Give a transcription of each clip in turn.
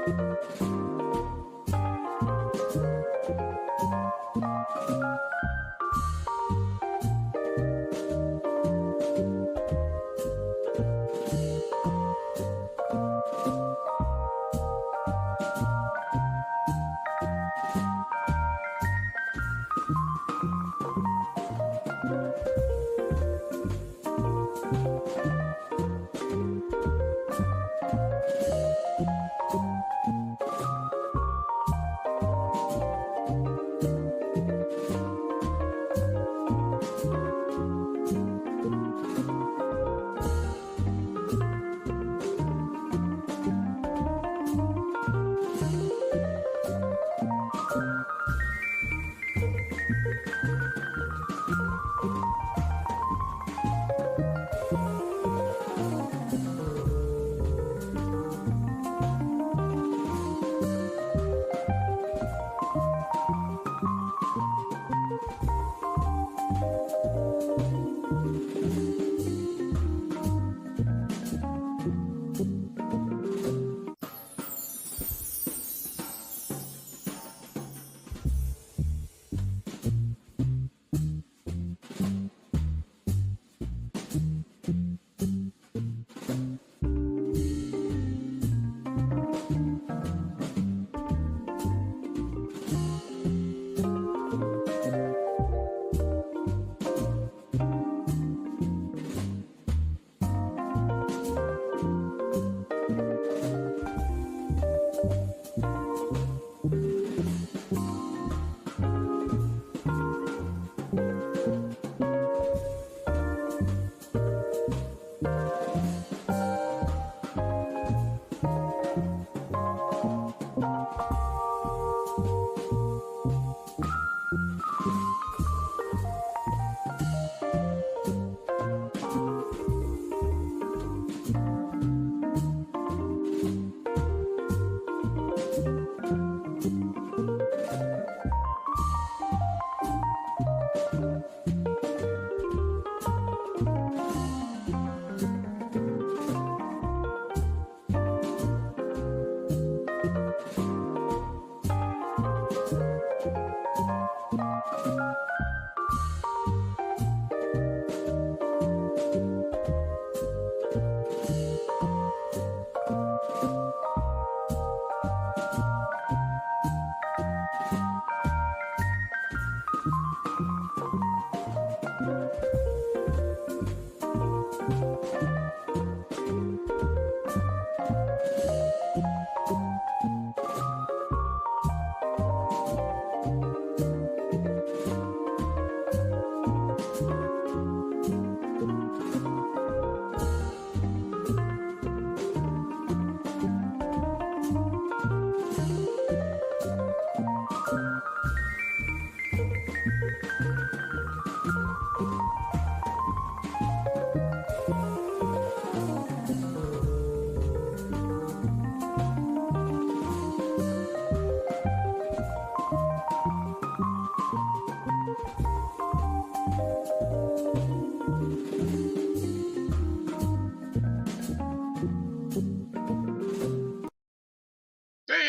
Hey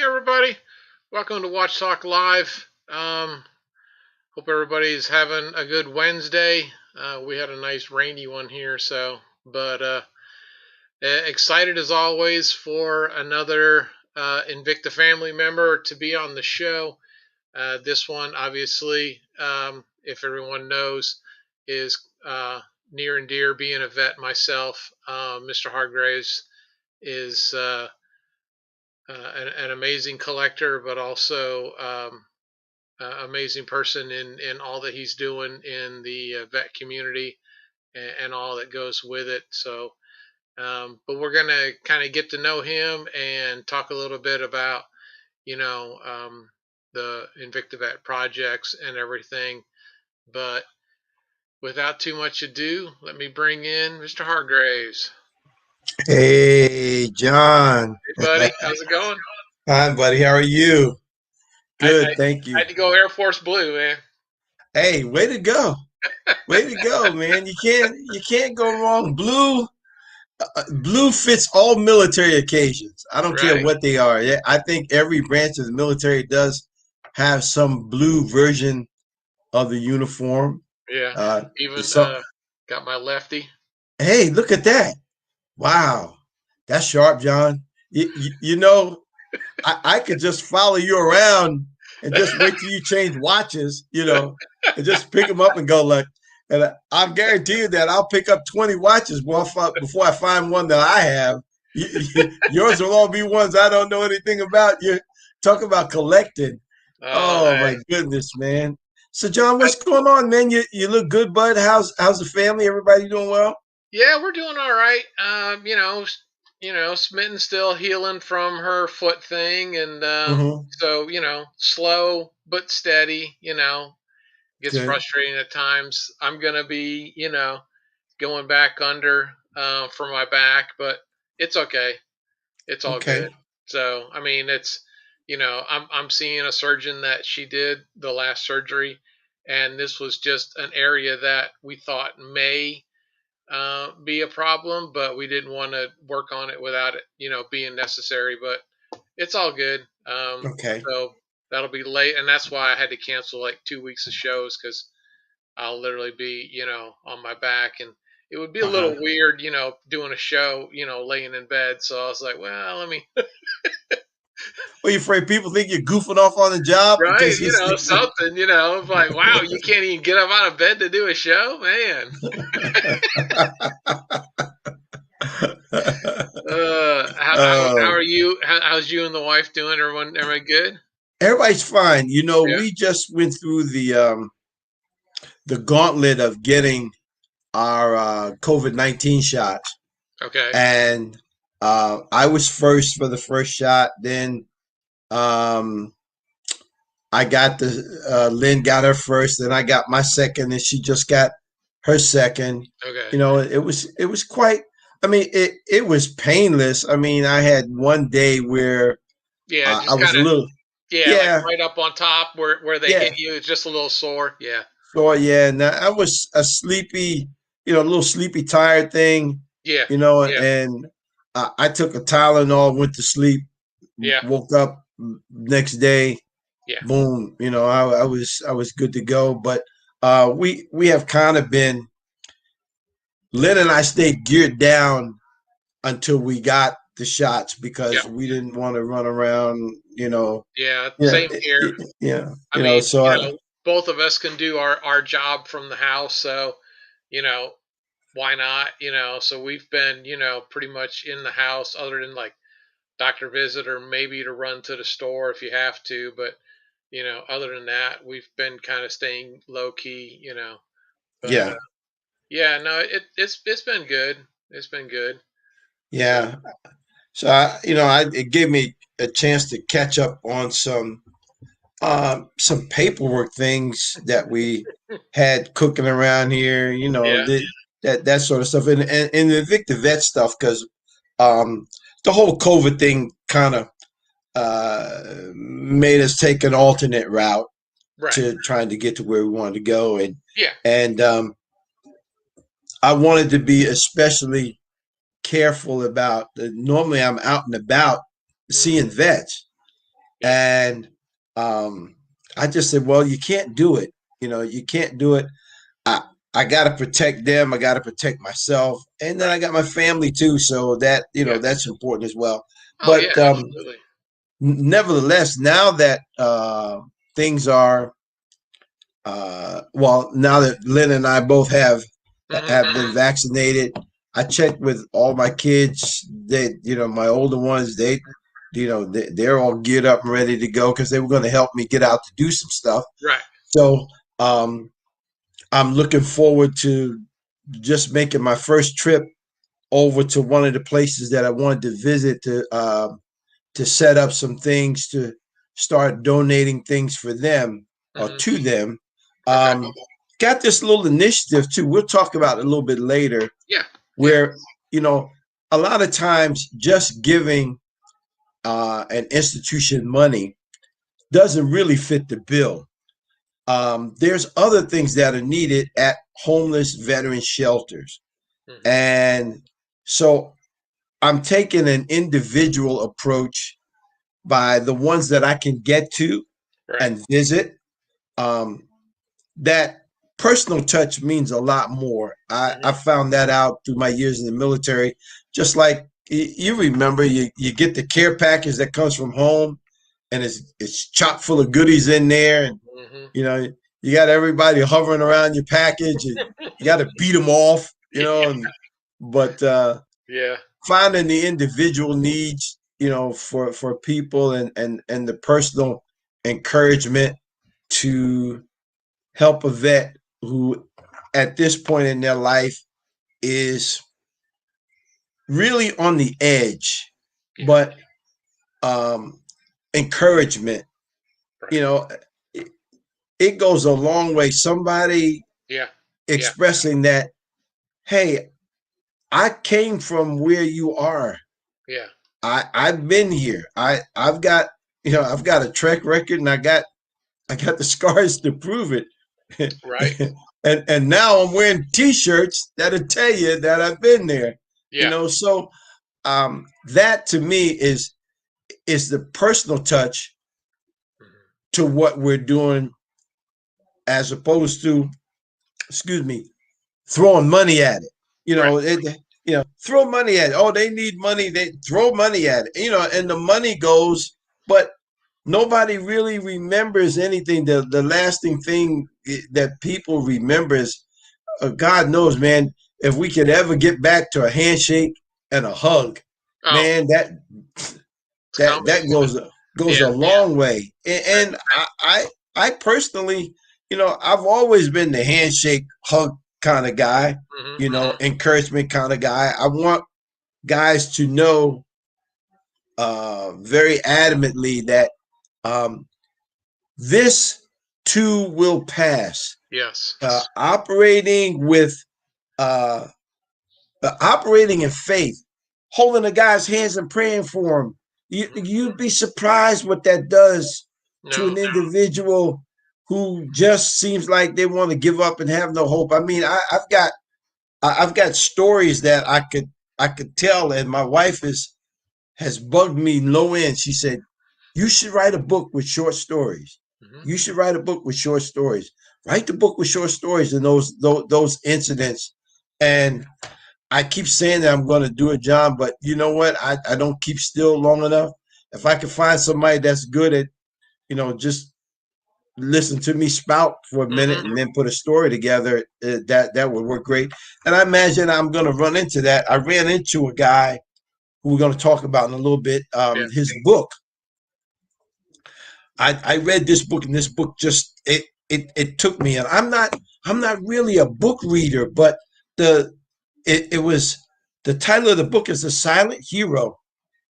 everybody, welcome to Watch Talk Live. Hope everybody's having a good Wednesday. We had a nice rainy one here, but excited as always for another Invicta family member to be on the show. This one, obviously, if everyone knows, is near and dear. Being a vet myself, Mr. Hargraves is an amazing collector, but also amazing person in all that he's doing in the vet community and all that goes with it. But we're going to kind of get to know him and talk a little bit about, you know, the InvictaVet projects and everything. But without too much ado, let me bring in Mr. Hargraves. Hey, John. Hey, buddy, how's it going? Hi, buddy. How are you? I, I, Good, thank I you. had to go Air Force Blue, man. Hey, way to go. Way to go, man. You can't go wrong. Blue, Blue fits all military occasions. I don't care Right. what they are. Yeah, I think every branch of the military does have some blue version of the uniform. Yeah. Uh, Even so, got my lefty. hey, look at that! Wow, that's sharp, John. You know, I could just follow you around and just wait till you change watches, and just pick them up and go like. And I'll guarantee you that I'll pick up 20 watches before I find one that I have. Yours will all be ones I don't know anything about. You talk about collecting. Oh Hey. my goodness, man. So John, I, what's going on, man? You look good, bud. How's the family? Everybody doing well? yeah, we're doing all right. Smitten still healing from her foot thing, and Mm-hmm. so slow but steady. Gets Good. frustrating at times. I'm gonna be going back under for my back, but it's okay. It's all Okay. good. So I mean, it's I'm seeing a surgeon that she did the last surgery, and this was just an area that we thought may be a problem, but we didn't want to work on it without it, being necessary. But it's all good. Okay. So that'll be late, and that's why I had to cancel like 2 weeks of shows because I'll literally be, on my back, and it would be a Uh-huh. little weird, doing a show, laying in bed. So I was like, well, let me, Are you afraid people think you're goofing off on the job right, because you something, like, wow, you can't even get up out of bed to do a show, man. How Oh, are you? How's you and the wife doing? Everybody good? everybody's fine. Yeah. We just went through the gauntlet of getting our COVID-19 shots, Okay. and I was first for the first shot. Then um, I got Lynn got her first, then I got my second, and she just got her second. Okay. It was quite. I mean, it was painless. I mean, I had one day where Yeah, I just was kind a of, little, yeah, like yeah, right up on top where they yeah, hit you. It's just a little sore. Yeah. sure, yeah. And I was a sleepy, a little sleepy, tired thing, Yeah. Yeah. and I took a Tylenol, went to sleep, Yeah. woke up next day, Yeah. boom, I was good to go. But we have kind of been. Lynn and I stayed geared down until we got the shots Yeah. because we didn't want to run around, Yeah. yeah, Same here. yeah, I mean, so both of us can do our job from the house, so you know, why not? So we've been, pretty much in the house, other than like doctor visit or maybe to run to the store if you have to, but other than that, we've been kind of staying low key, But yeah, yeah, no, it's been good. It's been good. So yeah. So it gave me a chance to catch up on some paperwork things that we had cooking around here. yeah, That sort of stuff, and the InvictaVet stuff because um, the whole COVID thing kind of made us take an alternate route right, to trying to get to where we wanted to go, yeah, and I wanted to be especially careful about. Normally, I'm out and about seeing hmm vets, yeah, and um, I just said, "Well, you can't do it. You can't do it. I I got to protect them. I got to protect myself, and then right, I got my family too. So that yeah. that's important as well. Oh yeah, But absolutely. nevertheless, now that things are well, now that Lynn and I both have Hmm been vaccinated, I checked with all my kids. They, my older ones, they're all geared up and ready to go because they were going to help me get out to do some stuff. Right. So um, I'm looking forward to just making my first trip over to one of the places that I wanted to visit to set up some things to start donating things for them or hmm to them. Okay. Um, got this little initiative too. We'll talk about it a little bit later, Yeah. Yeah. where you know a lot of times just giving an institution money doesn't really fit the bill. There's other things that are needed at homeless veteran shelters, hmm and So I'm taking an individual approach by the ones that I can get to Right. and visit. Um, that personal touch means a lot more. I Hmm. found that out through my years in the military. Just like you remember, you get the care package that comes from home, and it's chock full of goodies in there, and Hmm. you know you got everybody hovering around your package, and you got to beat them off, but Yeah. finding the individual needs, for people, and the personal encouragement to help a vet who at this point in their life is really on the edge, Yeah. but um, encouragement, Right. you know, it, it goes a long way. Somebody Yeah. Yeah. expressing that, hey, I came from where you are. Yeah. I've been here. I've got I've got a track record, and I got the scars to prove it. Right. and now I'm wearing T-shirts that'll tell you that I've been there. Yeah. So that to me is the personal touch Hmm. to what we're doing, as opposed to, excuse me, throwing money at it. You Right. know, it, throw money at it. Oh, they need money. They throw money at it. And the money goes, but nobody really remembers anything. The lasting thing that people remember is, God knows, man, if we could ever get back to a handshake and a hug, Oh, man, that it's that coming. that goes Yeah. a long way. Right. And I personally, I've always been the handshake, hug kind of guy, Hmm. encouragement kind of guy. I want guys to know very adamantly that um, this too will pass. Yes. Operating with uh, operating in faith, holding a guy's hands and praying for him. You'd Hmm. be surprised what that does to No. an individual who just seems like they want to give up and have no hope. I mean, I've got stories that I could tell, and my wife has bugged me no end. She said, "You should write a book with short stories. Hmm. You should write a book with short stories. Write the book with short stories and those incidents." And I keep saying that I'm going to do it, John, but you know what? I don't keep still long enough. If I can find somebody that's good at, just listen to me spout for a minute Hmm. and then put a story together, that would work great. And I imagine I'm going to run into that. I ran into a guy who we're going to talk about in a little bit. Yeah. His book. I read this book, and this book just it took me. And I'm not really a book reader, but the it was the title of the book is The Silent Hero.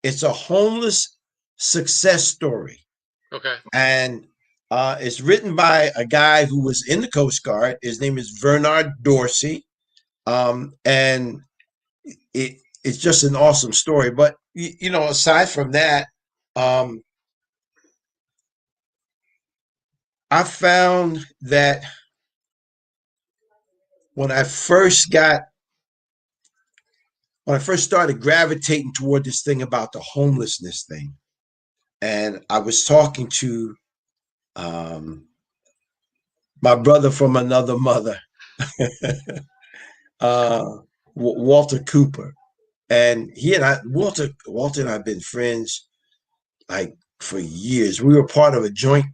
It's a homeless success story, Okay. and it's written by a guy who was in the Coast Guard. His name is Bernard Dorsey, and it's just an awesome story. But aside from that, um, I found that when I first got when I first started gravitating toward this thing about the homelessness thing, and I was talking to um, my brother from another mother, uh, Walter Cooper, and he and I, Walter and I have been friends like for years. We were part of a joint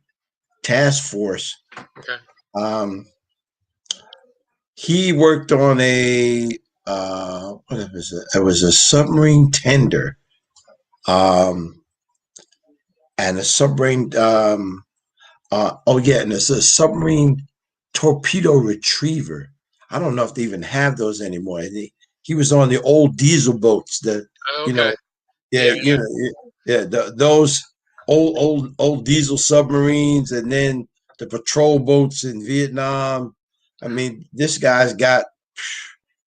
task force. Okay. Um, he worked on what was it? It was a submarine tender, um, and a submarine. Oh yeah, and it's a submarine torpedo retriever. I don't know if they even have those anymore. And he was on the old diesel boats that you Okay. know, yeah, Yeah. those old diesel submarines, and then the patrol boats in Vietnam. I mean, this guy's got,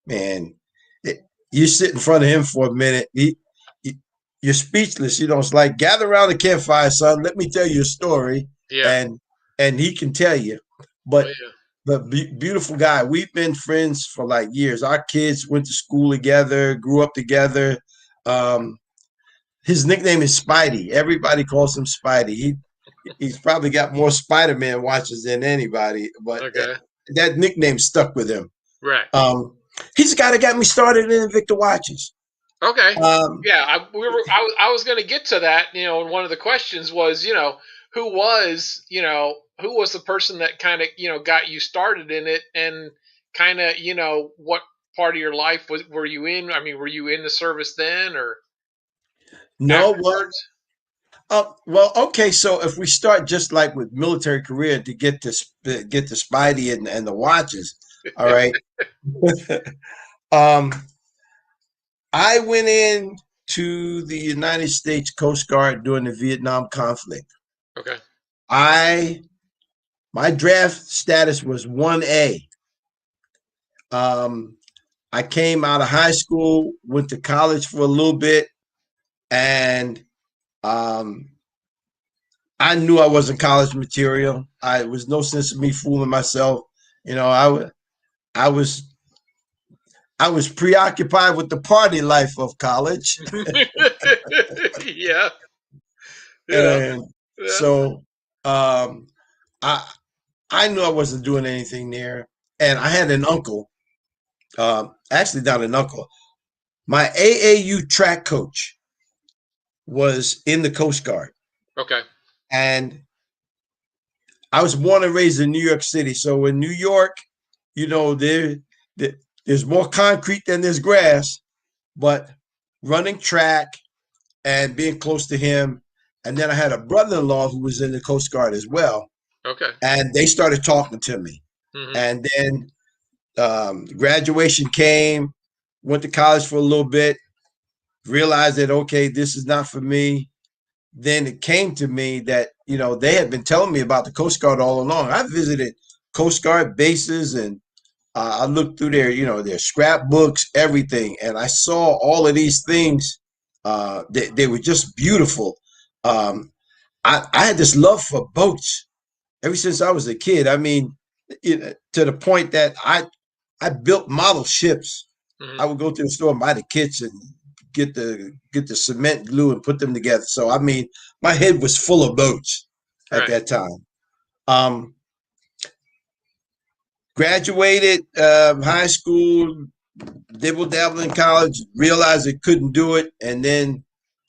man. It, you sit in front of him for a minute, you're speechless. It's like, gather around the campfire, son. Let me tell you a story, Yeah. and he can tell you. Oh But yeah. but beautiful guy. We've been friends for like years. Our kids went to school together, grew up together. Um, his nickname is Spidey. Everybody calls him Spidey. He's probably got more Spider-Man watches than anybody, but Okay. that nickname stuck with him. Right. Um, he's the guy that got me started in Invicta watches. Okay. Um, Yeah, I was going to get to that. And one of the questions was, who was the person that kind of, got you started in it, and kind of, what part of your life were you in? I mean, were you in the service then or no, afterwards? well, okay. So if we start just like with military career to get to Spidey and the watches, all right. um, I went in to the United States Coast Guard during the Vietnam conflict. Okay. I My draft status was 1A. Um, I came out of high school, went to college for a little bit, and um, I knew I wasn't college material. It was no sense of me fooling myself. You know, I was I was preoccupied with the party life of college, Yeah. Yeah. and Yeah. so um, I I knew I wasn't doing anything there. And I had an uncle, actually not an uncle. My AAU track coach was in the Coast Guard, Okay. and I was born and raised in New York City. So in New York, you know, there's more concrete than there's grass, but running track and being close to him. And then I had a brother-in-law who was in the Coast Guard as well. Okay. And they started talking to me. Hmm. And then graduation came, went to college for a little bit, realized that, okay, this is not for me. Then it came to me that, they had been telling me about the Coast Guard all along. I visited Coast Guard bases, and I looked through their scrapbooks, everything. And I saw all of these things. They were just beautiful. I had this love for boats ever since I was a kid. I mean, to the point that I built model ships. Hmm. I would go to the store and buy the kits and get the cement glue and put them together. So I mean, my head was full of boats at Right. that time. Um, Graduated high school, dibble dabble in college, realized I couldn't do it, and then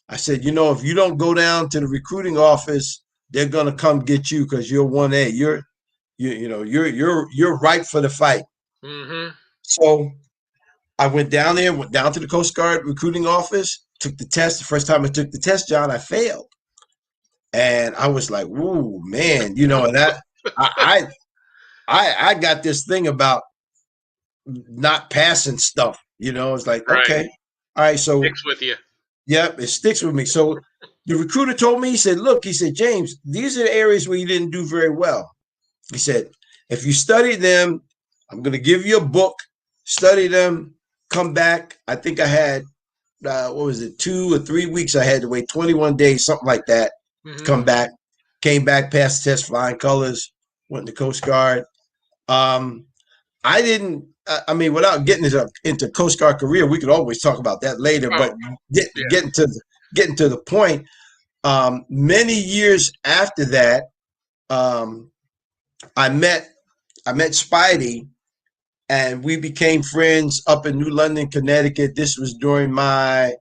I said, if you don't go down to the recruiting office, they're gonna come get you because you're 1A. You're right for the fight. Hmm. So I went down there, went down to the Coast Guard recruiting office, took the test. The first time I took the test, John, I failed. And I was like, "Ooh, man," and I I got this thing about not passing stuff. It's like, Right. okay, all right, so Sticks with you. yeah, it sticks with me. So the recruiter told me, he said, "Look," he said, "James, these are the areas where you didn't do very well." He said, "If you study them, I'm going to give you a book, study them, come back." I think I had what was it, 2 or 3 weeks? I had to wait 21 days, something like that, to Hmm. come back. Came back, passed the test, flying colors, went to Coast Guard. Um, I didn't. I mean, without getting into Coast Guard career, we could always talk about that later. Oh, But yeah. getting to the point. Many years after that, um, I met Spidey, and we became friends up in New London, Connecticut. This was during my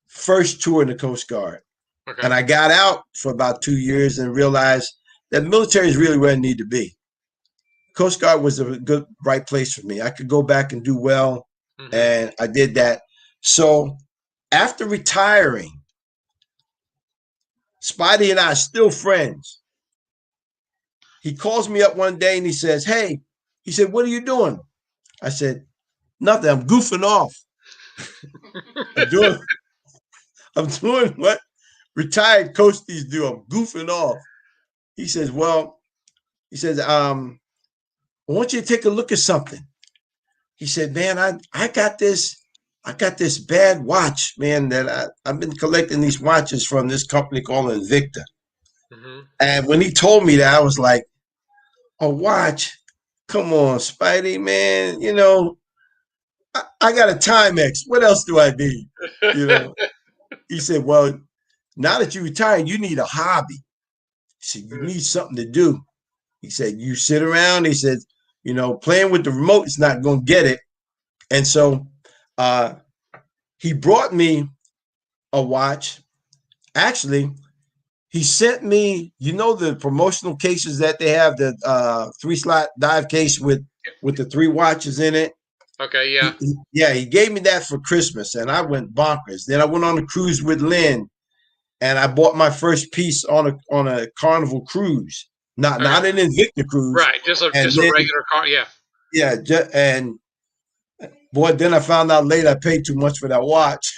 first tour in the Coast Guard. Okay. And I got out for about 2 years and realized that military is really where I need to be. Coast Guard was a good, right place for me. I could go back and do well, Hmm. and I did that. So after retiring, Spidey and I are still friends. He calls me up one day and he says, "Hey," he said, "what are you doing?" I said, "Nothing. I'm goofing off. I'm doing I'm doing what retired coasties do. I'm goofing off." He says, "Well," he says, "I want you to take a look at something." He said, "Man, I got this bad watch, man, that I've been collecting these watches from this company called Invicta." Hmm. And when he told me that, I was like, "A watch? come on, Spidey, man. I got a Timex. What else do I need? You know, he said, well, now that you retired, you need a hobby. He said, you need something to do. He said, you sit around. He said, playing with the remote is not going to get it. And so he brought me a watch. Actually, he sent me, the promotional cases that they have, the 3-slot dive case with the 3 watches in it. Okay, yeah. He gave me that for Christmas, and I went bonkers. Then I went on a cruise with Lynn, and I bought my first piece on a Carnival cruise, not an Invicta cruise. Right, just a regular car, yeah. Yeah, and boy, then I found out later I paid too much for that watch.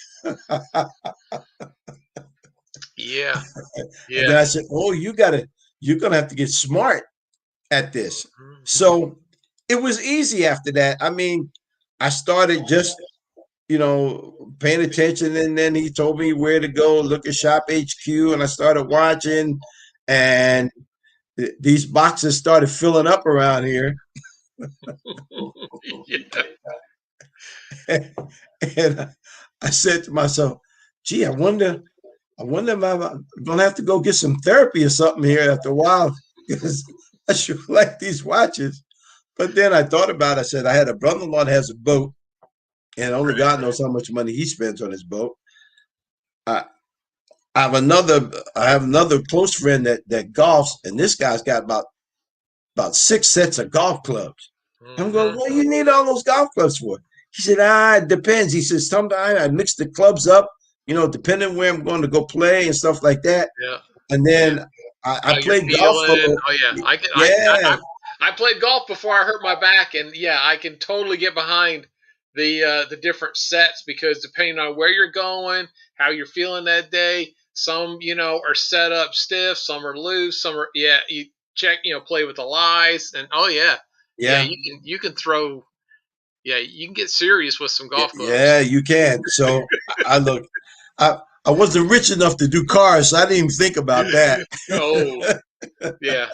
Yeah. And then I said, "Oh, you're gonna have to get smart at this." So it was easy after that. I mean, I started just paying attention, and then he told me where to go, look at Shop HQ, and I started watching, and these boxes started filling up around here. And I said to myself, "Gee, I wonder if I'm gonna have to go get some therapy or something here after a while, because I sure like these watches." But then I thought about it. I said, I had a brother-in-law that has a boat, and only God knows how much money he spends on his boat. I have another close friend that golfs, and this guy's got about 6 sets of golf clubs. I'm going, what do you need all those golf clubs for? He said, it depends. He says, sometimes I mix the clubs up, depending where I'm going to go play and stuff like that. Yeah. And then I played golf. I played golf before I hurt my back, and I can totally get behind the different sets, because depending on where you're going, how you're feeling that day, some are set up stiff, some are loose, some are you check play with the lies, and you can throw you can get serious with some golf clubs. Yeah, you can. So I wasn't rich enough to do cars, so I didn't even think about that. Oh, yeah.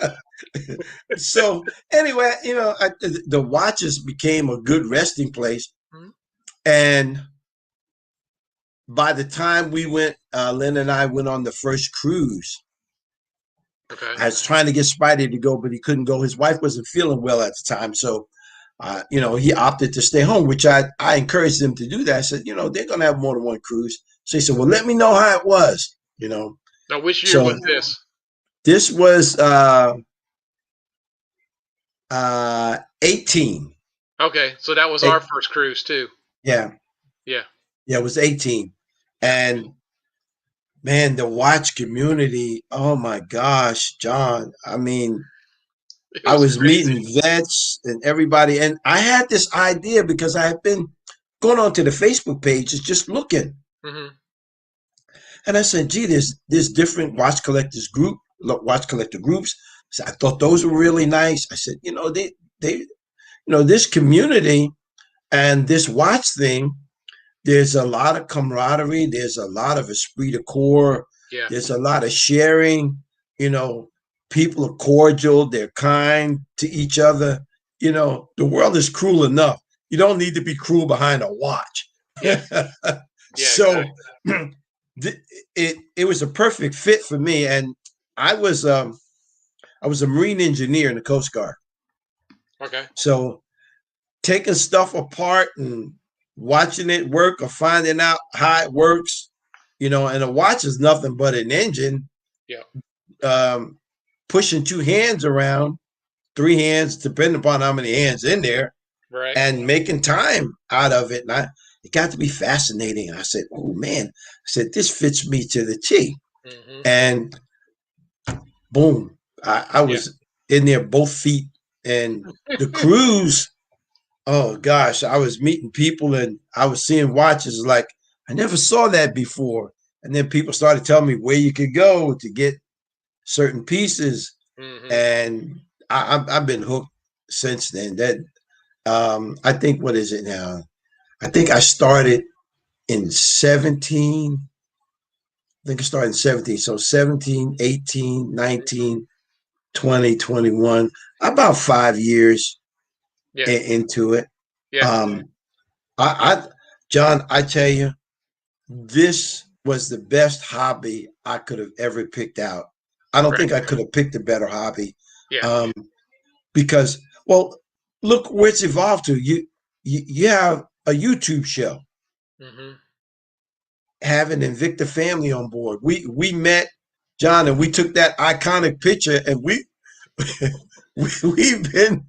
So anyway, the watches became a good resting place. Mm-hmm. And by the time we went, Lynn and I went on the first cruise. Okay. I was trying to get Spidey to go, but he couldn't go. His wife wasn't feeling well at the time. So, he opted to stay home, which I encouraged him to do that. I said, they're going to have more than one cruise. So he said, well, let me know how it was, Now, which year was this? This was 18. Okay, so that was our first cruise too. Yeah. Yeah. Yeah, it was 18. And man, the watch community, oh my gosh, John. I mean, I was meeting vets and everybody. And I had this idea because I had been going on to the Facebook pages just looking. Mm-hmm. And I said, gee, there's different watch collector groups. So I thought those were really nice. I said, they this community and this watch thing, there's a lot of camaraderie. There's a lot of esprit de corps. Yeah. There's a lot of sharing. People are cordial. They're kind to each other. The world is cruel enough. You don't need to be cruel behind a watch. Yeah. So it was a perfect fit for me. And I was a Marine engineer in the Coast Guard. Okay. So taking stuff apart and watching it work or finding out how it works, and a watch is nothing but an engine. Yeah. Pushing 2 hands around, 3 hands, depending upon how many hands in there, right, and making time out of it. And it got to be fascinating. I said, oh man, this fits me to the T. Mm-hmm. And boom, I was in there both feet. And the cruise, oh gosh, I was meeting people and I was seeing watches like I never saw that before. And then people started telling me where you could go to get certain pieces. Mm-hmm. And I've been hooked since then. That I think, what is it now? I think I started in 17. I think I started in 17. So 17, 18, 19, 20, 21, about 5 years. Yeah. into it. Yeah. Um, I, John, I tell you, this was the best hobby I could have ever picked out. I don't Right. think I could have picked a better hobby, Yeah. um, because, well, look where it's evolved to. You have a YouTube show, Hmm. have an Invicta family on board. We met John, and we took that iconic picture, and we've been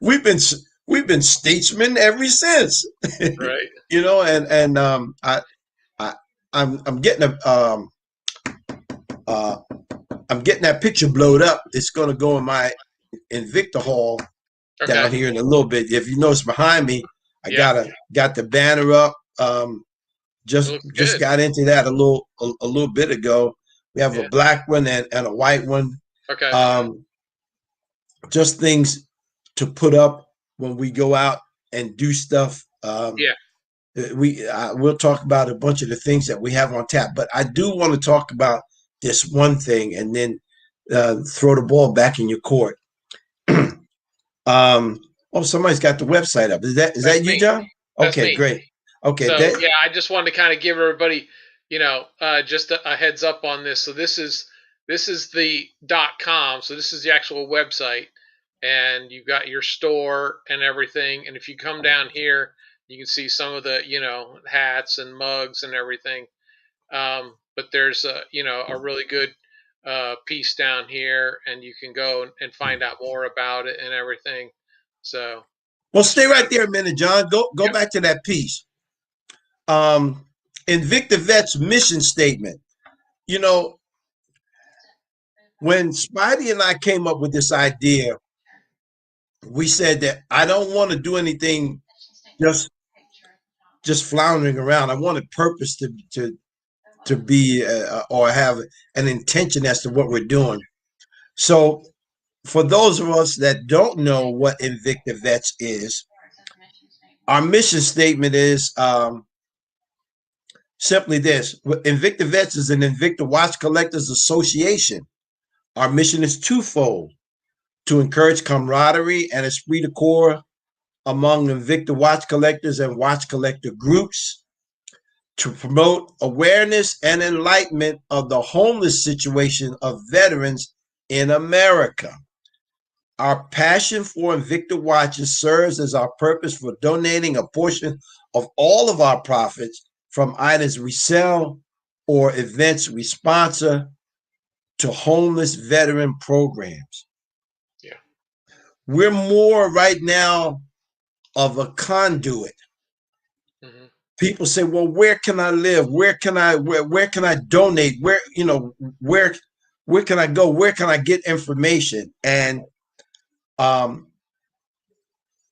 we've been we've been statesmen ever since. Right. And I I'm getting a uh I'm getting that picture blowed up. It's going to go in my Invicta Hall Okay. down here in a little bit. If you notice behind me, I Yeah. got the banner up. It Just looks just good. got into that a little bit ago. We have a Yeah. black one and a white one. Okay. Um, just things to put up when we go out and do stuff. Yeah. We'll talk about a bunch of the things that we have on tap, but I do want to talk about this one thing and then throw the ball back in your court. Oh, somebody's got the website up. Is That's that you, me. John? That's Okay, me. great. Okay, So that yeah, I just wanted to kind of give everybody, just a heads up on this. So this is the .com. So this is the actual website, and you've got your store and everything. And if you come down here, you can see some of the hats and mugs and everything. But there's a really good piece down here, and you can go and find out more about it and everything. So well, just stay right there a minute, John. Go yep. back to that piece. Um, InvictaVets mission statement. You know, when Spidey and I came up with this idea, we said that I don't want to do anything just just floundering around. I wanted purpose to be or have an intention as to what we're doing. So, for those of us that don't know what InvictaVets is, our mission statement is simply this: InvictaVets is an Invicta Watch Collectors Association. Our mission is twofold: to encourage camaraderie and esprit de corps among Invicta watch collectors and watch collector groups, to promote awareness and enlightenment of the homeless situation of veterans in America. Our passion for Invicta watches serves as our purpose for donating a portion of all of our profits from items we sell or events we sponsor to homeless veteran programs. Yeah. We're more right now of a conduit. Hmm. People say, well, where can I live? Where can I donate? Where can I go? Where can I get information? And um,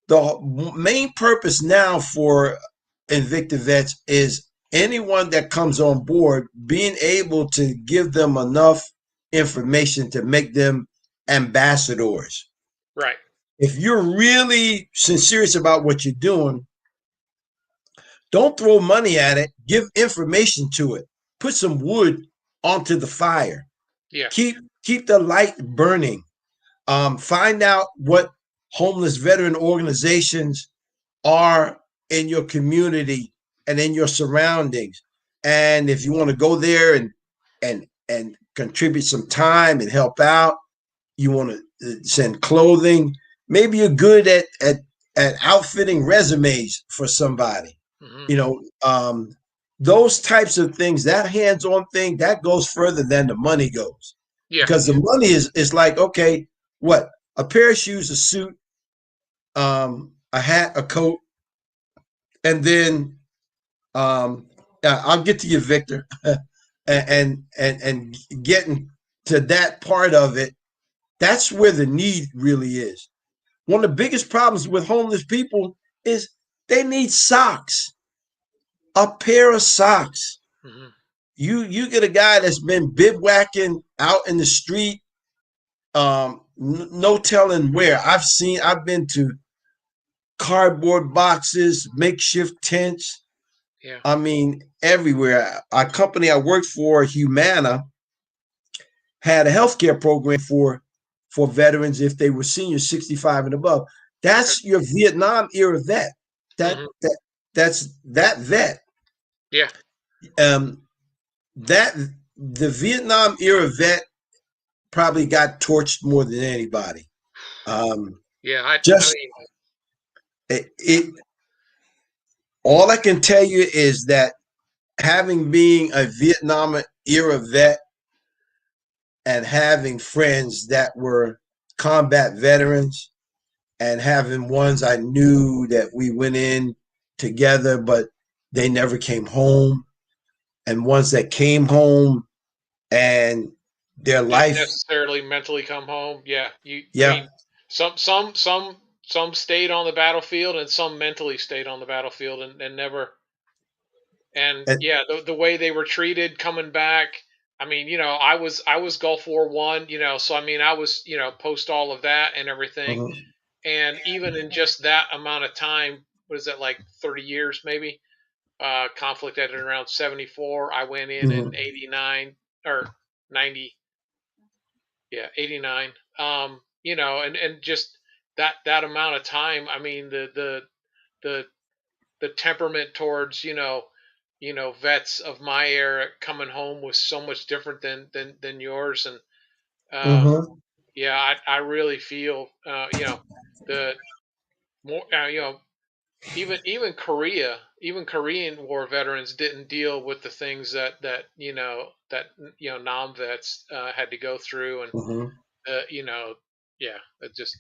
the main purpose now for InvictaVets is anyone that comes on board being able to give them enough information to make them ambassadors. Right. If you're really sincere about what you're doing, don't throw money at it. Give information to it. Put some wood onto the fire. Yeah. Keep the light burning. Find out what homeless veteran organizations are in your community and in your surroundings. And if you want to go there and contribute some time and help out, you want to send clothing. Maybe you're good at outfitting resumes for somebody. Hmm. You know, those types of things, that hands-on thing, that goes further than the money goes. Yeah. Because the money is like, okay, what? A pair of shoes, a suit, a hat, a coat, and then I'll get to you, Victor, and getting to that part of it. That's where the need really is. One of the biggest problems with homeless people is they need socks, a pair of socks. Hmm. You get a guy that's been bivouacking out in the street, no telling where. I've been to cardboard boxes, makeshift tents. Yeah. I mean, everywhere. A company I worked for, Humana, had a healthcare program for veterans if they were seniors 65 and above. Okay. That's your Vietnam era vet. That Hmm. that that's that vet. Yeah. Um, that the Vietnam era vet probably got torched more than anybody. Um, Yeah. I just mean, it. All I can tell you is that having being a Vietnam era vet and having friends that were combat veterans and having ones I knew that we went in together, but they never came home, and ones that came home and their didn't life, necessarily mentally come home. Yeah. I yeah, mean, some stayed on the battlefield, and some mentally stayed on the battlefield and never. And and, yeah, the way they were treated coming back. I mean, I was Gulf War One. So I mean, I was post all of that and everything. mhm, And even in just that amount of time, what is that, like 30 years maybe? Conflict ended around 74. I went in mhm, 89 or 90. Yeah, 89. And just that amount of time. I mean, the the temperament towards vets of my era coming home was so much different than yours. And mhm, yeah, I really feel the more even even Korean War veterans didn't deal with the things that non vets had to go through. And mhm. you know yeah, it just,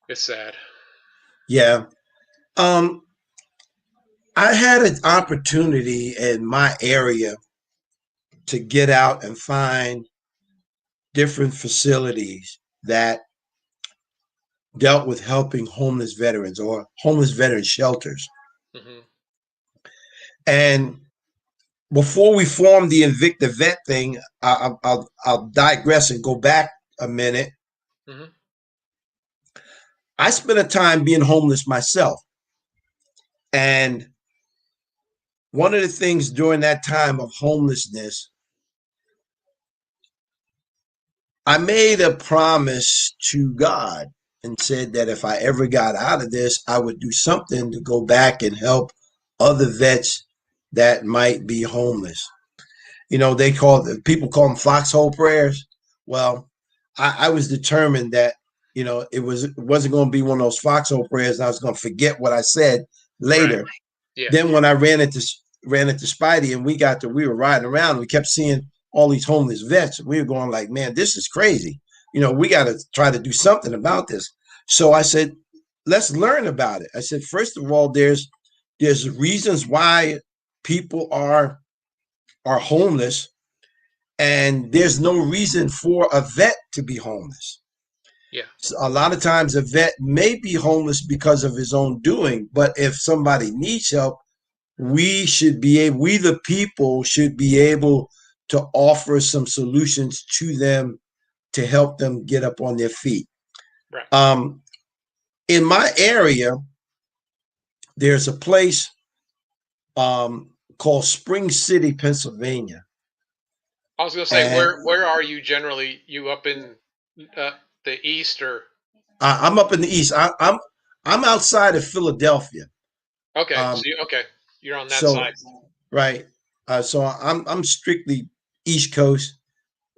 it's sad. Yeah. Um, I had an opportunity in my area to get out and find different facilities that dealt with helping homeless veterans or homeless veteran shelters. Hmm. And before we formed the Invicta Vet thing, I'll digress and go back a minute. Hmm. I spent a time being homeless myself. And one of the things during that time of homelessness, I made a promise to God and said that if I ever got out of this, I would do something to go back and help other vets that might be homeless. They people call them foxhole prayers. Well, I was determined that it wasn't going to be one of those foxhole prayers, and I was going to forget what I said Right. later. Yeah. Then when I ran into Spidey, and we were riding around, and we kept seeing all these homeless vets. And we were going like, man, this is crazy. We got to try to do something about this. So I said, let's learn about it. I said, first of all, there's reasons why people are homeless, and there's no reason for a vet to be homeless. Yeah. So a lot of times a vet may be homeless because of his own doing, but if somebody needs help, we the people should be able to offer some solutions to them to help them get up on their feet. Right. Um, in my area, there's a place called Spring City, Pennsylvania, I was gonna say, and where are you generally? You up in uh, the east, or? I'm up in the east. I'm outside of Philadelphia. Okay, Um, so okay, you're on that so side. right, so I'm strictly East Coast.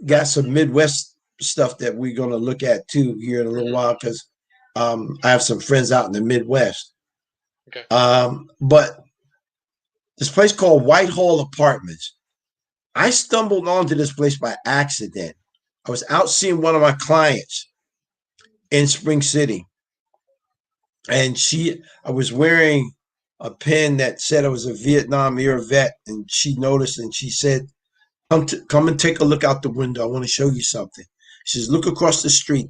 Right. Got some Midwest stuff that we're gonna look at too here in a little Hmm. while because I have some friends out in the Midwest. Okay. But this place called Whitehall Apartments. I stumbled onto this place by accident. I was out seeing one of my clients in Spring City, and I was wearing a pin that said I was a Vietnam era vet, and she noticed and she said, come and take a look out the window. I want to show you something." She says, "Look across the street."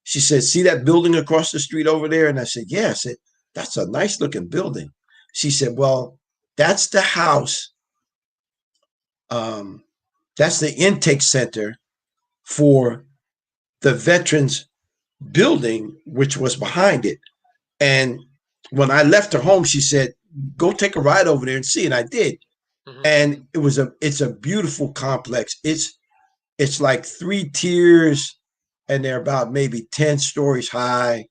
She said, "See that building across the street over there?" And I said, "Yeah." I said, "That's a nice looking building." She said, "Well, that's the house. Um, that's the intake center for the veterans building, which was behind it." And when I left her home, she said, "Go take a ride over there and see." And I did. Hmm. And it's a beautiful complex. It's like 3 tiers, and they're about maybe 10 stories high.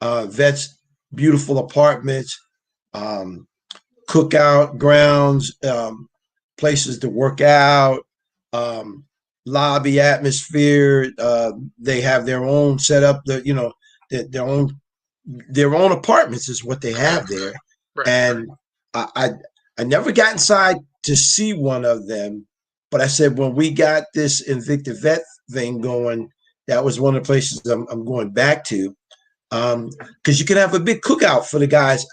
vets, beautiful apartments, um, cookout grounds, places to work out, um, lobby atmosphere. They have their own setup. Their own apartments is what they Okay. have there. Right. And I never got inside to see one of them, but I said when we got this InvictaVet thing going, that was one of the places I'm going back to, because you can have a big cookout for the guys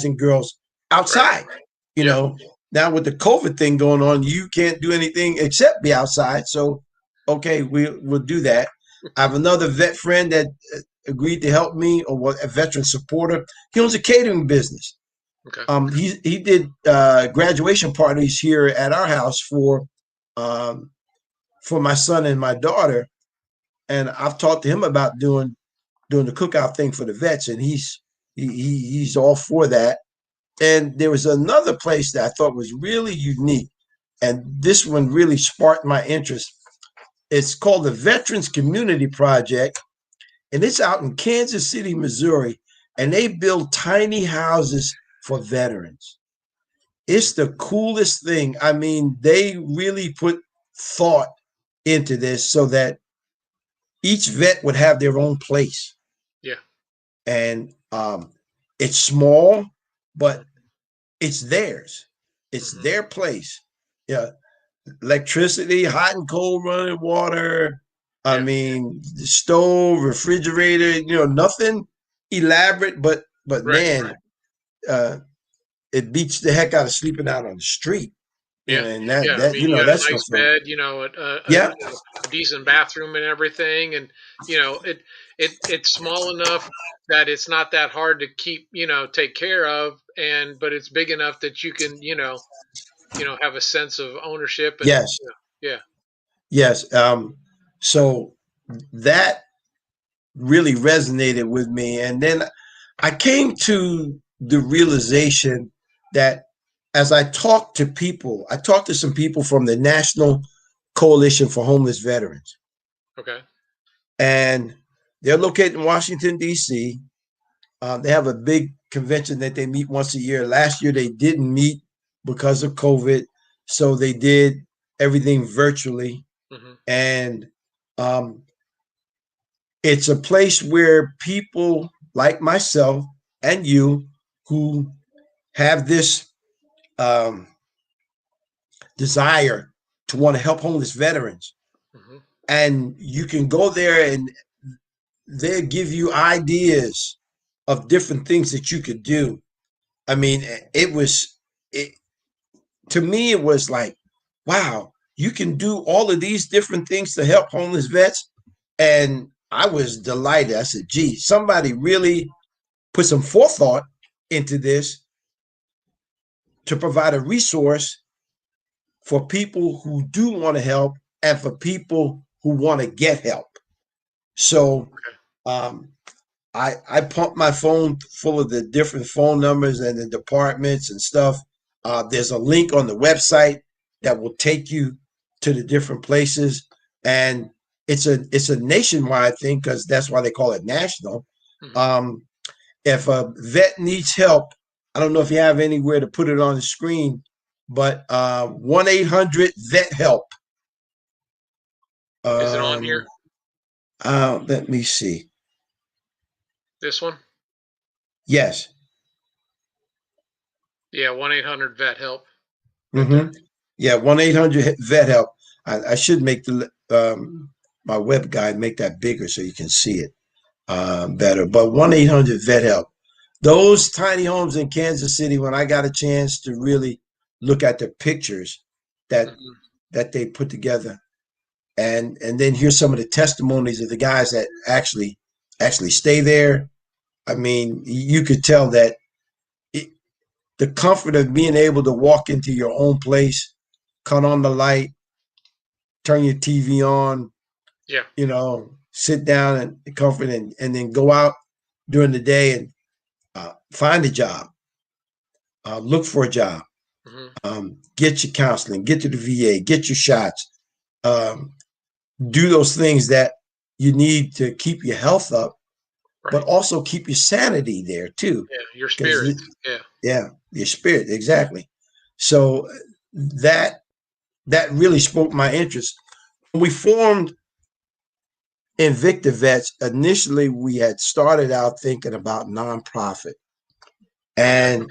and girls Right. outside. You Yeah. know, now with the COVID thing going on, you can't do anything except be outside. So, okay, we'll do that. I have another vet friend that agreed to help me, or a veteran supporter. He owns a catering business. Okay. He did graduation parties here at our house um, for my son and my daughter, and I've talked to him about doing the cookout thing for the vets, and he's all for that. And there was another place that I thought was really unique, and this one really sparked my interest. It's called the Veterans Community Project, and it's out in Kansas City, Missouri, and they build tiny houses for veterans. It's the coolest thing. I mean, they really put thought into this so that each vet would have their own place. Yeah. And it's small, but it's theirs. It's Mm-hmm. their place. Yeah, electricity, hot and cold running water. I Yeah. mean, the stove, refrigerator. Nothing elaborate, but Right. man, uh, it beats the heck out of sleeping out on the street. Yeah. And Yeah. I mean, you got a that's no nice fun. bed, Yeah. a decent bathroom and everything, and it's small enough that it's not that hard to keep, take care of, but it's big enough that you can, have a sense of ownership and Yes. yeah. Yes. So that really resonated with me. And then I came to the realization that as I talked to some people from the National Coalition for Homeless Veterans, Okay. and they're located in Washington, D.C. They have a big convention that they meet once a year. Last year, they didn't meet because of COVID. So they did everything virtually. Hmm. And um, it's a place where people like myself and you who have this um, desire to want to help homeless veterans. Hmm. And you can go there and they'll give you ideas of different things that you could do. I mean, it, to me, it was like, wow, you can do all of these different things to help homeless vets. And I was delighted. I said, gee, somebody really put some forethought into this to provide a resource for people who do want to help and for people who want to get help. So Okay. um, I pump my phone full of the different phone numbers and the departments and stuff. There's a link on the website that will take you to the different places, and it's a nationwide thing because that's why they call it national. Hmm. Um, if a vet needs help, I don't know if you have anywhere to put it on the screen, but 1-800 vet help. Is it on here? Let me see. This one? Yes. Yeah, 1-800 vet help right there. Mm-hmm. Yeah, 1-800 vet help. I should make my web guide make that bigger so you can see it better. But 1-800 vet help. Those tiny homes in Kansas City. When I got a chance to really look at the pictures that Hmm. that they put together, and then hear some of the testimonies of the guys that actually stay there. I mean, you could tell that it, the comfort of being able to walk into your own place, cut on the light, turn your TV on, Yeah. sit down and comfort, and then go out during the day and find a job, look for a job, Hmm. get your counseling, get to the VA, get your shots, um, do those things that you need to keep your health up. but Right. also keep your sanity there too. Yeah. Your Because spirits. Yeah. yeah, your spirit, exactly. So that that really spoke my interest. When we formed InvictaVets, initially we had started out thinking about nonprofit. Okay. And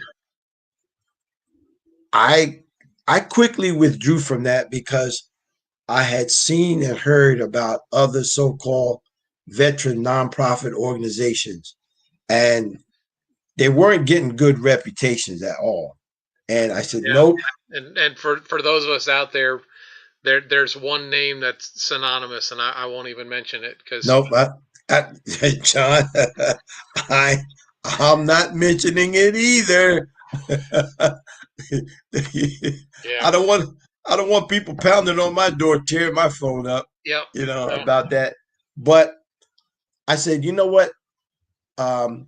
I I quickly withdrew from that because I had seen and heard about other so-called veteran nonprofit organizations, and they weren't getting good reputations at all. And I said, Yeah. nope, And for those of us out there, there's one name that's synonymous, and I won't even mention it because nope, John, I I'm not mentioning it either. yeah. I don't want I don't want people pounding on my door, tearing my phone up, Yep. No. about that. But I said, you know what? Um,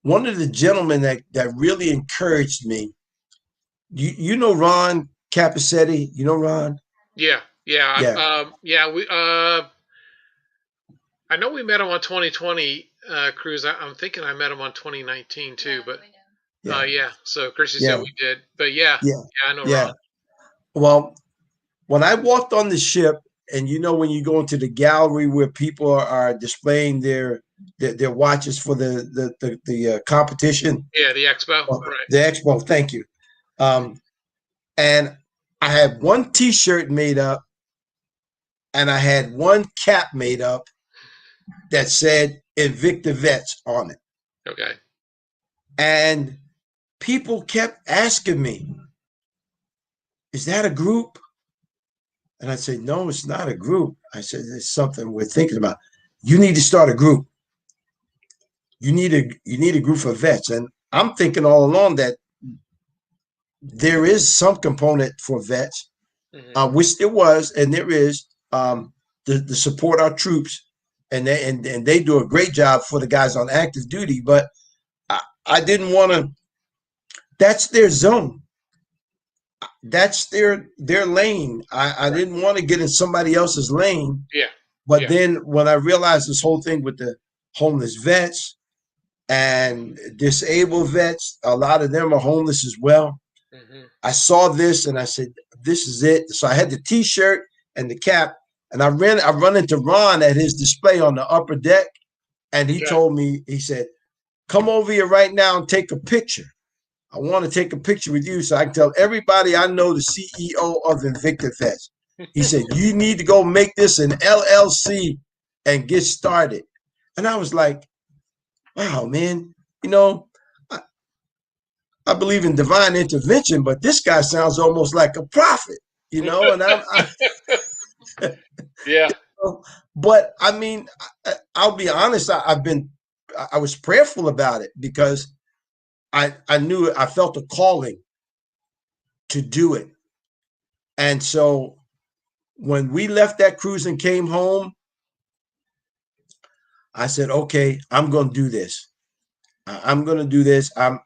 one of the gentlemen that really encouraged me, you know Ron Capacetti, you know Ron? Yeah. Yeah. Yeah, Yeah. I know we met him on 2020 cruise. I'm thinking I met him on 2019 too, but yeah, yeah. So Chrissy said yeah, we did, but yeah, yeah, yeah. I know Ron. yeah. Well, when I walked on the ship, and when you go into the gallery where people are displaying their watches for the competition, Yeah, the expo. Right. the expo. Thank you. Um, and I had one T-shirt made up, and I had one cap made up that said InvictaVets on it, Okay. and people kept asking me, "Is that a group?" And I said, "No, it's not a group." I said, "It's something we're thinking about. You need to start a group. You need a group of vets." And I'm thinking all along that there is some component for vets, Hmm. which there was, and there is, to support our troops, and they do a great job for the guys on active duty. But I didn't want to. That's their zone. That's their lane. I Right. didn't want to get in somebody else's lane. Yeah. But Yeah. then when I realized this whole thing with the homeless vets and disabled vets, a lot of them are homeless as well. Hmm. I saw this and I said, "This is it." So I had the T-shirt and the cap, and I run into Ron at his display on the upper deck, and he Okay. told me, he said, "Come over here right now and take a picture. I want to take a picture with you so I can tell everybody I know the CEO of InvictaVets." He said, "You need to go make this an LLC and get started." And I was like, "Wow, man, you know, I, I believe in divine intervention, but this guy sounds almost like a prophet, you know." And Yeah. but I mean, I'll be honest. I was prayerful about it because I knew I felt a calling to do it. And so when we left that cruise and came home, I said, "Okay, I'm going to do this. I'm going to do this. I'm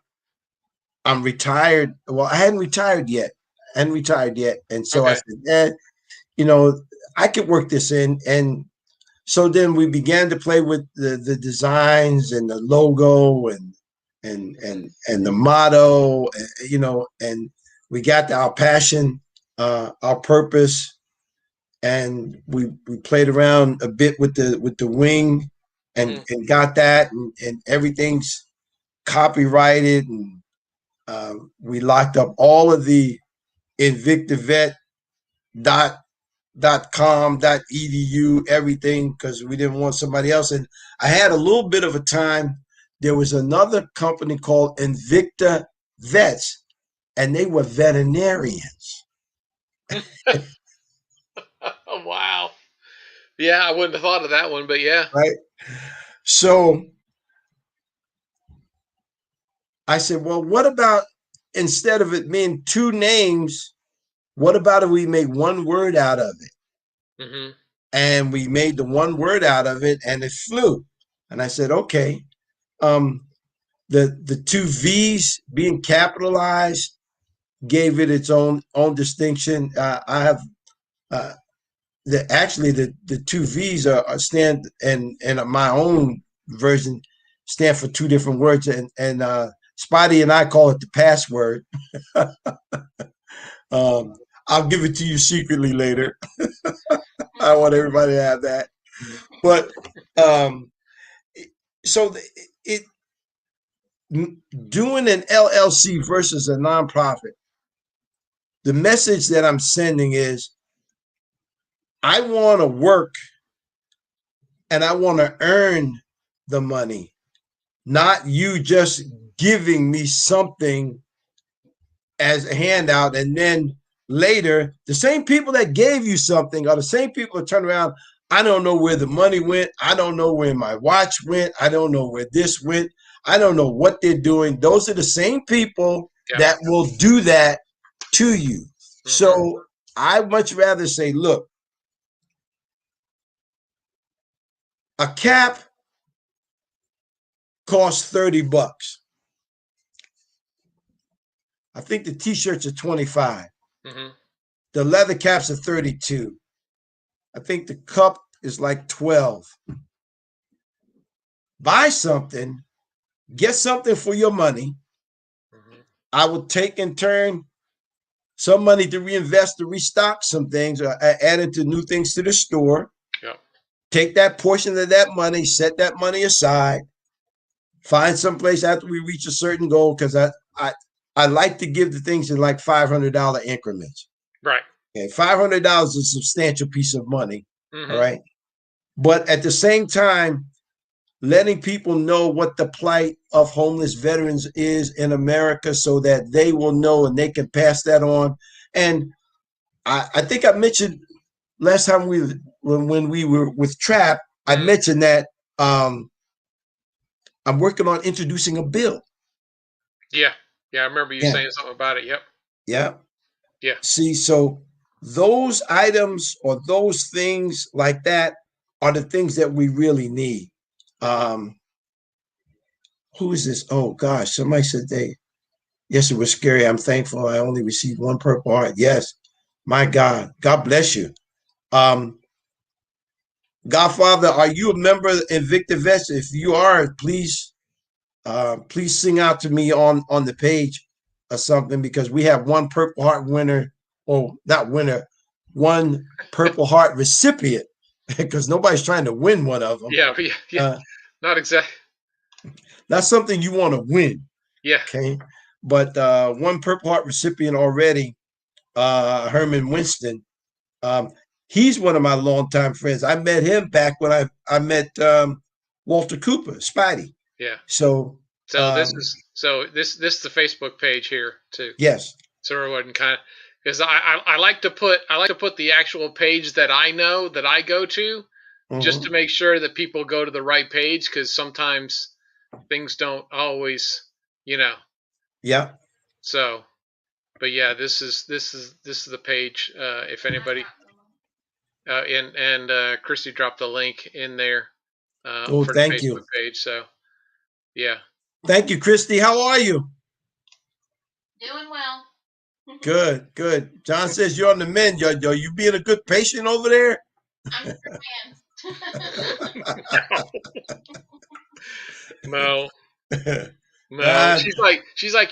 retired. Well, I hadn't retired yet. And so I Okay. said, you know, I could work this in." And so then we began to play with the designs and the logo and the motto, and we got our passion, our purpose, and we played around a bit with the wing, and Hmm. got that, and everything's copyrighted, and we locked up all of the invictavet dot com edu everything because we didn't want somebody else. And I had a little bit of a time. There was another company called Invicta Vets, and they were veterinarians, Oh, wow. Yeah, I wouldn't have thought of that one, but yeah. right? So I said, well, what about, instead of it being two names, what about if we make one word out of it? Hmm. And we made the one word out of it, and it flew. And I said, okay. Um, the two V's being capitalized gave it its own distinction. I have the two V's are stand and my own version stand for two different words, and Spotty and I call it the password. I'll give it to you secretly later. I want everybody to have that. But um, so it doing an LLC versus a nonprofit. The message that I'm sending is I want to work and I want to earn the money, not you just giving me something as a handout. And then later, the same people that gave you something are the same people that turn around. I don't know where the money went. I don't know where my watch went. I don't know where this went. I don't know what they're doing. Those are the same people that will do that to you. Mm-hmm. So I much rather say, look, a cap costs $30. I think the t-shirts are 25. Mm-hmm. The leather caps are 32. I think the cup is like 12. Buy something, get something for your money. Mm-hmm. I will take in turn some money to reinvest, to restock some things, or add it to new things to the store. Yep. Take that portion of that money, set that money aside, find some place after we reach a certain goal, because I like to give the things in like $500 increments. Right. Okay, $500 is a substantial piece of money. Mm-hmm. All right. But at the same time, letting people know what the plight of homeless veterans is in America so that they will know and they can pass that on. And I think I mentioned last time when we were with Trap, I mentioned that I'm working on introducing a bill. Yeah. Yeah, I remember you saying something about it. Yep. Yeah. Yeah. See, so those items or those things like that are the things that we really need. Who is this? Oh gosh, somebody said yes, it was scary. I'm thankful I only received one Purple Heart. Yes, my God. God bless you. Godfather, are you a member of InvictaVets? If you are, please sing out to me on the page or something, because we have one Purple Heart winner, or not winner, one Purple Heart recipient, because nobody's trying to win one of them. Yeah. Not exactly. That's something you want to win. Yeah. Okay. But one Purple Heart recipient already, Herman Winston. He's one of my longtime friends. I met him back when I met Walter Cooper, Spidey. Yeah. So this is the Facebook page here too. Yes. So everyone can kind of, because I like to put the actual page that I know that I go to, mm-hmm. just to make sure that people go to the right page, because sometimes things don't always, Yeah. So, but yeah, this is the page. If anybody, and Christy dropped the link in there for the Facebook page. So, yeah. Thank you, Christy. How are you? Doing well. Good, good. John says you're on the mend. Are you being a good patient over there? I'm a man. No. No. She's like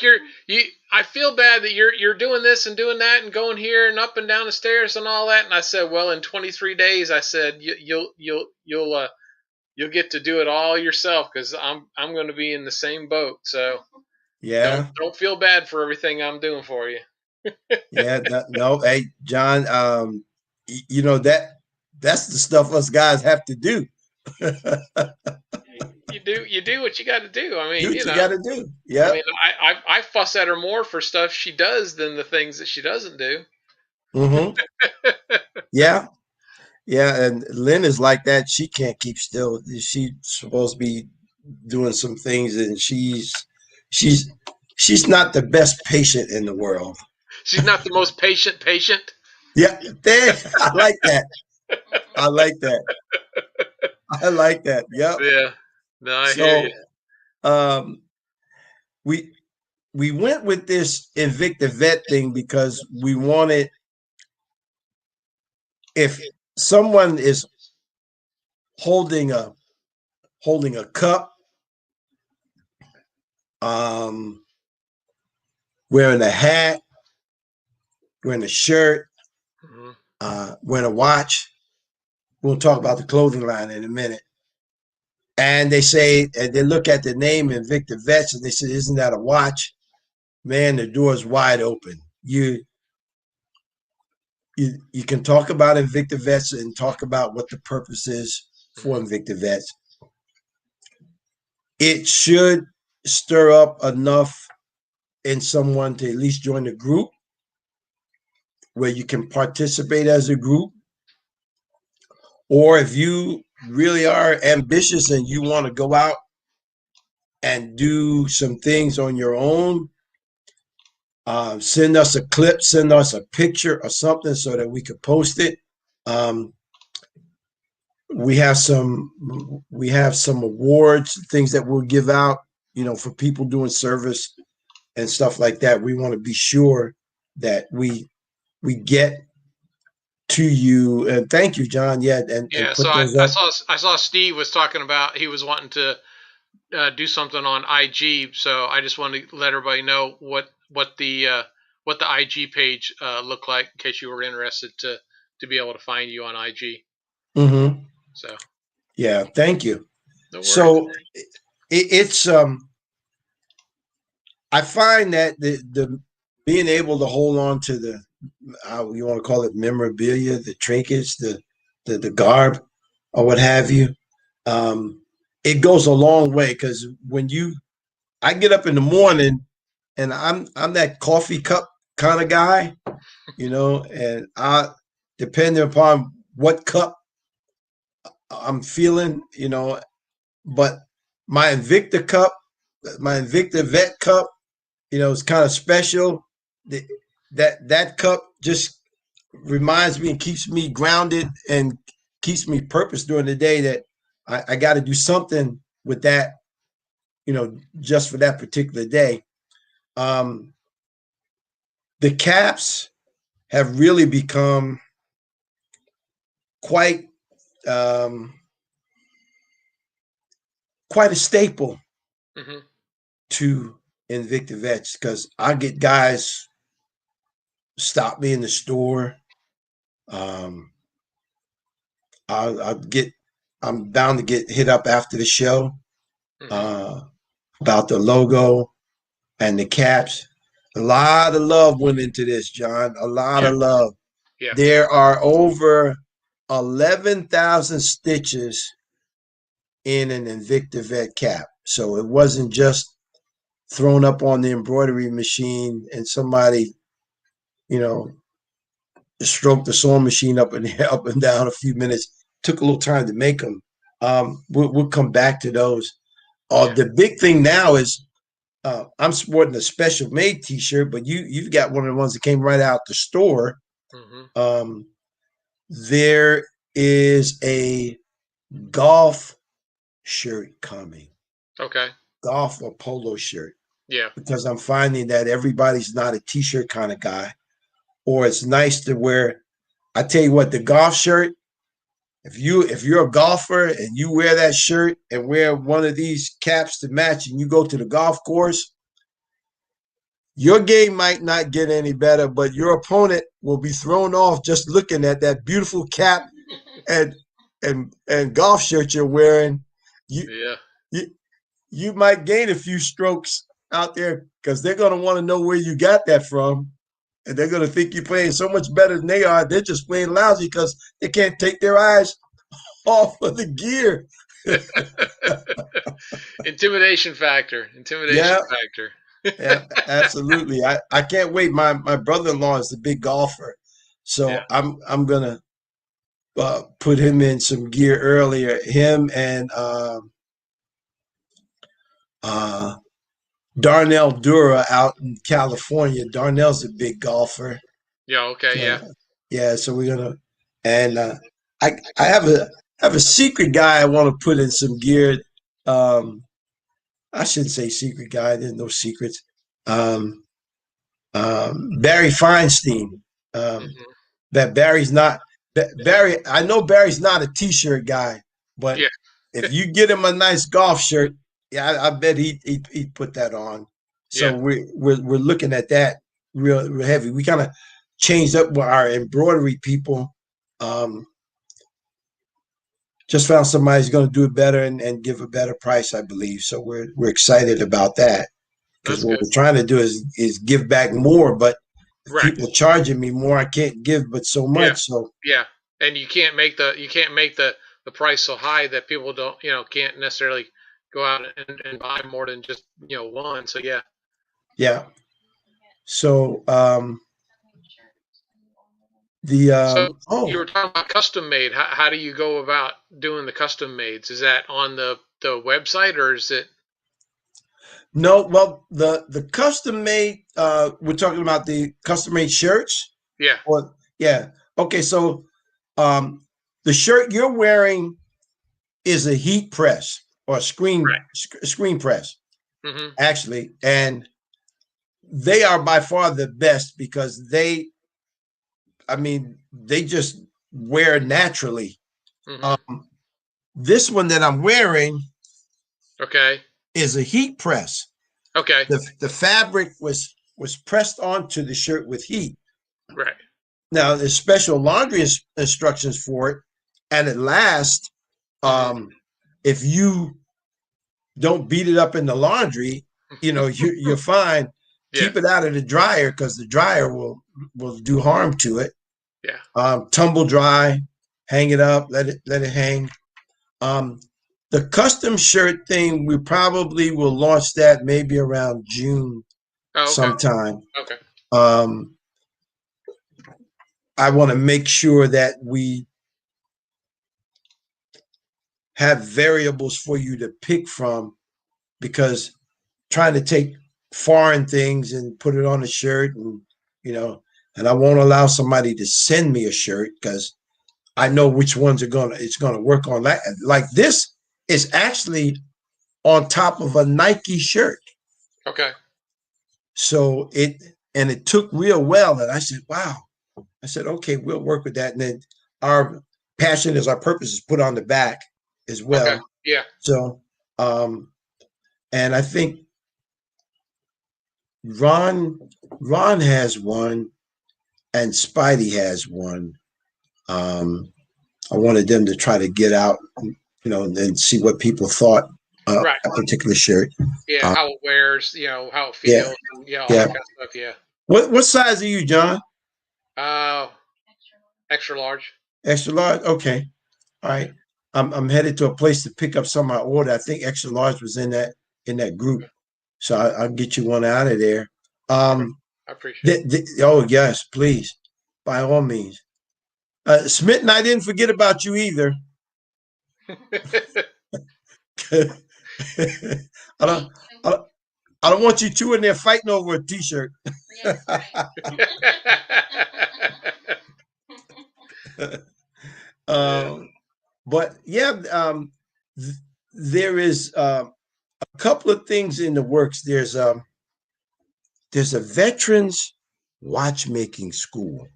I feel bad that you're doing this and doing that and going here and up and down the stairs and all that. And I said, well, in 23 days, I said you'll get to do it all yourself, because I'm going to be in the same boat. So yeah, don't feel bad for everything I'm doing for you. Yeah, no, hey, John, that's the stuff us guys have to do. You do what you got to do. I mean, do what you got to do. Yeah. I mean, I fuss at her more for stuff she does than the things that she doesn't do. Mm-hmm. Yeah. Yeah, and Lynn is like that. She can't keep still. She's supposed to be doing some things, and she's not the best patient in the world. She's not the most patient. Yeah, I like that. I like that. I like that. Yep. Yeah. No, I hear you. We went with this InvictaVet thing because we wanted, if someone is holding a holding a cup, um, wearing a hat, wearing a shirt, wearing a watch. We'll talk about the clothing line in a minute. And they say, and they look at the name InvictaVets and they say, isn't that a watch? Man, the door is wide open. You can talk about InvictaVets and talk about what the purpose is for InvictaVets. It should stir up enough in someone to at least join a group where you can participate as a group. Or if you really are ambitious and you want to go out and do some things on your own, send us a clip, send us a picture or something so that we could post it. We have some awards, things that we'll give out, for people doing service and stuff like that. We want to be sure that we get to you. And thank you, John. Yeah, and So put those up. I saw Steve was talking about he was wanting to do something on IG. So I just wanted to let everybody know what the IG page looked like in case you were interested to be able to find you on IG. Mm-hmm. So yeah, thank you. No worries. So it's I find that the being able to hold on to the you want to call it memorabilia, the trinkets, the garb, or what have you, it goes a long way because I get up in the morning and I'm that coffee cup kind of guy, and depending upon what cup I'm feeling, but my Invicta cup, my InvictaVet cup, it's kind of special. That cup just reminds me and keeps me grounded and keeps me purpose during the day that I got to do something with that, just for that particular day. The caps have really become quite quite a staple to InvictaVets because I get guys stop me in the store. I'm bound to get hit up after the show about the logo and the caps. A lot of love went into this, John. A lot of love. Yeah. There are over 11,000 stitches in an InvictaVet cap. So it wasn't just thrown up on the embroidery machine and somebody, stroked the sewing machine up and down a few minutes. Took a little time to make them. We'll come back to those. The big thing now is I'm sporting a special made T-shirt, but you've got one of the ones that came right out the store. There is a golf shirt coming. Okay. Golf or polo shirt. Yeah. Because I'm finding that everybody's not a T-shirt kind of guy, or it's nice to wear. I tell you what, the golf shirt. If you're a golfer and you wear that shirt and wear one of these caps to match, and you go to the golf course, your game might not get any better, but your opponent will be thrown off just looking at that beautiful cap and golf shirt you're wearing. You might gain a few strokes out there because they're going to want to know where you got that from. And they're going to think you're playing so much better than they are. They're just playing lousy because they can't take their eyes off of the gear. Intimidation factor. Yeah, absolutely. I can't wait. My brother-in-law is the big golfer. So I'm going to put him in some gear earlier. Him and Darnell Dura out in California. Darnell's a big golfer. Yeah. Okay. Yeah. So we're gonna, and I have a secret guy I want to put in some gear. I shouldn't say secret guy. There's no secrets. Barry Feinstein. That Barry's not Barry. I know Barry's not a T-shirt guy, but if you get him a nice golf shirt, yeah, I bet he'd put that on. So Yeah. we're looking at that real heavy. We kind of changed up with our embroidery people. Just found somebody who's going to do it better and give a better price, I believe. So we're excited about that, because That's what good. we're trying to do is give back more. But if Right. people are charging me more, I can't give but so much. Yeah. So Yeah. And you can't make the price so high that people don't, can't necessarily go out and buy more than just, one. So yeah. yeah. So So you were talking about custom made. How do you go about doing the custom mades? Is that on the website, or is it? No, well, the custom made, we're talking about the custom made shirts. Yeah. Or yeah. Okay, so the shirt you're wearing is a heat press or screen press, Mm-hmm. actually, and they are by far the best because they just wear naturally. Mm-hmm. This one that I'm wearing Okay. is a heat press. Okay. The fabric was pressed onto the shirt with heat. Right. Now there's special laundry instructions for it, and it lasts. Mm-hmm. If you don't beat it up in the laundry, you're fine. Yeah. Keep it out of the dryer because the dryer will do harm to it. Yeah. Tumble dry, hang it up, let it hang. The custom shirt thing, we probably will launch that maybe around June sometime. Okay. I want to make sure that we have variables for you to pick from, because trying to take foreign things and put it on a shirt, and I won't allow somebody to send me a shirt because I know which ones it's gonna work on. Like this is actually on top of a Nike shirt. Okay. So it took real well, and I said, wow. I said, okay, we'll work with that. And then our passion is our purpose is put on the back as well. Okay. Yeah. So and I think Ron has one and Spidey has one. I wanted them to try to get out, and see what people thought Right. a particular shirt. Yeah. How it wears, how it Yeah. feels, and, all that kind of stuff. Yeah. What size are you, John? Extra large. Extra large? Okay. All right. I'm headed to a place to pick up some of my order. I think extra large was in that group. So I'll get you one out of there. I appreciate it. Oh, yes, please. By all means. Smith and I didn't forget about you either. I don't want you two in there fighting over a t-shirt. Yes, right. But yeah, there is a couple of things in the works. There's a veterans watchmaking school.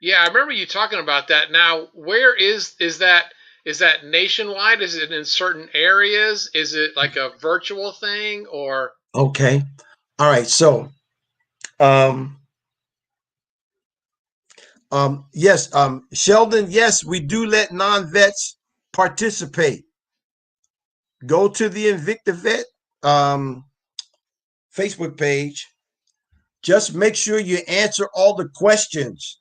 Yeah, I remember you talking about that. Now, where is that? Is that nationwide? Is it in certain areas? Is it like a virtual thing, or? Okay. All right. So, yes, Sheldon, yes, we do let non-vets participate. Go to the InvictaVet Facebook page. Just make sure you answer all the questions.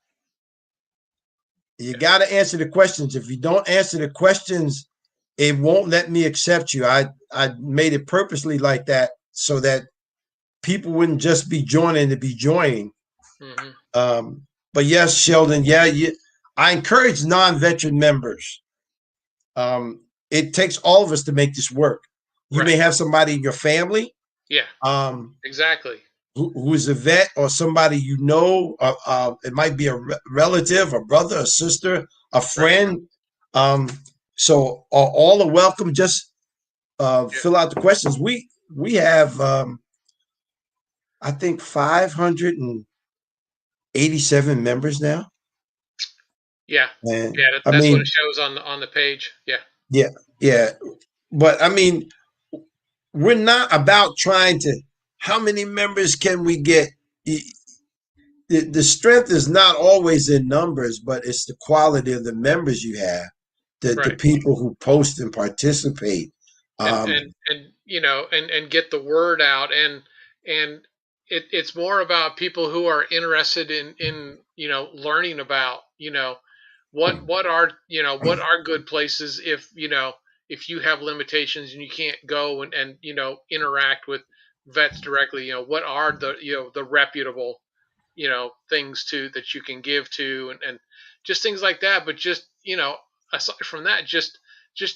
You got to answer the questions. If you don't answer the questions, it won't let me accept you. I made it purposely like that so that people wouldn't just be joining to be joining. Mm-hmm. But yes, Sheldon, I encourage non-veteran members. It takes all of us to make this work. You may have somebody in your family. Yeah. Exactly. Who is a vet, or somebody it might be a relative, a brother, a sister, a friend. So all are welcome. Just fill out the questions. We have I think 587 members now. Yeah. And Yeah, that's what it shows on the page. Yeah. Yeah, yeah. But I mean, we're not about trying to. How many members can we get? The strength is not always in numbers, but it's the quality of the members you have, the Right. people who post and participate. and Um, and and you know and get the word out, and it's more about people who are interested in learning about what are what are good places if if you have limitations and you can't go and interact with vets directly. What are the the reputable things to that you can give to, and just things like that. But just aside from that, just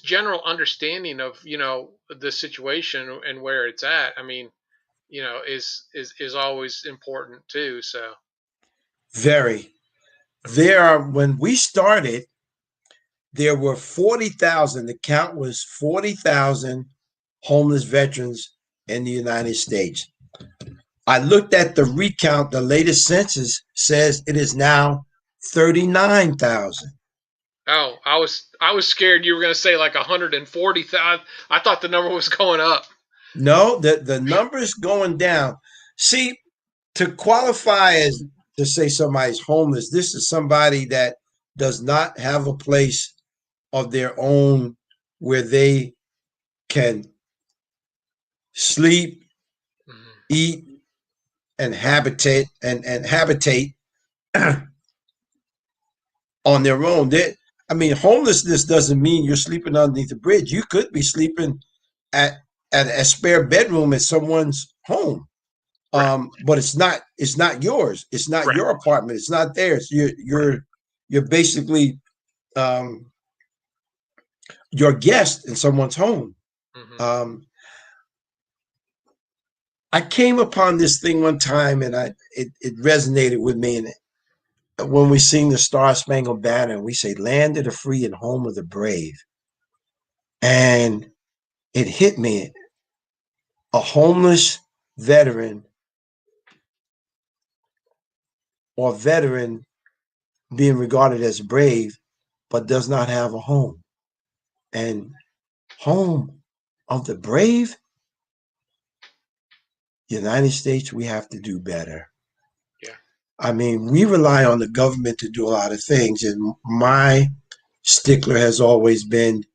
general understanding of the situation and where it's at. I mean, is always important too. So very. I mean, When we started, there were 40,000. The count was 40,000 homeless veterans in the United States. I looked at the recount. The latest census says it is now 39,000. oh, I was scared you were going to say like 140,000. I thought the number was going up. No, the numbers going down. See, to qualify as to say somebody's homeless, this is somebody that does not have a place of their own where they can sleep, Mhm. eat, and habitate on their own. I mean, homelessness doesn't mean you're sleeping underneath a bridge. You could be sleeping at at a spare bedroom at someone's home. Right, But it's not yours. It's not right. your apartment. It's not theirs. Right. You're basically um, your guest in someone's home. Hmm. Um, I came upon this thing one time, and it resonated with me. And when we sing the Star Spangled Banner, we say "Land of the free and home of the brave," and it hit me. A homeless veteran or veteran being regarded as brave, but does not have a home. And home of the brave, United States, we have to do better. Yeah. I mean, we rely on the government to do a lot of things. And my stickler has always been,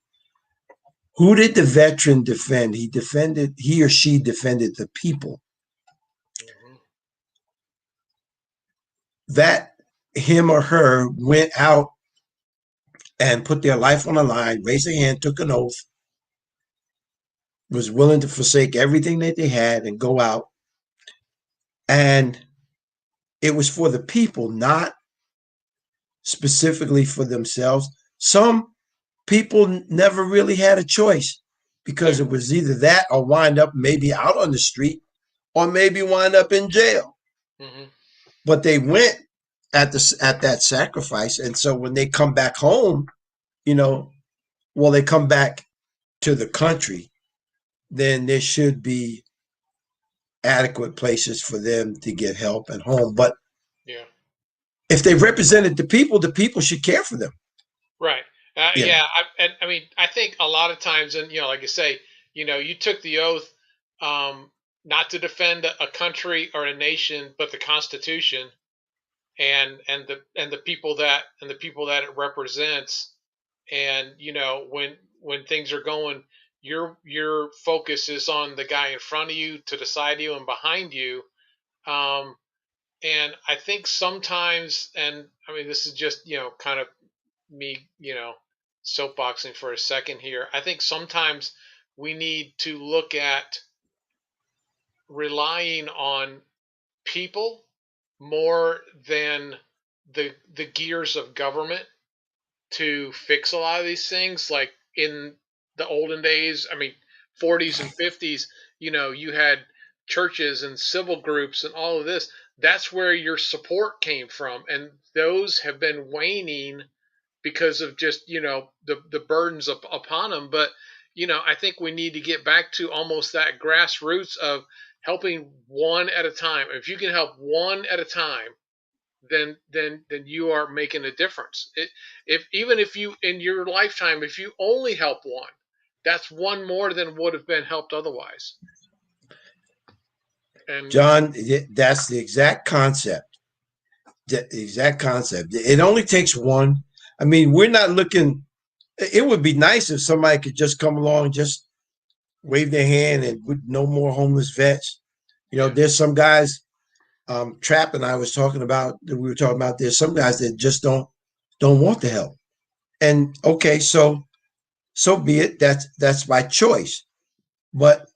who did the veteran defend? He or she defended the people. Hmm. That him or her went out and put their life on the line, raised their hand, took an oath, was willing to forsake everything that they had and go out. And it was for the people, not specifically for themselves. Some people never really had a choice Yeah. because it was either that or wind up maybe out on the street or maybe wind up in jail. Hmm. But they went at that sacrifice, and so when they come back home, you know, well, they come back to the country, then there should be adequate places for them to get help and home. But Yeah. if they represented the people should care for them. Right. You Yeah. know, I mean, I think a lot of times, and like I say, you took the oath, not to defend a country or a nation, but the Constitution and the people that it represents. And when things are going, your focus is on the guy in front of you, to the side of you, and behind you. Um, and I think sometimes, and I mean, this is just kind of me, soapboxing for a second here. I think sometimes we need to look at relying on people more than the gears of government to fix a lot of these things. Like in the olden days, I mean, 40s and 50s, you had churches and civil groups and all of this. That's where your support came from, and those have been waning because of just the burdens upon them. But I think we need to get back to almost that grassroots of helping one at a time. If you can help one at a time, then you are making a difference. Even if you in your lifetime, if you only help one, that's one more than would have been helped otherwise. And John, that's the exact concept. The exact concept. It only takes one. I mean, we're not looking. It would be nice if somebody could just come along, just wave their hand, and with no more homeless vets. You know, there's some guys. Trap and I was talking about. We were talking about. There's some guys that just don't want the help. And okay, so be it. That's by choice. But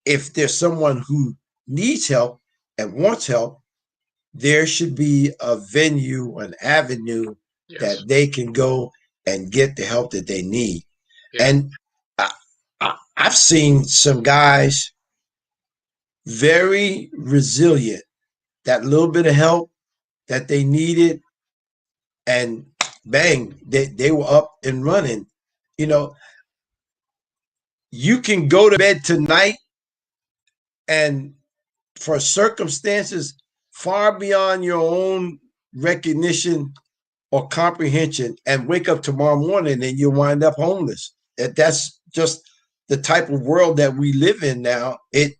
if there's someone who needs help and wants help, there should be a venue, an avenue that they can go and get the help that they need. Yeah. And I've seen some guys very resilient, that little bit of help that they needed, and bang, they were up and running. You know, you can go to bed tonight and for circumstances far beyond your own recognition or comprehension and wake up tomorrow morning and you wind up homeless. That's just the type of world that we live in now. And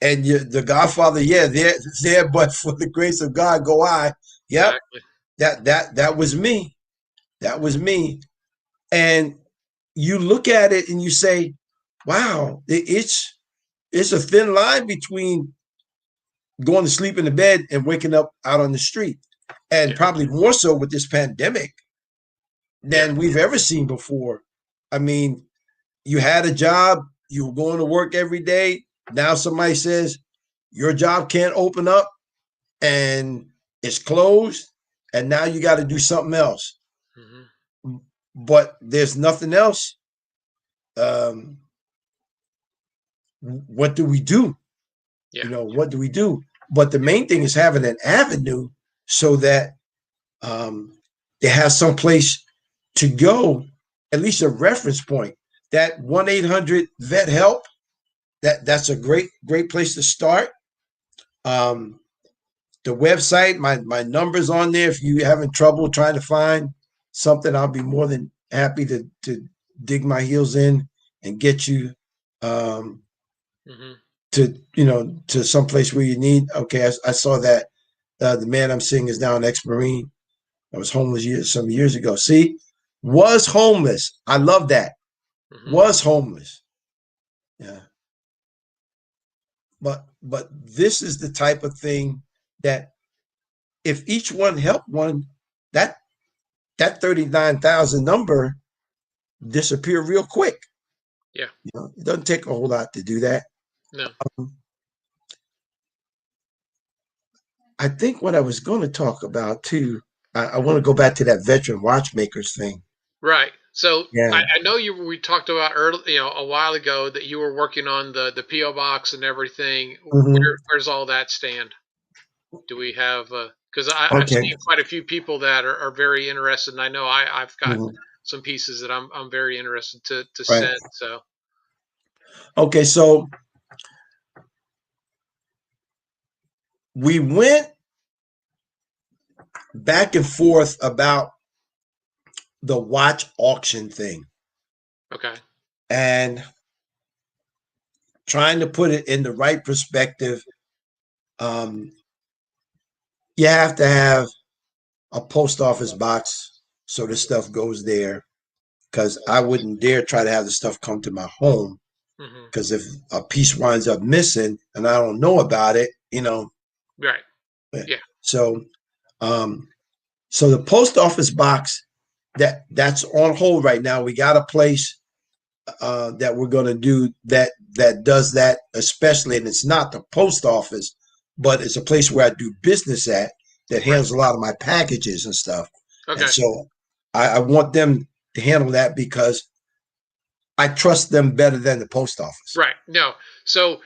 the Godfather, there, but for the grace of God go I. Yep. Exactly. That was me. That was me. And you look at it and you say, wow, it's a thin line between going to sleep in the bed and waking up out on the street. And probably more so with this pandemic than we've ever seen before. I mean, you had a job, you were going to work every day. Now somebody says your job can't open up and it's closed, and now you got to do something else. Mm-hmm. But there's nothing else. What do we do? Yeah. You know, what do we do? But the main thing is having an avenue so that they have some place to go, at least a reference point. That 1-800-VET-HELP, that's a great place to start. The website, my number's on there. If you're having trouble trying to find something, I'll be more than happy to dig my heels in and get you to, you know, to some place where you need. Okay, I saw that the man I'm seeing is now an ex-Marine. I was homeless some years ago. See, was homeless. I love that. Mm-hmm. Was homeless. Yeah. But this is the type of thing that if each one helped one, that 39,000 number disappear real quick. Yeah. You know, it doesn't take a whole lot to do that. No. I think what I was going to talk about too, I want to go back to that veteran watchmakers thing. Right. So I know we talked about early, a while ago that you were working on the PO box and everything. Mm-hmm. Where's all that stand? Do we have? Because I've seen quite a few people that are very interested, and I know I've got some pieces that I'm very interested to send. So. Okay, so we went back and forth about the watch auction thing. Okay. And trying to put it in the right perspective. You have to have a post office box so the stuff goes there, because I wouldn't dare try to have the stuff come to my home, because if a piece winds up missing and I don't know about it, you know. Right. Yeah. So the post office box, that's on hold right now. We got a place that we're going to do that does that, especially, and it's not the post office, but it's a place where I do business at that handles a lot of my packages and stuff. Okay. And so I want them to handle that because I trust them better than the post office. Right. No. So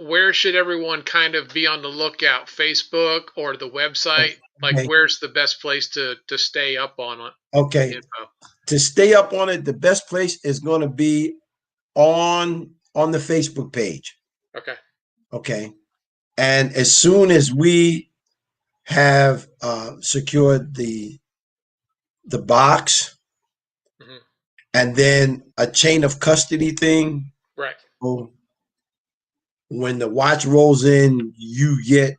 where should everyone kind of be on the lookout? Facebook or the website? Like, where's the best place to stay up on it? Okay. Info? To stay up on it, the best place is going to be on the Facebook page. Okay. Okay. And as soon as we have secured the box, Mhm. and then a chain of custody thing. Right. So when the watch rolls in, you get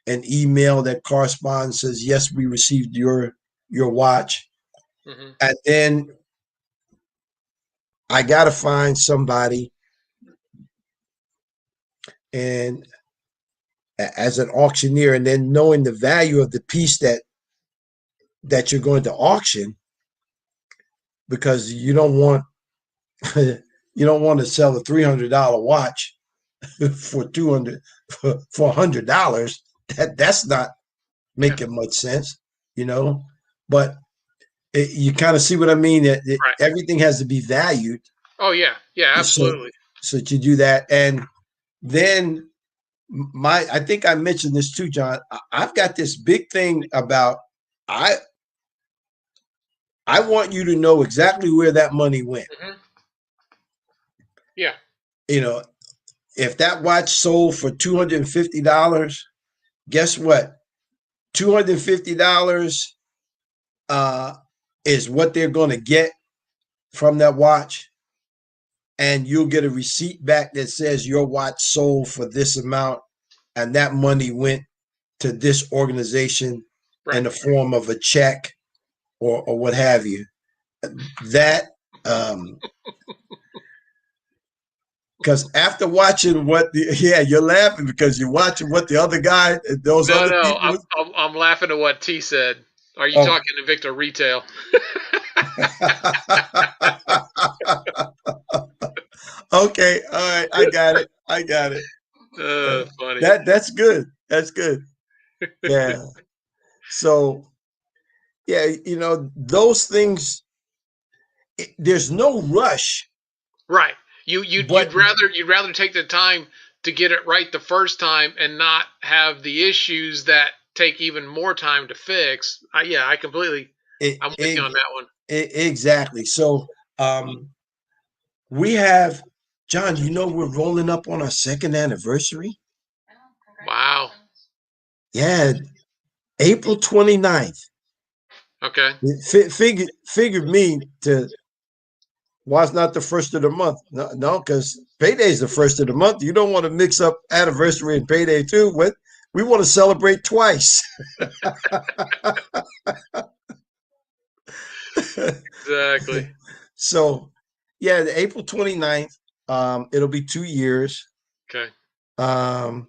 an email that corresponds, says, yes, we received your watch. Mhm. And then I got to find somebody, and as an auctioneer, and then knowing the value of the piece that you're going to auction, because you don't want you don't want to sell a $300 watch for $100. That's not Yeah. making much sense, you know. But you kind of see what I mean. Right. Everything has to be valued. Oh yeah. Yeah. So Absolutely. so that you do that, and then I think I mentioned this too, John. I've got this big thing about I I want you to know exactly where that money went. Mhm. Yeah. You know, if that watch sold for $250, guess what? $250 uh, is what they're going to get from that watch, and you'll get a receipt back that says your watch sold for this amount, and that money went to this organization in Right. the form of a check or what have you. That because after watching you're laughing because you're watching what the other guy, those No, other no. people. I'm laughing at what T said. Are you Oh. talking Invicta retail? Okay, all right, I got it. I got it. Funny. That's good. That's good. Yeah. So yeah, those things. There's no rush, Right. You'd but rather take the time to get it right the first time and not have the issues that take even more time to fix. Yeah, it, I'm with you it, on that one. exactly. So we have John. We're rolling up on our second anniversary. Oh, Wow. congratulations. Yeah, April 29th. Okay. Figured me to why it's not the first of the month. No, because payday's the first of the month. You don't want to mix up anniversary and payday too. What we want to celebrate twice. Exactly. So yeah, the April 29th, it'll be 2 years. Okay. Um,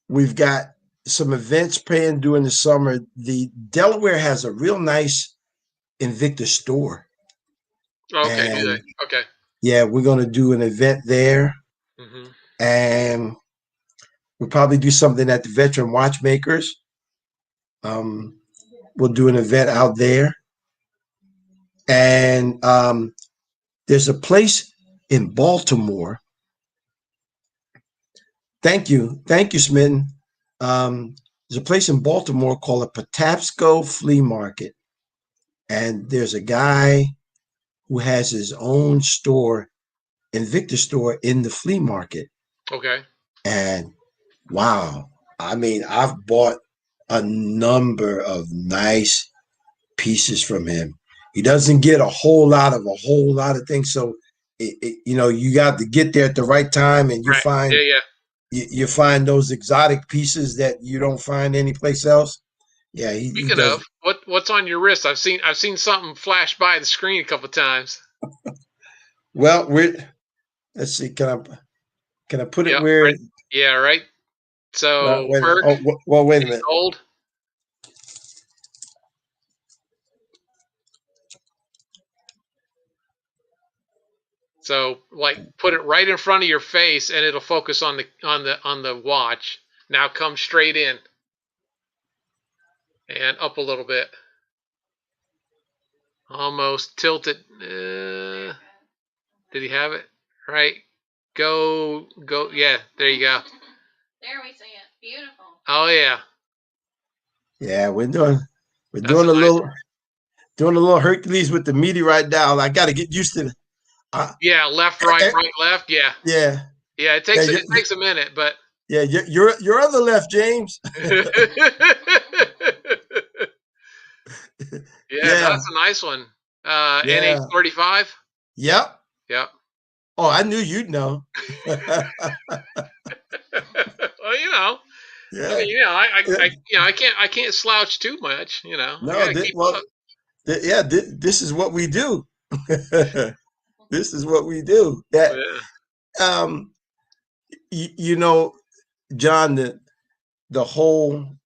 we've got some events planned during the summer. The Delaware has a real nice Invicta store. Okay. Do And that. Okay. yeah, we're going to do an event there. Hmm. And we'll probably do something at the Veteran Watchmakers. Um, we'll do an event out there. And there's a place in Baltimore. Thank you. Thank you, Smitten. There's a place in Baltimore called a Patapsco Flea Market. And there's a guy who has his own store, Invicta store, in the flea market. Okay. And wow, I mean, I've bought a number of nice pieces from him. He doesn't get a whole lot of things. So, you got to get there at the right time, and you Right. Yeah. find Yeah. you find those exotic pieces that you don't find anyplace else. Yeah, he Speaking does. of, what's on your wrist? I've seen something flash by the screen a couple times. Well, let's see. Can I put it Yep. where? Right. Yeah. Right. So Wait a minute. Herc, Oh, well, wait a any minute. gold? So like put it right in front of your face and it'll focus on the watch. Now come straight in and up a little bit. Almost tilt it. Did he have it? Right. Go. Yeah, there you go. There we see it. Beautiful. Oh yeah. Yeah, we're That's a doing a nice. little Hercules with the meteorite dial. I got to get used to it. Yeah, left, Eh, right, eh, right, left. Yeah. yeah, Yeah, it yeah, takes a minute, but Yeah, your other left, James. Yeah, Yeah, that's a nice one. yeah, NH35. yep. Yep. Oh, I knew you'd know. Well, I Yeah. mean, I can't slouch too much. I No, gotta keep well, up. yeah, this is what we do. This is what we do. That, Yeah. um, you know, John, the whole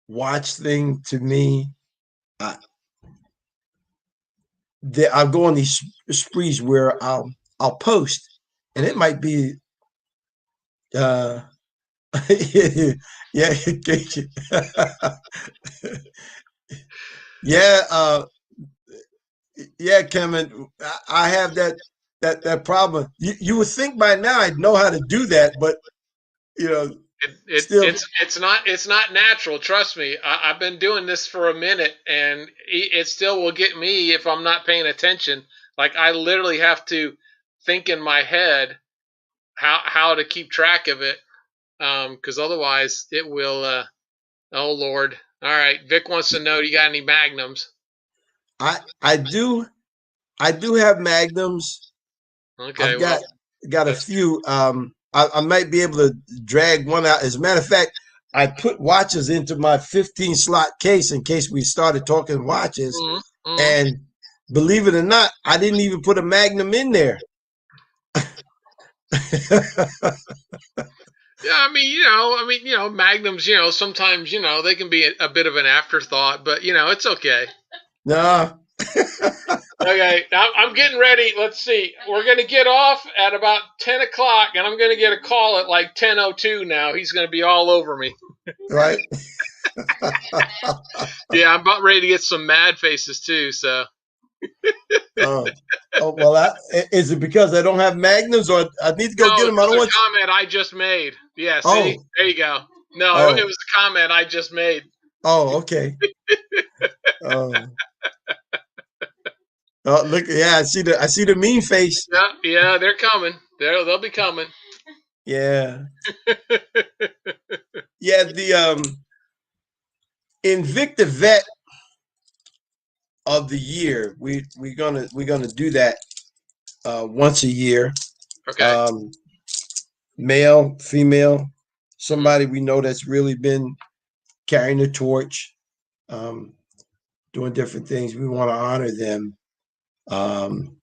watch thing to me, I, I'll go on these sprees where I'll post, and it Mhm. might be, uh, yeah, yeah, yeah, Kevin, I have that problem. You would think by now I'd know how to do that, but you know, still, It's not natural. Trust me. I've been doing this for a minute, and it still will get me if I'm not paying attention. Like I literally have to think in my head how to keep track of it, because otherwise it will. Oh Lord! All right, Vic wants to know, you got any magnums? I do have magnums. Okay, I've well got a that's few. I might be able to drag one out. As a matter of fact, I put watches into my 15 slot case in case we started talking watches. mm mm And believe it or not, I didn't even put a Magnum in there. Yeah. Magnums. Sometimes they can be a bit of an afterthought, but it's okay. No. Okay, I'm getting ready. Let's see. We're going to get off at about 10 o'clock, and I'm going to get a call at like 10:02 now. He's going to be all over me. Right. Yeah, I'm about ready to get some mad faces, too. So, Oh, well, is it because I don't have Magnums, or I need to go no, get it them? I was don't a want you. comment I just made. Yeah, see? Oh, There you go. No, it oh, was a comment I just made. oh, okay. Oh, oh, look, yeah, I see the mean face. Yeah, yeah, they're coming. They'll be coming. Yeah, yeah. The InvictaVet of the year. We're gonna do that once a year. Okay. Um, Male, female, Mhm. somebody we know that's really been carrying the torch, um, doing different things. We want to honor them um,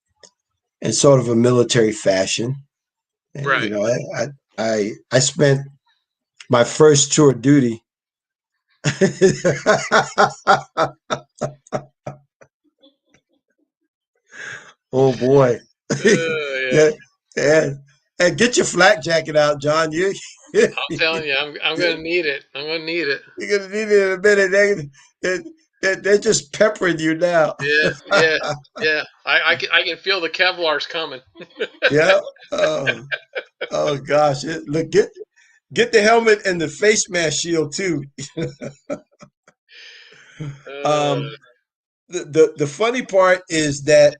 in sort of a military fashion. And, Right. I spent my first tour of duty. Oh boy. Yeah. Yeah, yeah. And get your flak jacket out, John. I'm telling you, I'm going to need it. I'm going to need it. You're gonna need it in a minute. They're just peppering you now. Yeah, yeah, yeah. I can feel the Kevlar's coming. Yeah. Oh, oh gosh. Look, get the helmet and the face mask shield too. Uh, Um, the funny part is that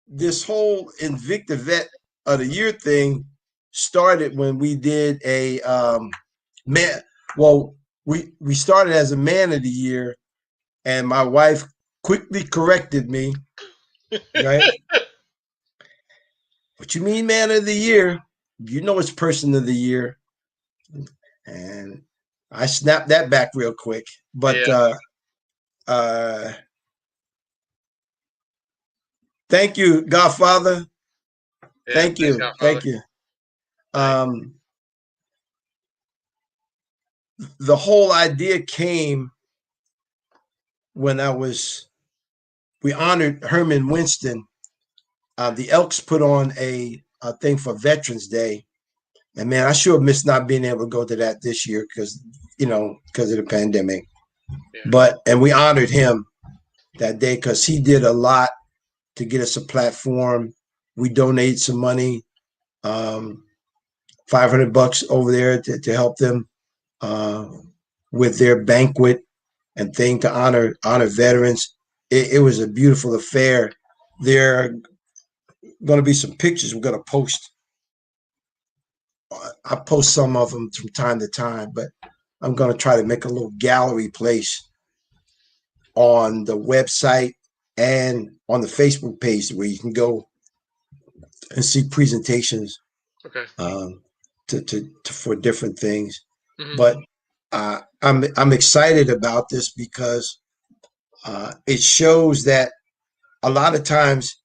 this whole Invicta Vet of the Year thing started when we did a man. Well, we started as a Man of the Year, and my wife quickly corrected me. Right? What you mean, Man of the Year? You know it's Person of the Year, and I snapped that back real quick. But yeah, uh, thank you, Godfather. yeah. Thank Thanks, you, Godfather. thank you. Thanks. Um, the whole idea came when we honored Herman Winston. The Elks put on a thing for Veterans Day, and man, I sure missed not being able to go to that this year because of the pandemic. Yeah, And we honored him that day because he did a lot to get us a platform. We donated some money, 500 bucks over there to help them uh, with their banquet and thing to honor veterans. It was a beautiful affair. There are going to be some pictures we're going to post I post some of them from time to time, but I'm going to try to make a little gallery place on the website and on the Facebook page where you can go and see presentations Okay. For different things. Mm-hmm. But I'm excited about this because it shows that a lot of times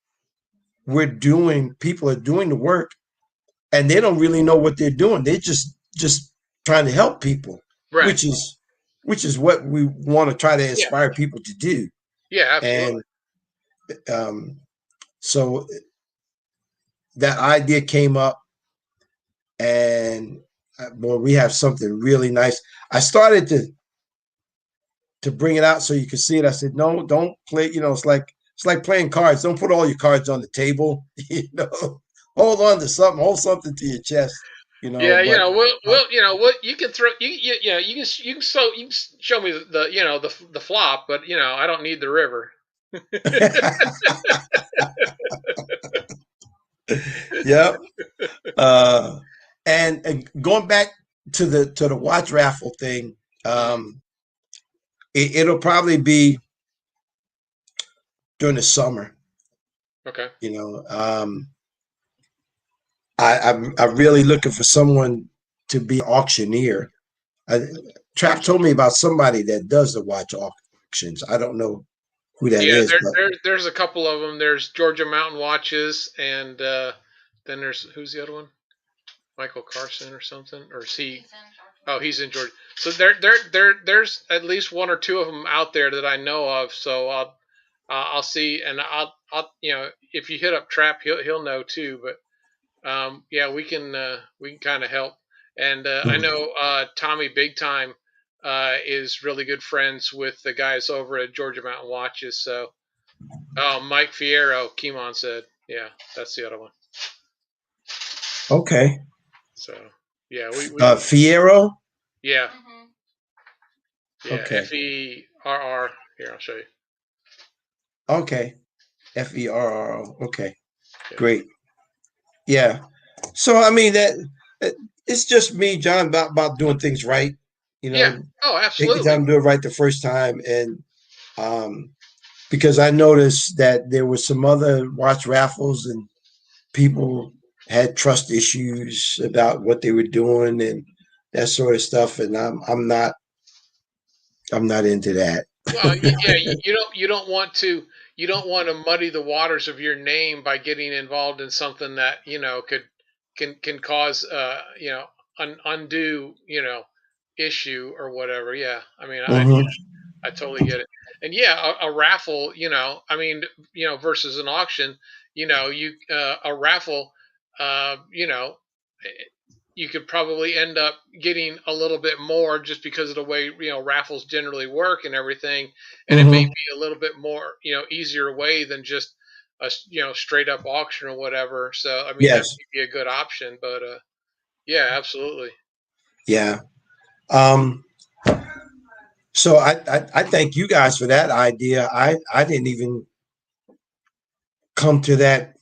people are doing the work and they don't really know what they're doing. They're just trying to help people, Right. which is what we want to try to Yeah. inspire people to do. Yeah, absolutely. And so that idea came up, and boy, we have something really nice. I started to bring it out so you could see it. I said, no, don't play. You know, it's like playing cards. Don't put all your cards on the table. You know, hold on to something. Hold something to your chest. You know. Yeah, but, we'll, what you can throw, you can show me the flop, but I don't need the river. Yep. And going back to the watch raffle thing, it'll probably be during the summer. Okay. I'm really looking for someone to be auctioneer. Trap told me about somebody that does the watch auctions. I don't know who that is. There's a couple of them. There's Georgia Mountain Watches, and then there's who's the other one? Michael Carson or something, or is he? Oh, he's in Georgia. So there's at least one or two of them out there that I know of. So I'll see, and I'll if you hit up Trap, he'll know too. But yeah, we can kind of help. And I know Tommy Big Time is really good friends with the guys over at Georgia Mountain Watches. So Mike Fierro, Kimon said, yeah, that's the other one. Okay. So yeah, we Fierro. Yeah. Mm-hmm. Yeah. Okay. FERR. Here, I'll show you. Okay. FERRO. Okay. Yeah. Great. Yeah. So I mean that it's just me, John, about doing things right. Yeah. Oh, absolutely. Take the time to do it right the first time, and because I noticed that there were some other watch raffles and people had trust issues about what they were doing and that sort of stuff, and I'm not into that. Well, yeah, you don't want to muddy the waters of your name by getting involved in something that can cause undue issue or whatever. Yeah, I mean I totally get it. And yeah, a raffle, I mean, versus an auction, a raffle, you could probably end up getting a little bit more just because of the way raffles generally work and everything, and it may be a little bit more easier way than just a straight up auction or whatever. So I mean that Yes. may be a good option, but yeah, absolutely. Yeah. So I thank you guys for that idea. I didn't even come to that.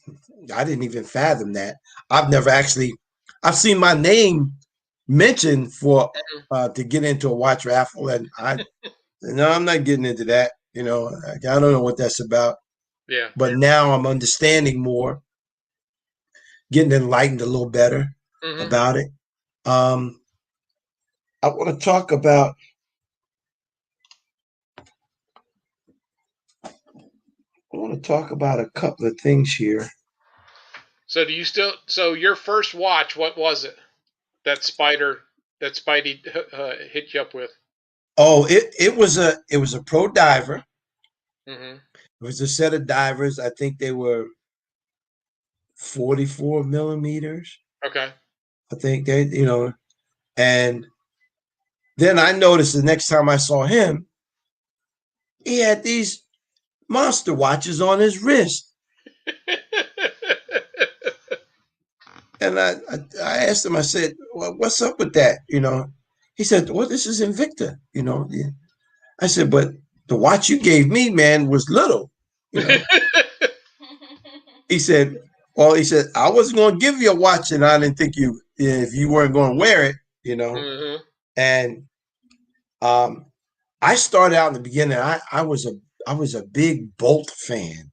I didn't even fathom that. I've seen my name mentioned for to get into a watch raffle, and no, I'm not getting into that. I don't know what that's about. Yeah. But now I'm understanding more, getting enlightened a little better about it. I want to talk about a couple of things here. So so your first watch, what was it? That Spidey hit you up with? Oh, it was a pro diver. Mm-hmm. It was a set of divers. I think they were 44 millimeters. Okay. I think and then I noticed the next time I saw him, he had these monster watches on his wrist. And I asked him, I said, well, what's up with that? He said, well, this is Invicta, I said, but the watch you gave me, man, was little, He said, Well, he said, I wasn't going to give you a watch, and I didn't think if you weren't going to wear it, Mm-hmm. And I started out in the beginning. I was a big Bolt fan.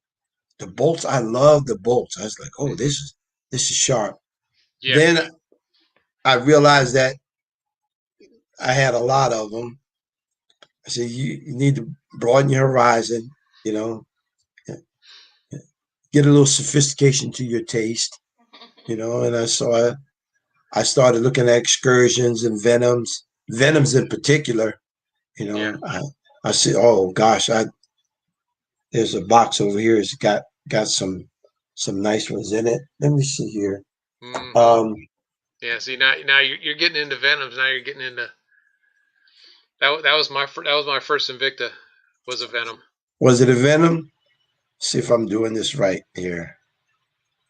The bolts, I love the bolts. I was like, oh, this is sharp. Yeah. Then I realized that I had a lot of them. I said, you need to broaden your horizon, get a little sophistication to your taste, And I started looking at excursions and venoms in particular. Yeah. I said, oh gosh, there's a box over here. It's got some nice ones in it. Let me see here. Mm-hmm. Um, Yeah. See, now you're getting into Venoms. Now you're getting into that was my first Invicta was a Venom. was it a Venom? See if I'm doing this right here.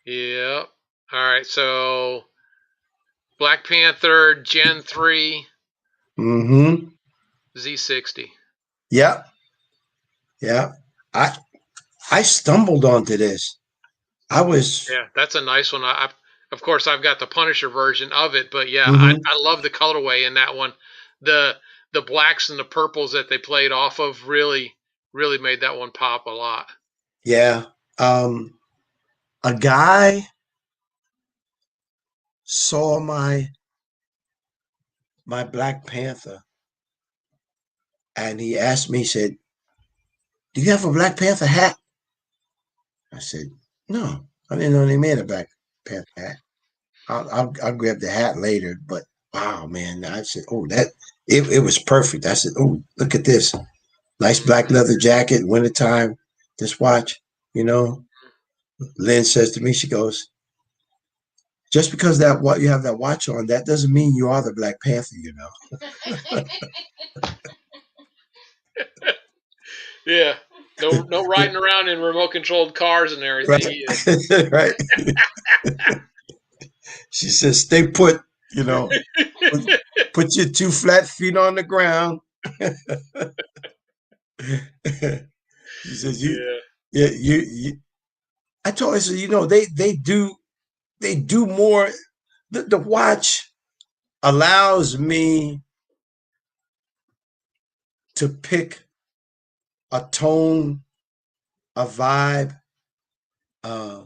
Yep. All right. So Black Panther Gen 3 Mm-hmm. Z60. Yep. Yep. I stumbled onto this. I was. Yeah, that's a nice one. Of course I've got the Punisher version of it, but yeah, I, Mm-hmm. I love the colorway in that one. The the blacks and the purples that they played off of really made that one pop a lot. Yeah. A guy saw my Black Panther, and he asked me. He said, "Do you have a Black Panther hat?" I said, "No, I didn't know they made a Black Panther hat. I'll grab the hat later." But wow, man, I said, "Oh, it was perfect." I said, "Oh, look at this nice black Mm-hmm. leather jacket, wintertime. This watch, you know." Lynn says to me, she goes, "Just because that what you have that watch on, that doesn't mean you are the Black Panther, you know." Yeah. No riding around in remote controlled cars and everything Right, either. right. She says, "Stay put, put, put your 2 flat feet on the ground." She says, Yeah. yeah, you." I told her, I said, they do more. The watch allows me to pick a tone, a vibe, uh,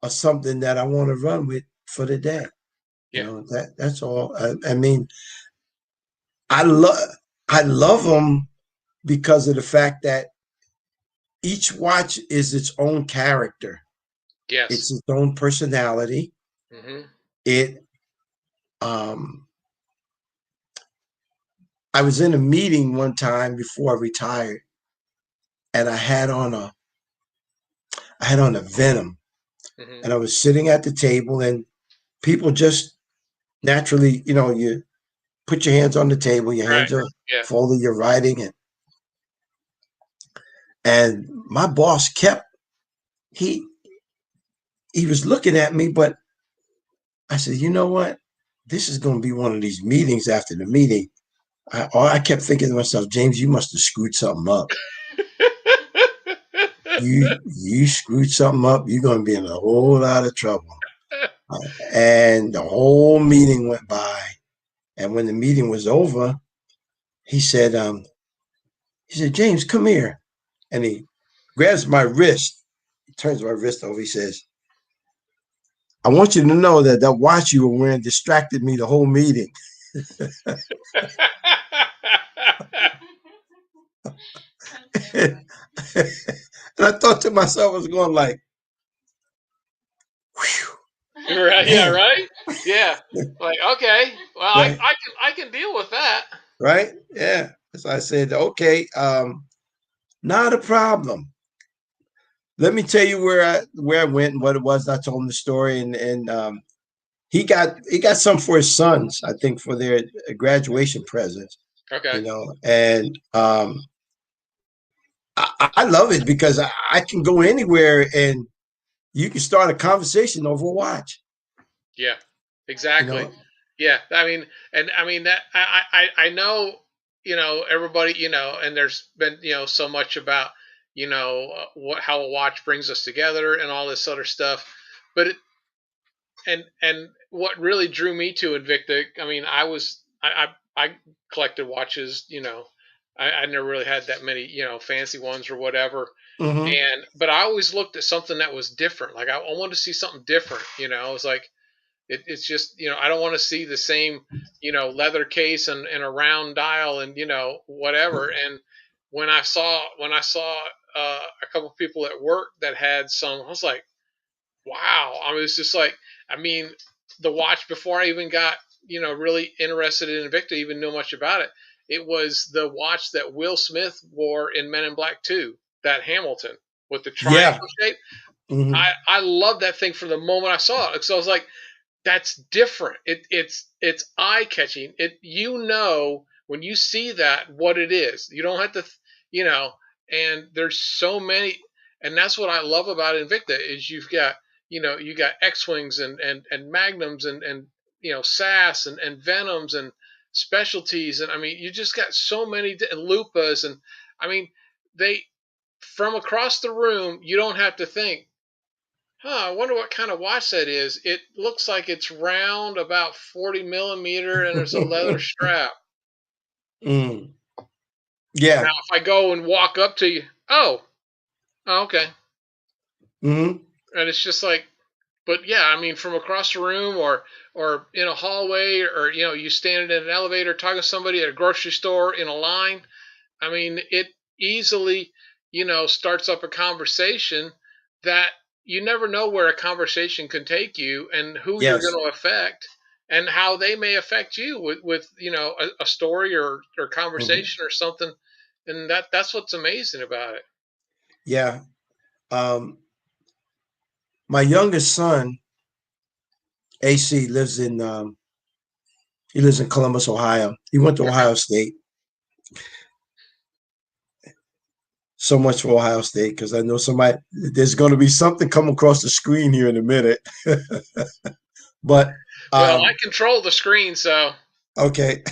or something that I want to run with for the day. Yeah. That's all. I mean, I love I love them because of the fact that each watch is its own character. Yes. It's its own personality. Mm-hmm. It um I was in a meeting one time before I retired, and I had on a Venom, Mm-hmm. and I was sitting at the table, and people just naturally, you put your hands on the table, your Right. hands are Yeah. folded, you're writing, and my boss he he was looking at me, but I said, you know what? This is going to be one of these meetings after the meeting. I kept thinking to myself, James, you must have screwed something up. You screwed something up. You're going to be in a whole lot of trouble. And the whole meeting went by. And when the meeting was over, he said, James, come here. And he grabs my wrist. He turns my wrist over. He says, I want you to know that watch you were wearing distracted me the whole meeting. and I thought to myself, I was going like, whew, Right. Yeah. man, Right. Yeah. Like, okay, well, right, I can deal with that. right, yeah. So I said, okay, not a problem. Let me tell you where I went and what it was. I told him the story, and he got some for his sons, I think, for their graduation presents, Okay. and I love it because I can go anywhere and you can start a conversation over a watch. Yeah. You Exactly. know, Yeah. I mean that I know everybody and there's been so much about what how a watch brings us together and all this other stuff. but it, and what really drew me to Invicta, I mean, I collected watches, I never really had that many, fancy ones or whatever. Mm-hmm. But I always looked at something that was different. Like I wanted to see something different, It's like it's just, I don't want to see the same, leather case and a round dial and whatever. And when I saw a couple of people at work that had some, I was like, wow. I mean, it's just like, I mean, the watch before I even got, really interested in Invicta, even know much about it. It was the watch that Will Smith wore in Men in Black 2, that Hamilton with the Yeah. triangle shape. Mm-hmm. I love that thing from the moment I saw it. So I was like, that's different. It's eye catching. When you see that what it is. You don't have to, you know. And there's so many, and that's what I love about Invicta is you got X wings and magnums and SAS and venoms and specialties, and I mean you just got so many and lupas, and I mean they from across the room you don't have to think, I wonder what kind of watch that is. It looks like it's round, about 40 millimeter, and there's a leather strap. Mm. Now, Yeah. if I go and walk up to you, oh, okay. Mm-hmm. And it's just like, but yeah, I mean, from across the room or in a hallway, or you standing in an elevator talking to somebody at a grocery store in a line. I mean, it easily, starts up a conversation that you never know where a conversation can take you and who you're Yes. going to affect and how they may affect you with a story or Mm-hmm. conversation or something. And that's what's amazing about it. Yeah. Um, my youngest son, AC, he lives in Columbus, Ohio. He went to Okay. Ohio State. So much for Ohio State because I know there's going to be something come across the screen here in a minute. But Well, I um, control the screen, so. okay.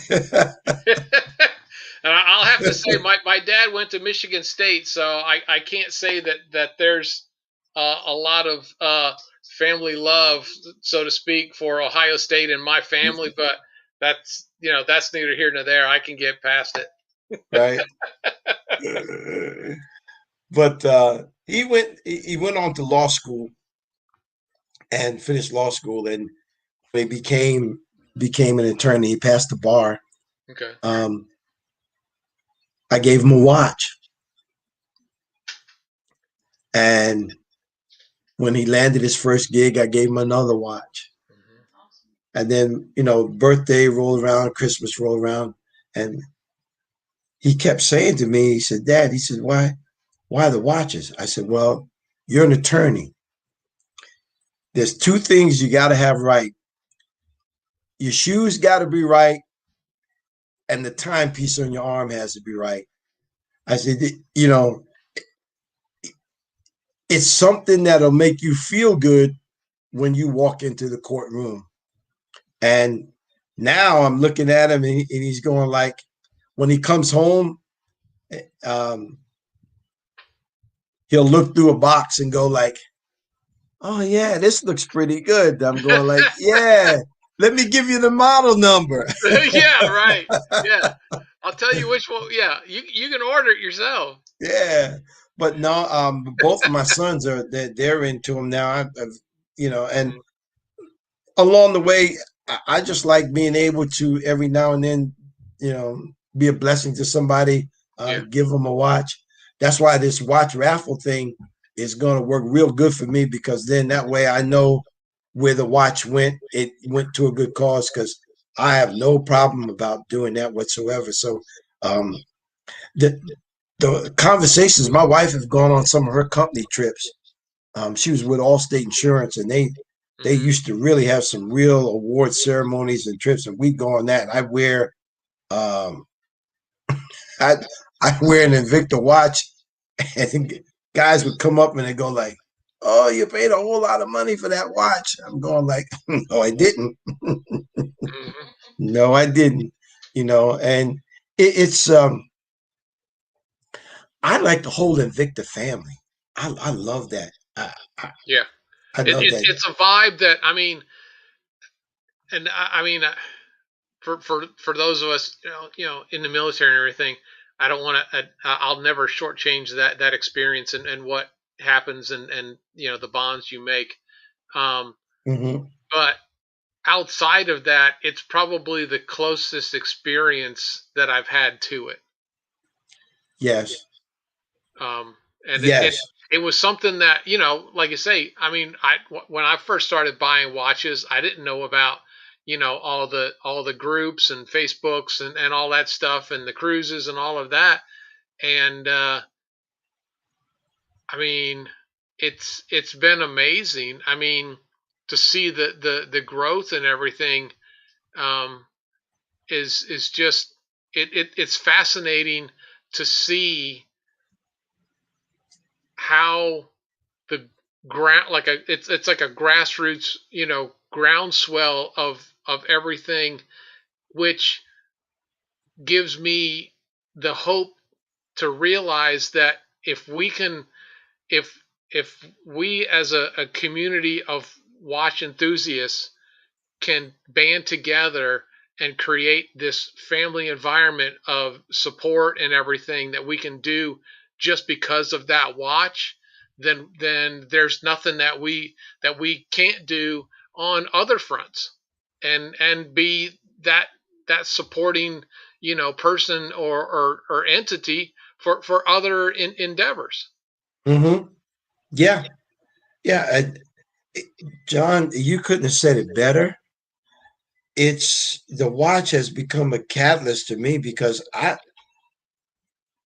And I'll have to say, my dad went to Michigan State, so I can't say that there's a lot of family love, so to speak, for Ohio State in my family. But that's neither here nor there. I can get past it. Right. But he went on to law school and finished law school, and he became an attorney. He passed the bar. Okay. Um, I gave him a watch, and when he landed his first gig, I gave him another watch. Mm-hmm. Awesome. And then, birthday rolled around, Christmas rolled around, and he kept saying to me, he said, Dad, he said, why the watches? I said, well, you're an attorney. There's two things you got to have right. Your shoes got to be right, and the timepiece on your arm has to be right. I said, it's something that'll make you feel good when you walk into the courtroom. And now I'm looking at him, and he's going like, when he comes home, um, he'll look through a box and go like, oh yeah, this looks pretty good. I'm going like, yeah, let me give you the model number. Yeah, right. Yeah, I'll tell you which one. Yeah, you can order it yourself. Yeah, but no, both of my sons they're into them now. And Mm-hmm. along the way, I just like being able to every now and then, you know, be a blessing to somebody, Yeah. give them a watch. That's why this watch raffle thing is going to work real good for me because then that way I know where the watch went. It went to a good cause because I have no problem about doing that whatsoever. So, um, the the conversations my wife has gone on some of her company trips. She was with Allstate Insurance, and they Mm-hmm. used to really have some real award ceremonies and trips, and we go on that. And um, I I wear an Invicta watch, and guys would come up and they go like, "Oh, you paid a whole lot of money for that watch." I'm going like, "No, I didn't. Mm-hmm. No, I didn't." And it's I like the whole Invicta family. I love that. I, Yeah. I know that. It's a vibe that, I mean, and I mean, for those of us, in the military and everything, I don't want to. I'll never shortchange that experience and what happens and the bonds you make. Hmm. But outside of that, it's probably the closest experience that I've had to it. Yes. Um, and Yes. it was something that, like you say, I mean, when I first started buying watches, I didn't know about, all the groups and Facebooks and all that stuff and the cruises and all of that. And I mean, it's been amazing. I mean, to see the growth and everything, um, is just it's fascinating to see how the ground, like it's like a grassroots, groundswell of everything, which gives me the hope to realize that if we can, if if we as a community of watch enthusiasts can band together and create this family environment of support and everything that we can do just because of that watch, then there's nothing that we can't do on other fronts, and be that supporting, person or entity for other endeavors. Hmm. Yeah. Yeah. John, you couldn't have said it better. It's the watch has become a catalyst to me because I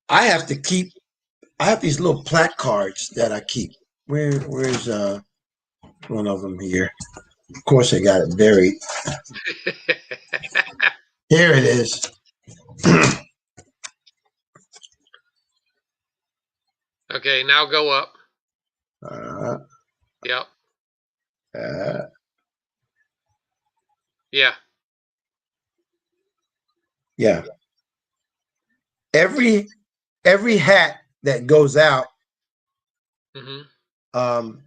have to keep I have these little plaque cards that I keep. Where's one of them here? Of course I got it buried. Here it is. Okay, now go up. uh, Yep. uh, Yeah. yeah. Every hat that goes out Hmm. um,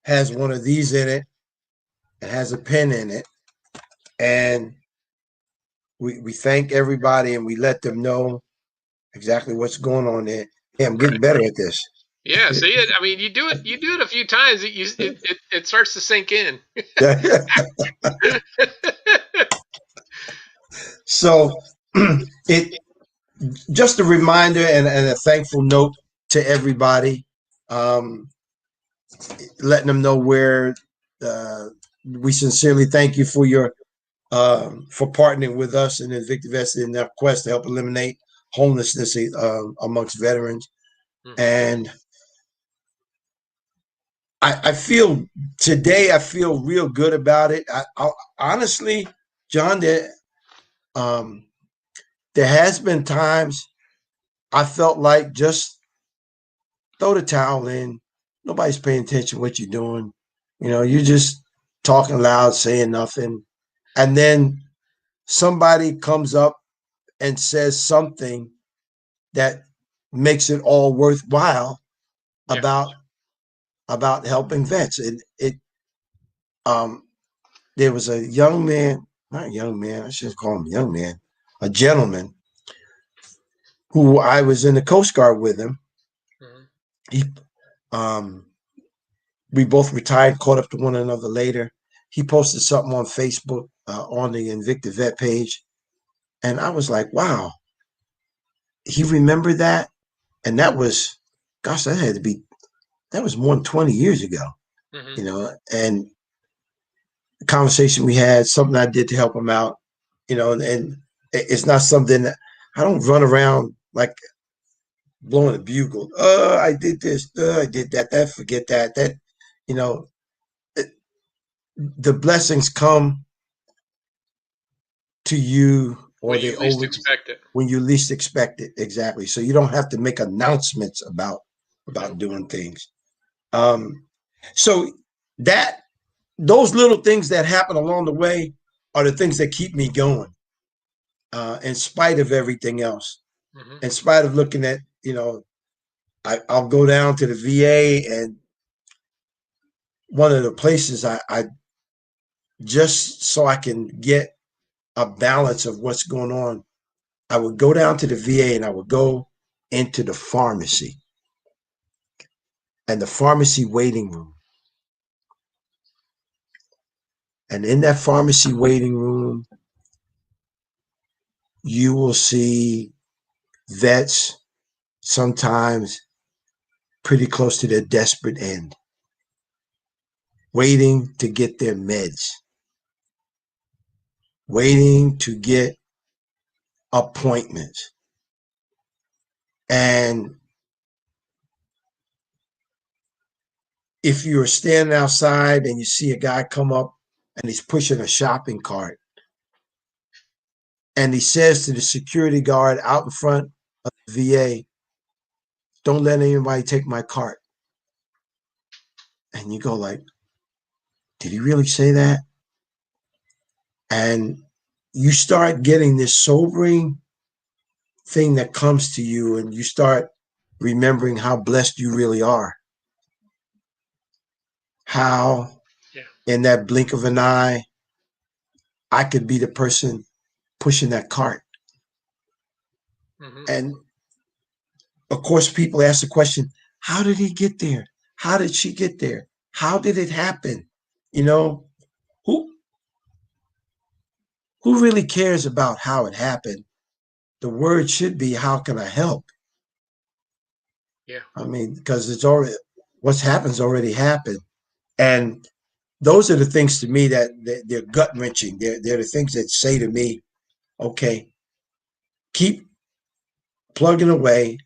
has one of these in it. It has a pin in it, and we thank everybody and we let them know exactly what's going on there. Hey, I'm Right. getting better at this. Yeah. See it. I mean, you do it a few times. It starts to sink in. So it just a reminder and a thankful note to everybody, um, letting them know where we sincerely thank you for your for partnering with us and InvictaVets in their quest to help eliminate homelessness amongst veterans. Hmm. And I feel today, I feel real good about it. I honestly, John, um, there has been times I felt like just throw the towel in. Nobody's paying attention to what you're doing. You're just talking loud, saying nothing. And then somebody comes up and says something that makes it all worthwhile Yeah. about helping vets. It um there was a young man, not a young man, I should call him a young man, a gentleman who I was in the Coast Guard with him. Hmm. He um we both retired, caught up to one another later. He posted something on Facebook on the Invicta Vet page, and I was like, "Wow, he remembered that." And that was, gosh, that was more than 20 years ago, Hmm. And the conversation we had, something I did to help him out, and it's not something that I don't run around like blowing a bugle. I did this. I did that. Forget that. You know, the blessings come to you, or When they you least always expect it. when you least expect it. Exactly. So you don't have to make announcements about Nope. doing things. Um, so that those little things that happen along the way are the things that keep me going, in spite of everything else. Hmm. In spite of looking at, I'll go down to the VA and one of the places I just so I can get a balance of what's going on, I would go down to the VA and I would go into the pharmacy and the pharmacy waiting room. And in that pharmacy waiting room, you will see vets sometimes pretty close to their desperate end, waiting to get their meds, waiting to get appointments. And if you're standing outside and you see a guy come up and he's pushing a shopping cart, and he says to the security guard out in front of the VA, "Don't let anybody take my cart." And you go like, did he really say that? And you start getting this sobering thing that comes to you, and you start remembering how blessed you really are. How in that blink of an eye, I could be the person pushing that cart. Mm-hmm. And of course, people ask the question, how did he get there? How did she get there? How did it happen? You know, who really cares about how it happened? The word should be, how can I help? Yeah. I mean, because it's already, what's happened's already happened. And those are the things to me that they're gut wrenching. They're the things that say to me, okay, keep plugging away.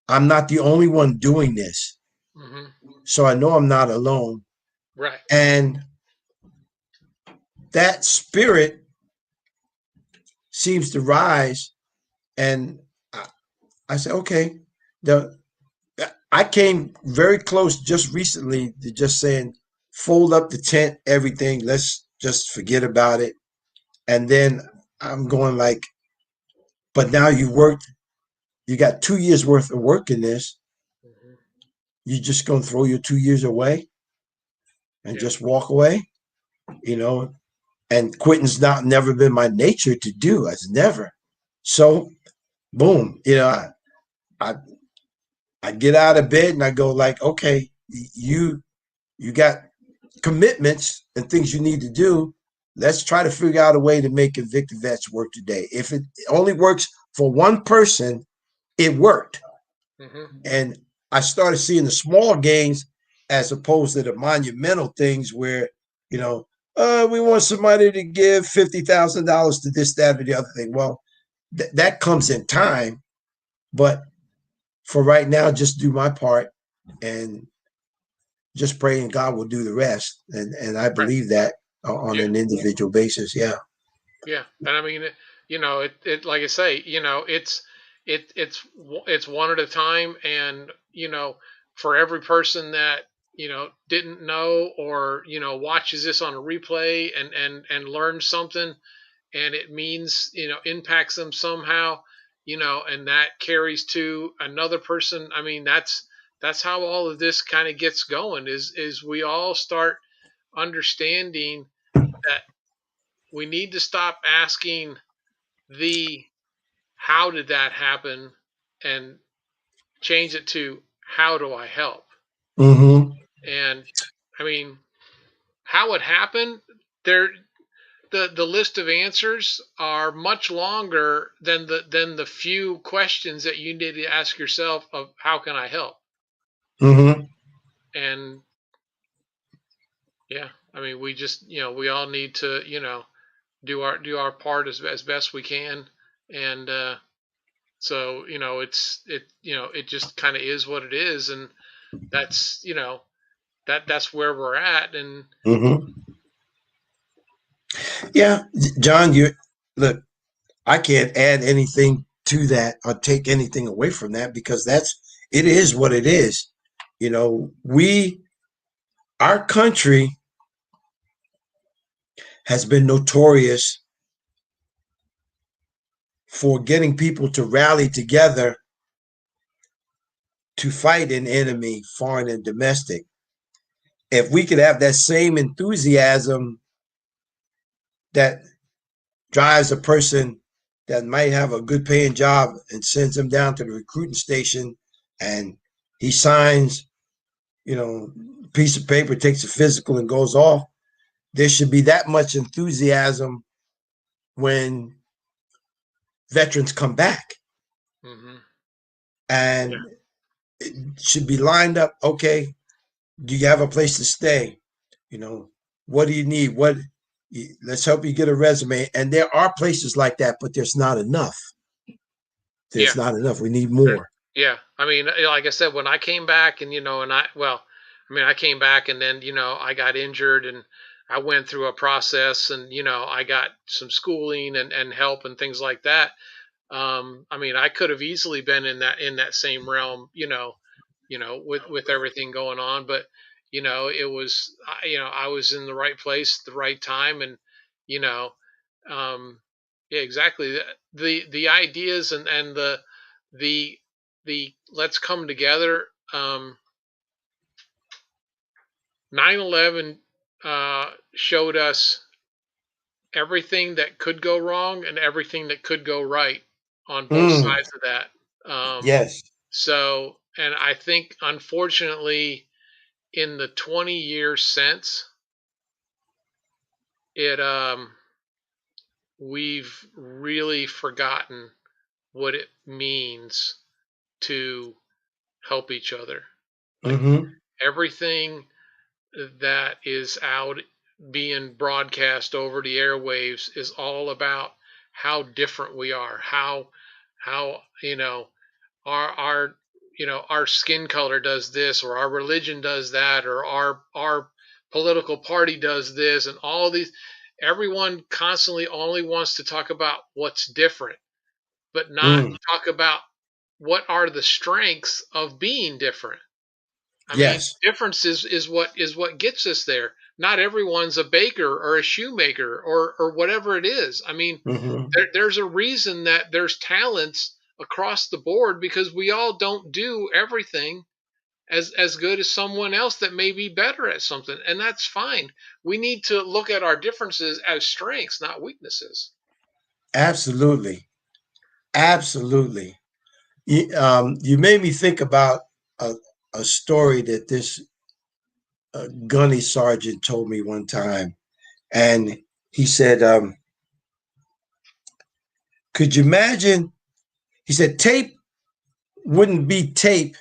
I'm not the only one doing this. Mm-hmm. So I know I'm not alone. Right. And that spirit seems to rise. And I said, okay, I came very close just recently to just saying, fold up the tent, everything. Let's just forget about it. And then I'm going like, but now you got 2 years worth of work in this. Mm-hmm. You just going to throw your 2 years away and just walk away, and quitting's never been my nature to do. It's never. So boom, I get out of bed and I go like, okay, you got commitments and things you need to do. Let's try to figure out a way to make InvictaVets work today. If it only works for one person, it worked. Mm-hmm. And I started seeing the small gains as opposed to the monumental things where, we want somebody to give $50,000 to this, that, or the other thing. Well, that comes in time. But for right now, just do my part and just pray and God will do the rest. And I believe that on an individual basis. Yeah. Yeah. And I mean, it like I say, it's one at a time. And, for every person that, didn't know or, watches this on a replay and learns something, and it means, impacts them somehow, and that carries to another person. I mean, that's how all of this kind of gets going, is we all start understanding that we need to stop asking the how did that happen and change it to how do I help? Mm-hmm. And I mean, how it happened, there the list of answers are much longer than the few questions that you need to ask yourself of how can I help? Mm-hmm. And yeah, I mean, we just, we all need to, do our part as best we can. And so, it just kind of is what it is. And that's, that's where we're at. And Mm-hmm. Yeah, John, you look, I can't add anything to that or take anything away from that because it is what it is. Our country has been notorious for getting people to rally together to fight an enemy, foreign and domestic. if we could have that same enthusiasm that drives a person that might have a good paying job and sends him down to the recruiting station and he signs, piece of paper, takes a physical and goes off. There should be that much enthusiasm when veterans come back. Mm-hmm. And it should be lined up. Okay, do you have a place to stay? What do you need? Let's help you get a resume. And there are places like that, but there's not enough. There's not enough. We need more. Yeah. I mean, like I said, when I came back and, I came back and then, I got injured and I went through a process and, I got some schooling and help and things like that. I could have easily been in that same realm, with everything going on, but it was, I was in the right place at the right time, and you know, yeah, exactly. The ideas and the the let's come together. 9/11 showed us everything that could go wrong and everything that could go right on both sides of that. Yes. So, and I think unfortunately, in the 20 years since, it we've really forgotten what it means to help each other. Like everything that is out being broadcast over the airwaves is all about how different we are, how our our skin color does this, or our religion does that, or our political party does this, and all these. Everyone constantly only wants to talk about what's different, but not talk about what are the strengths of being different. I mean, Yes. difference is what gets us there. Not everyone's a baker or a shoemaker or whatever it is. I mean, there's a reason that there's talents across the board, because we all don't do everything as good as someone else that may be better at something, and that's fine. We need to look at our differences as strengths, not weaknesses. Absolutely. Absolutely. You made me think about a story that this gunny sergeant told me one time. And he said, could you imagine? He said, tape wouldn't be tape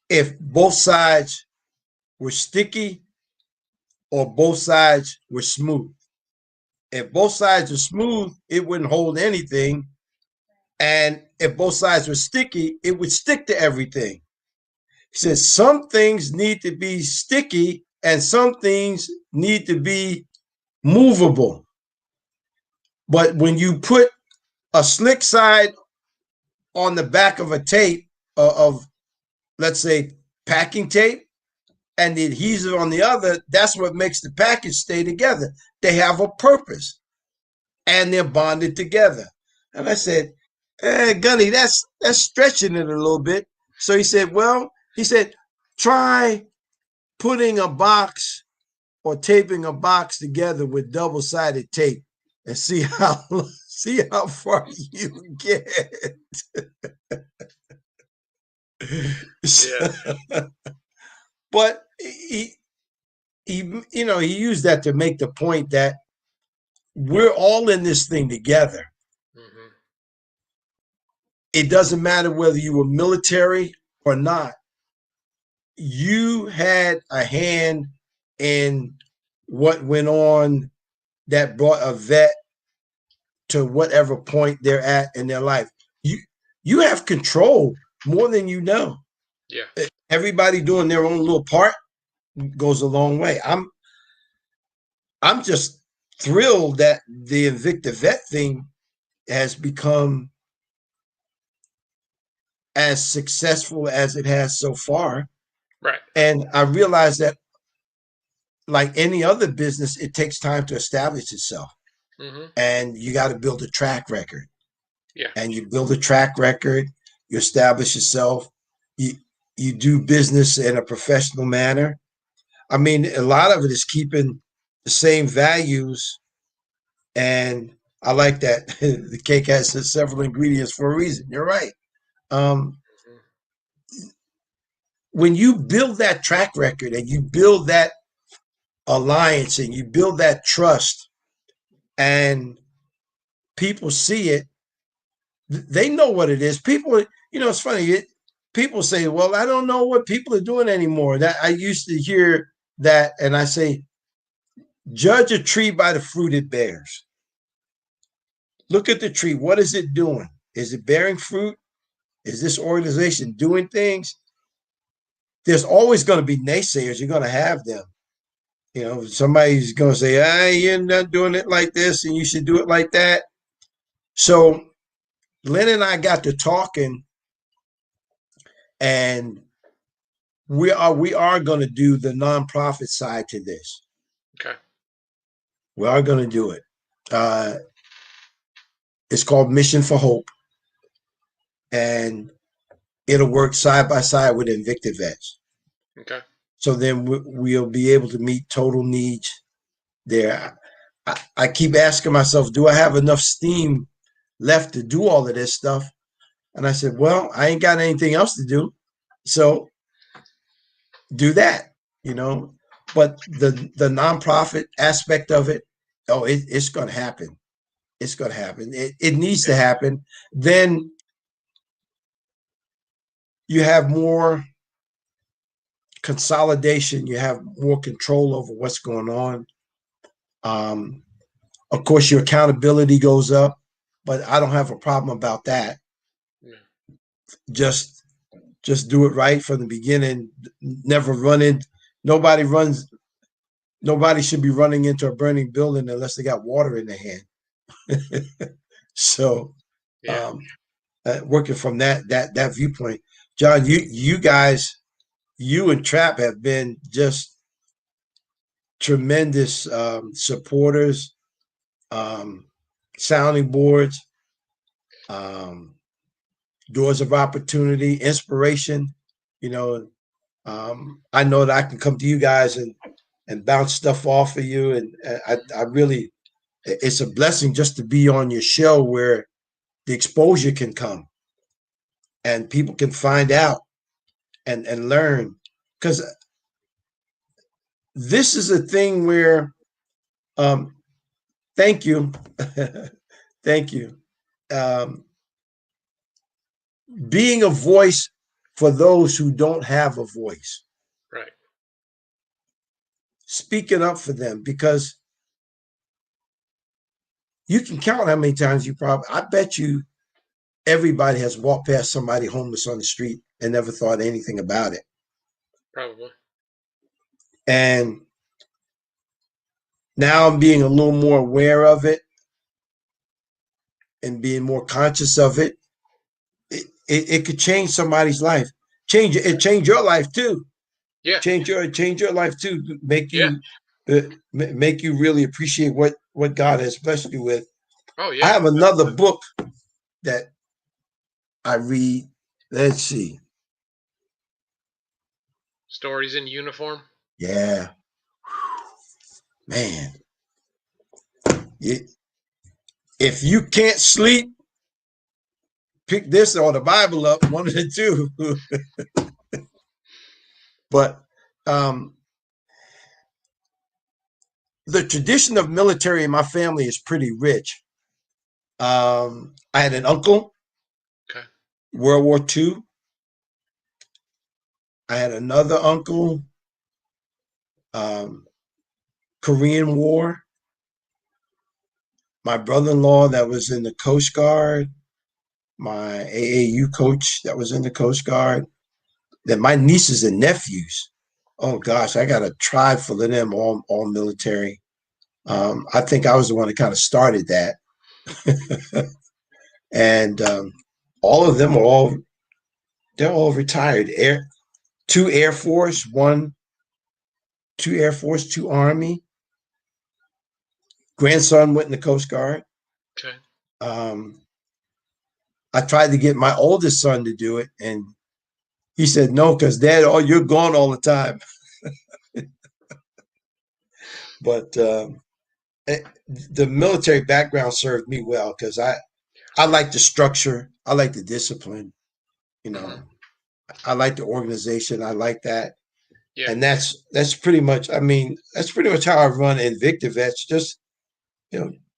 if both sides were sticky or both sides were smooth. If both sides were smooth, it wouldn't hold anything. And if both sides were sticky, it would stick to everything. He says some things need to be sticky and some things need to be movable. But when you put a slick side on the back of a tape of, let's say, packing tape, and the adhesive on the other, that's what makes the package stay together. They have a purpose and they're bonded together. And I said, Gunny, that's stretching it a little bit. So he said, try putting a box or taping a box together with double-sided tape and see how far you get. Yeah. But he used that to make the point that we're all in this thing together. It doesn't matter whether you were military or not. You had a hand in what went on that brought a vet to whatever point they're at in their life. You have control more than you know. Yeah. Everybody doing their own little part goes a long way. I'm just thrilled that the InvictaVet thing has become as successful as it has so far. Right. And I realize that, like any other business, it takes time to establish itself. And you got to build a track record. Yeah. And you build a track record, you establish yourself, you do business in a professional manner, I mean, a lot of it is keeping the same values. And I like that the cake has several ingredients for a reason. You're right. Um, when you build that track record and you build that alliance and you build that trust and people see it, they know what it is. People, it's funny. People say, well, I don't know what people are doing anymore. That I used to hear that, and I say, judge a tree by the fruit it bears. Look at the tree. What is it doing? Is it bearing fruit? Is this organization doing things? There's always going to be naysayers. You're going to have them. Somebody's going to say, you're not doing it like this and you should do it like that. So Lynn and I got to talking, and we are going to do the nonprofit side to this. Okay. We are going to do it. It's called Mission for Hope, and it'll work side by side with InvictaVets. Okay. So then we'll be able to meet total needs there. I keep asking myself, do I have enough steam left to do all of this stuff? And I said, well, I ain't got anything else to do. So do that, But the nonprofit aspect of it, it's going to happen. It's going to happen. It needs to happen. Then you have more consolidation. You have more control over what's going on. Of course, your accountability goes up, but I don't have a problem about that. Yeah. Just do it right from the beginning. Never run in. Nobody should be running into a burning building unless they got water in their hand. So, working from that viewpoint, John, you guys, you and Trap have been just tremendous supporters, sounding boards, doors of opportunity, inspiration. I know that I can come to you guys and bounce stuff off of you, and I really, it's a blessing just to be on your show where the exposure can come and people can find out and learn, because this is a thing where thank you thank you, being a voice for those who don't have a voice, right? Speaking up for them, because you can count how many times I bet you everybody has walked past somebody homeless on the street and never thought anything about it. Probably. And now I'm being a little more aware of it and being more conscious of it. It could change somebody's life. Change your life too. Yeah. Change your life too. Make you really appreciate what God has blessed you with. Oh yeah. I have another book that I read. Let's see. Stories in Uniform. Yeah. Man. If you can't sleep, pick this or the Bible up, one of the two. But the tradition of military in my family is pretty rich. I had an uncle, okay, World War II. I had another uncle, Korean War. My brother-in-law that was in the Coast Guard. My AAU coach that was in the Coast Guard. Then my nieces and nephews. Oh gosh, I got a tribe full of them, all military. I think I was the one that kind of started that. And all of them are they're all retired. Two Air Force, two Air Force, two Army. Grandson went in the Coast Guard. Okay. I tried to get my oldest son to do it, and he said no, because Dad, you're gone all the time. But the military background served me well because I like the structure. I like the discipline. You know, Mhm. I like the organization. I like that. Yeah. And that's pretty much, I mean, that's pretty much how I run InvictaVets. Just,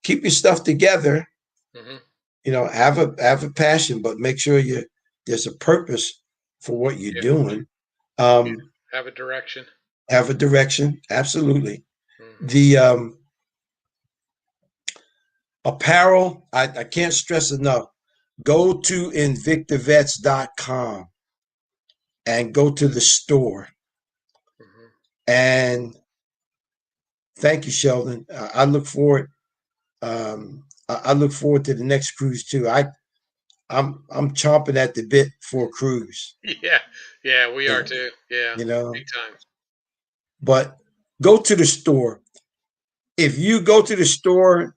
keep your stuff together, Hmm. have a passion, but make sure there's a purpose for what you're Yeah. doing. Yeah. Um, Have a direction. have a direction. Absolutely. Hmm. The apparel, I can't stress enough. Go to invictavets.com and go to the store. Hmm. And thank you, Sheldon. I look forward. I look forward to the next cruise too. I'm chomping at the bit for a cruise. Yeah. Yeah, we are Yeah, too. Yeah. you know. Big time. But go to the store. If you go to the store,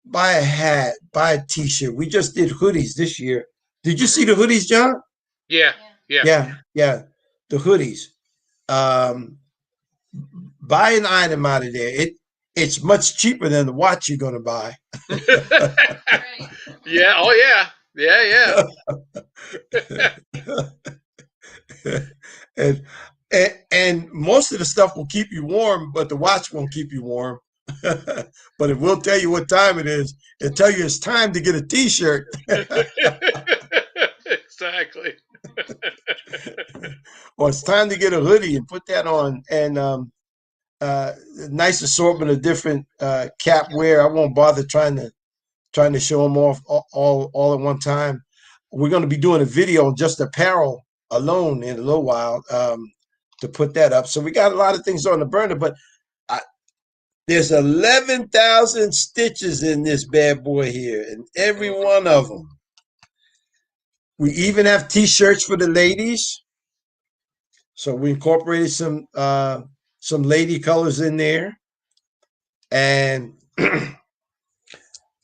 buy a hat, buy a T-shirt. We just did hoodies this year. Did you see Hmm. the hoodies, John? Yeah. Yeah. Yeah. Yeah, yeah, the hoodies. Um, buy an item out of there. It's much cheaper than the watch you're going to buy. Right. Yeah. Oh, yeah. Yeah. Yeah. and, and most of the stuff will keep you warm, but the watch won't keep you warm. But it will tell you what time it is. It'll tell you it's time to get a T-shirt. Exactly. Or it's time to get a hoodie and put that on. And nice assortment of different cap wear. I won't bother trying to show them off all at one time. We're going to be doing a video on just apparel alone in a little while to put that up. So we got a lot of things on the burner, but I, there's 11,000 stitches in this bad boy here, and every one of them. We even have T-shirts for the ladies, so we incorporated some lady colors in there, and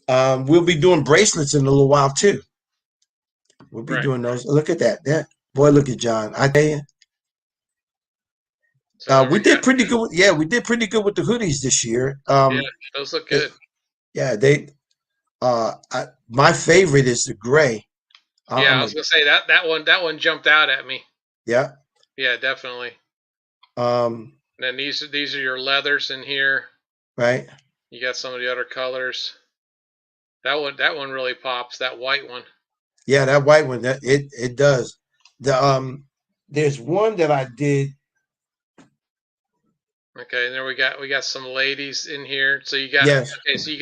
we'll be doing bracelets in a little while too. We'll be Right. doing those. Look at that. Boy, look at John. I tell you, So we did pretty good. We did pretty good with the hoodies this year. yeah, those look It- good. yeah, they. My favorite is the gray. Yeah, I'm I a was gonna say that one jumped out at me. yeah. Yeah, definitely. Um, And then these are your leathers in here. right. You got some of the other colors. That one really pops. That white one. Yeah, that white one. That it does. The there's one that I did. Okay, and then we got some ladies in here. So you got Yes, okay. So you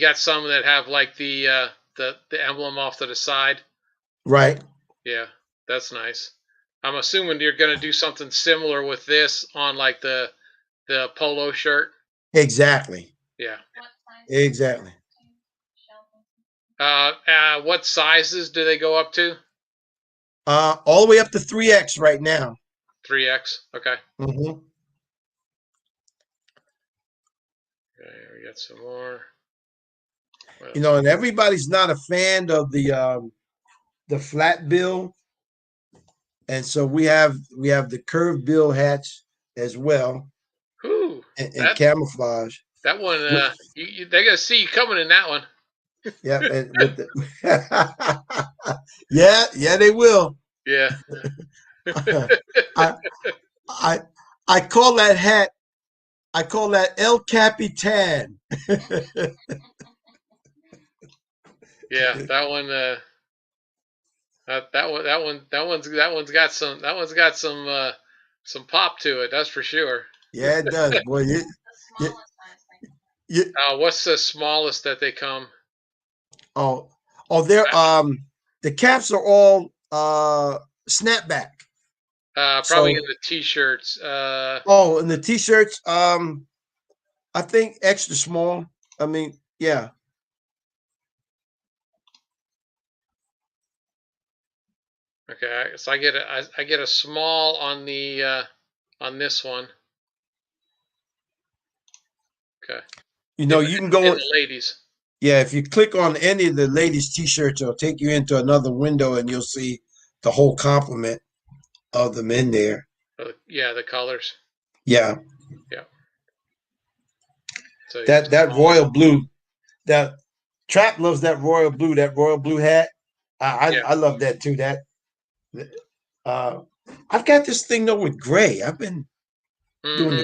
got some that have like the emblem off to the side. right. Yeah, that's nice. I'm assuming you're gonna do something similar with this on like the polo shirt. Exactly. Yeah. What size Exactly. What sizes do they go up to? All the way up to 3X right now. 3X. Okay. Hmm. Okay, we got some more. What You else? know, and everybody's not a fan of the flat bill, and so we have the curved bill hats as well, Whew, and that camouflage. that one. With, They're gonna see you coming in that one. yeah, and with the yeah, they will. Yeah. I I I call that hat. I call that El Capitan. Yeah. That one. That one's got some pop to it. That's for sure. Yeah, it does, boy. You, smallest size thing? you, What's the smallest that they come? oh, they're the caps are all snapback. Probably in So the t-shirts. and the t-shirts, I think extra small. I mean, yeah. Okay. So I get a small on this one. Okay. You know, In you can in go. the ladies. Yeah, if you click on any of the ladies' t-shirts, it'll take you into another window, and you'll see the whole complement of them in there. Yeah, the colors. Yeah. Yeah. So that royal blue. That Trap loves that royal blue hat. I love that too. I've got this thing though with gray. I've been doing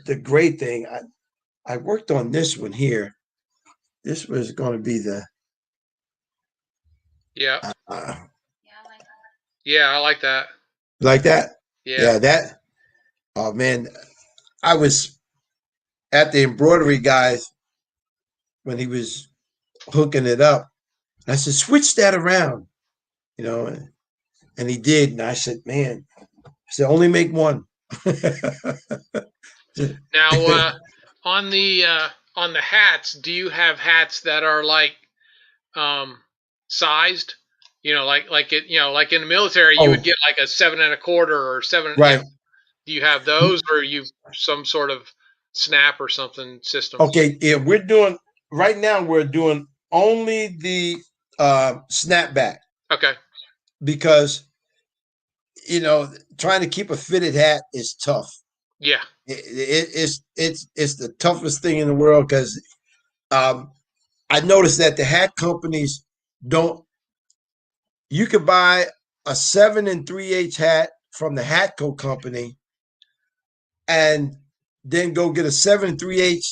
the gray thing. I worked on this one here. This was going to be the yeah. Yeah, I like that. Yeah, I like that. like that. Yeah. Yeah, that. Oh man, I was at the embroidery guys when he was hooking it up. I said, switch that around, you know, and he did. And I said, man, I said, only make one. Now, on the on the hats, do you have hats that are like um, sized? Like in the military, you Oh, would get like a 7 1/4 or seven. right. Do you have those, or you some sort of snap or something system? Okay. Yeah, we're doing right now. We're doing only the snapback Okay. because trying to keep a fitted hat is tough. Yeah. It's the toughest thing in the world because I noticed that the hat companies don't. You could buy a 7 3/8 hat from the hat coat company, and then go get a 7 3/8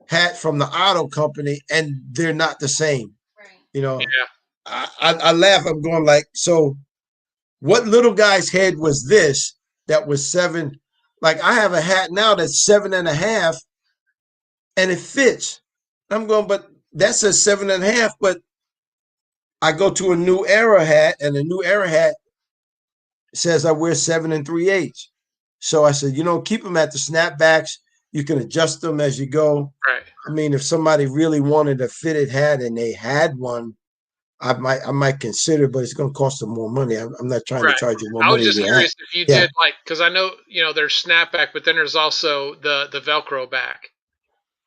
hat from the auto company, and they're not the same. Right. You know, Yeah. I laugh. I'm going like, so what little guy's head was this that was 7? Like I have a hat now that's 7 1/2, and it fits. I'm going, but that says 7 1/2, but I go to a New Era hat, and the New Era hat says I wear 7 3/8. So I said, keep them at the snapbacks. You can adjust them as you go. Right. I mean, if somebody really wanted a fitted hat and they had one, I might consider, but it's going to cost them more money. I'm not trying to Right. charge you more I was money to just get a hat. curious if you Yeah, did because I know there's snapback, but then there's also the Velcro back.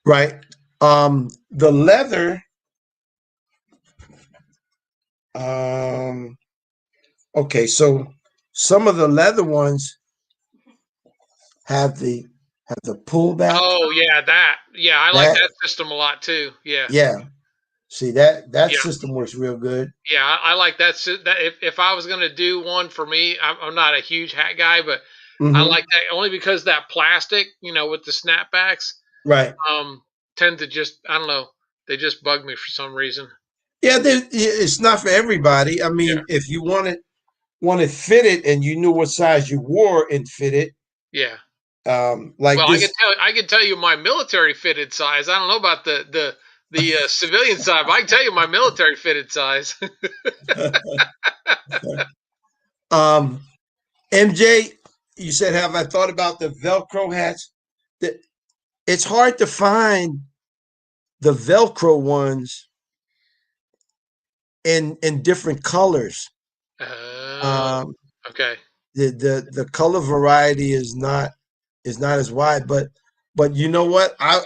right. The leather. Okay, so some of the leather ones have the pullback. Oh yeah, I like That that system a lot too. Yeah. yeah. See that Yeah. system works real good. Yeah, I like that. That if I was gonna do one for me, I'm not a huge hat guy, but I Mm-hmm. like that only because that plastic, with the snapbacks, Right. tend to just I don't know, they just bug me for some reason. Yeah, it's not for everybody. I Yeah, mean, if you want it fitted and you knew what size you wore and fitted, yeah. like Well, this. I can tell you my military fitted size. I don't know about the civilian side, but I can tell you my military fitted size. um, MJ, you said, have I thought about the Velcro hats? That it's hard to find the Velcro ones in different colors. Oh, Um, okay. the color variety is not as wide, but you know what? I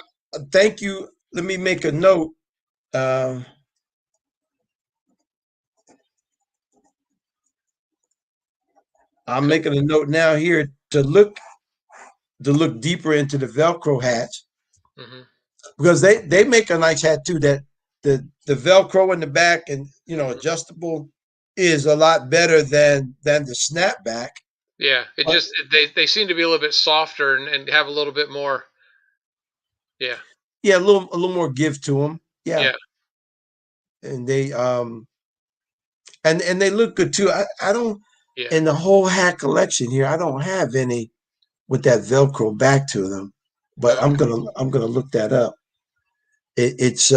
thank you. Let me make a note. Uh, I'm making a note now here to look deeper into the Velcro hats Hmm. because they make a nice hat too. That the Velcro in the back and Hmm. adjustable is a lot better than the snapback. Yeah, But they seem to be a little bit softer and have a little bit more. Yeah, yeah, a little more give to them. Yeah, yeah, and they and they look good too. I don't yeah. in the whole hat collection here. I don't have any with that Velcro back to them, but Okay. I'm gonna look that up. It's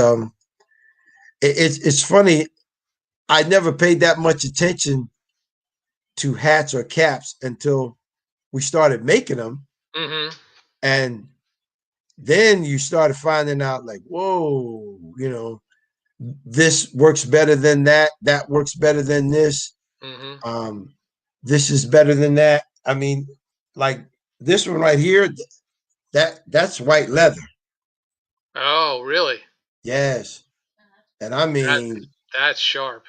funny. I never paid that much attention to hats or caps until we started making them, Hmm. and then you started finding out like, whoa, this works better than that. That works better than this. Hmm. Um, this is better than that. I mean, like this one right here, that's white leather. Oh, really? Yes, and I That mean that's sharp.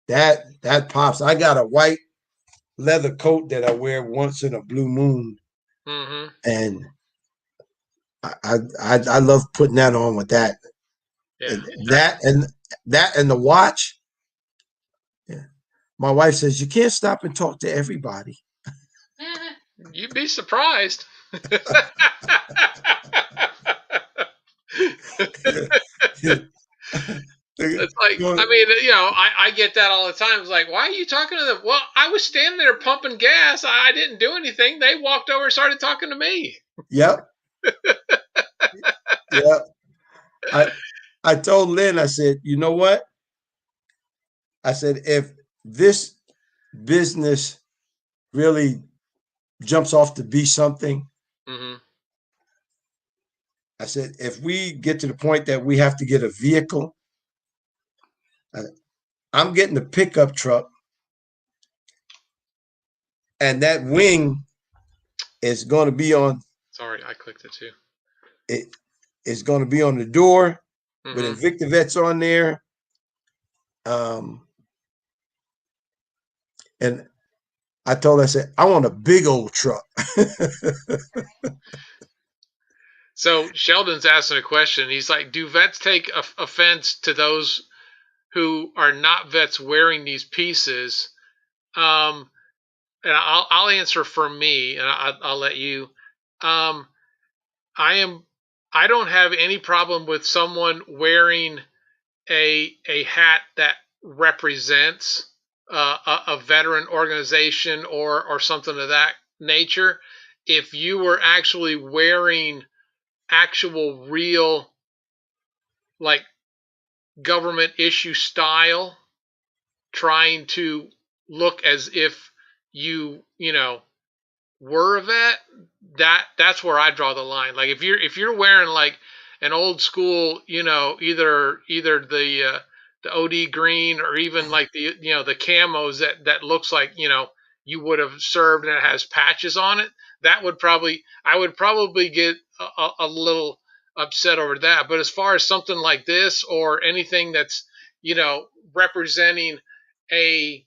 that pops. I got a white leather coat that I wear once in a blue moon, Hmm. and I love putting that on with that. Yeah. And that and the watch. Yeah. My wife says you can't stop and talk to everybody. You'd be surprised. It's like, I mean, I get that all the time. It's like, why are you talking to them? Well, I was standing there pumping gas. I didn't do anything. They walked over and started talking to me. Yep. Yep. I told Lynn, I said, you know what? I said, if this business really jumps off to be something, Mm-hmm. I said, if we get to the point that we have to get a vehicle, I'm getting a pickup truck, and that wing is going to be on. Sorry, I clicked it too. It is going to be on the door with Mm-hmm. InvictaVets on there. And I told her, I said, I want a big old truck. So Sheldon's asking a question. He's like, do vets take offense to those who are not vets wearing these pieces? And I'll answer for me, and I'll let you. Um, I don't have any problem with someone wearing a hat that represents a veteran organization or something of that nature. If you were actually wearing actual real like government issue style, trying to look as if you were a vet, that's where I draw the line. Like if you're wearing like an old school, either the OD green or even like the camos that looks like you would have served and it has patches on it, I would probably get a little upset over that. But as far as something like this or anything that's representing a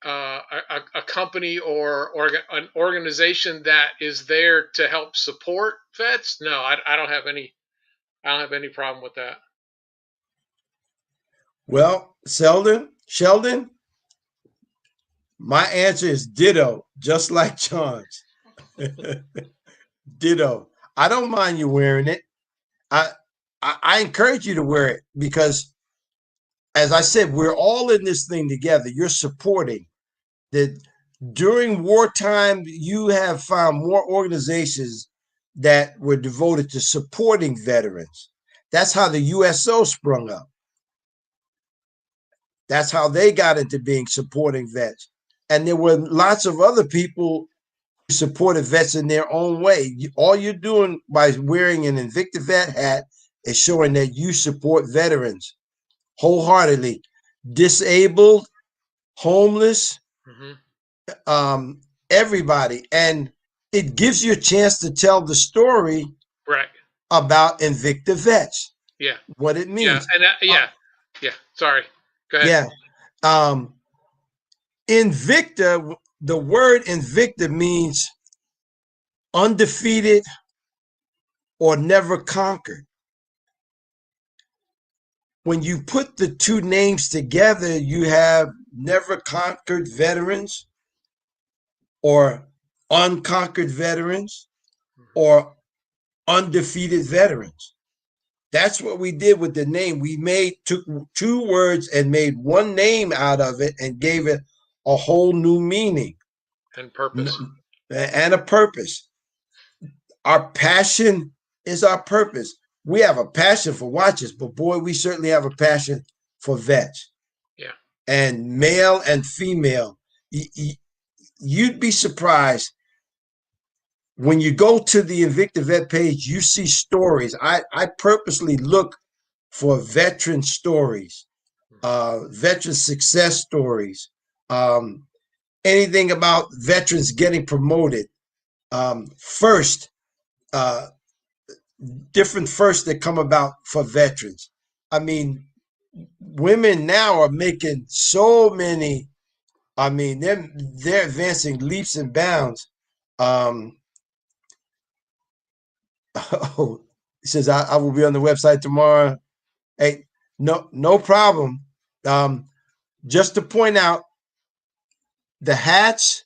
a company or an organization that is there to help support vets, no, I don't have any problem with that. Well, Sheldon, my answer is ditto, just like John's. Ditto. I don't mind you wearing it. I, I encourage you to wear it because, as I said, we're all in this thing together. You're supporting that. During wartime, you have found more organizations that were devoted to supporting veterans. That's how the USO sprung up. That's how they got into being supporting vets. And there were lots of other people who supported vets in their own way. All you're doing by wearing an InvictaVet hat is showing that you support veterans wholeheartedly, disabled, homeless, Mm-hmm. everybody. And it gives you a chance to tell the story Right. about InvictaVets, Yeah. what it Yeah. means. And yeah. Sorry. Go ahead. Yeah. Invicta, the word Invicta means undefeated or never conquered. When you put the two names together, you have never conquered veterans or unconquered veterans or undefeated veterans. That's what we did with the name. We took two words and made one name out of it and gave it a whole new meaning And purpose. and a purpose. Our passion is our purpose. We have a passion for watches, but boy, we certainly have a passion for vets. Yeah. And male and female. You'd be surprised when you go to the InvictaVet page, you see stories. I purposely look for veteran stories, veteran success stories, anything about veterans getting promoted. First, different firsts that come about for veterans. I mean, women now are making so many. I mean, they're advancing leaps and bounds. Oh, he says I will be on the website tomorrow. Hey, no problem. Um, just to point out, the hats,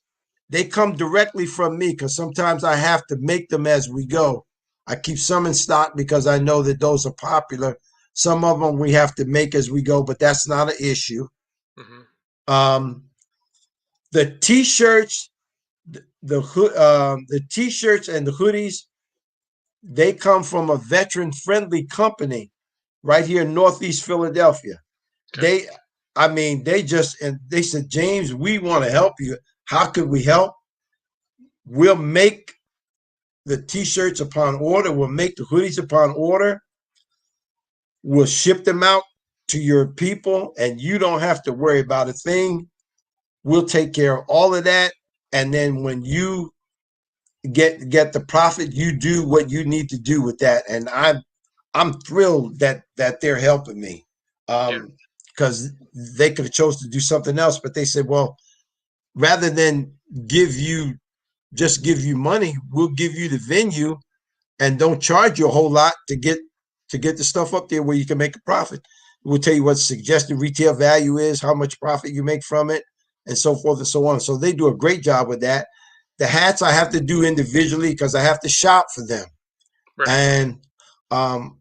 they come directly from me because sometimes I have to make them as we go. I keep some in stock because I know that those are popular. Some of them we have to make as we go, but that's not an issue. Mm-hmm. Um, the t-shirts, the t-shirts and the hoodies, they come from a veteran-friendly company right here in Northeast Philadelphia. Okay. They, I mean, they said, James, we want to help you. How could we help? We'll make the t-shirts upon order. We'll make the hoodies upon order. We'll ship them out to your people, and you don't have to worry about a thing. We'll take care of all of that. And then when you get the profit, you do what you need to do with that. And I'm thrilled that they're helping me. Yeah. Because they could have chose to do something else, but they said, well, rather than give you give you money, we'll give you the venue and don't charge you a whole lot to get the stuff up there where you can make a profit. We'll tell you what suggested retail value is, how much profit you make from it, and so forth and so on. So they do a great job with that. The hats I have to do individually because I have to shop for them, Right. and um,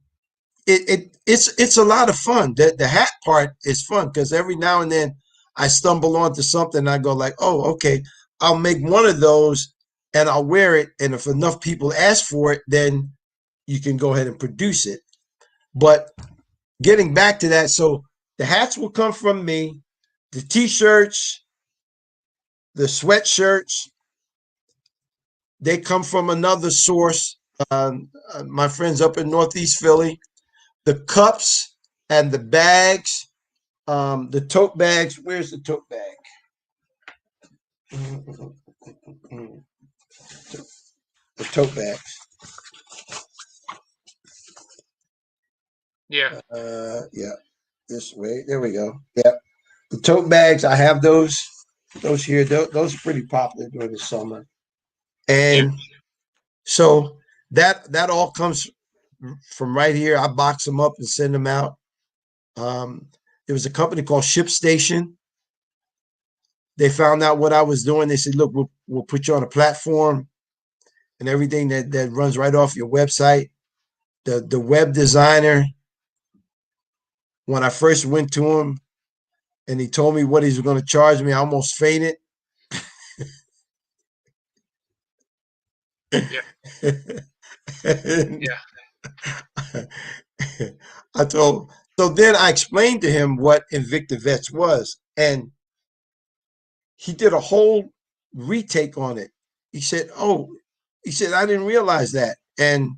it's a lot of fun. The hat part is fun because every now and then I stumble onto something and I go like, oh, okay, I'll make one of those and I'll wear it. And if enough people ask for it, then you can go ahead and produce it. But getting back to that, so the hats will come from me, the t-shirts, the sweatshirts, they come from another source. My friends up in Northeast Philly, the cups and the bags, the tote bags. Where's the tote bag? The tote bags. Yeah. Yeah, this way. There we go. Yeah, the tote bags. I have those. Those here. Those are pretty popular during the summer, Yeah. and so that all comes from right here. I box them up and send them out. Um, there was a company called ShipStation. They found out what I was doing. They said, "Look, we'll put you on a platform and everything that runs right off your website." The web designer, when I first went to him and he told me what he was going to charge me, I almost fainted. Yeah. And Yeah. I told so then I explained to him what InvictaVets was, and he did a whole retake on it. He said, "Oh," he said, "I didn't realize that," and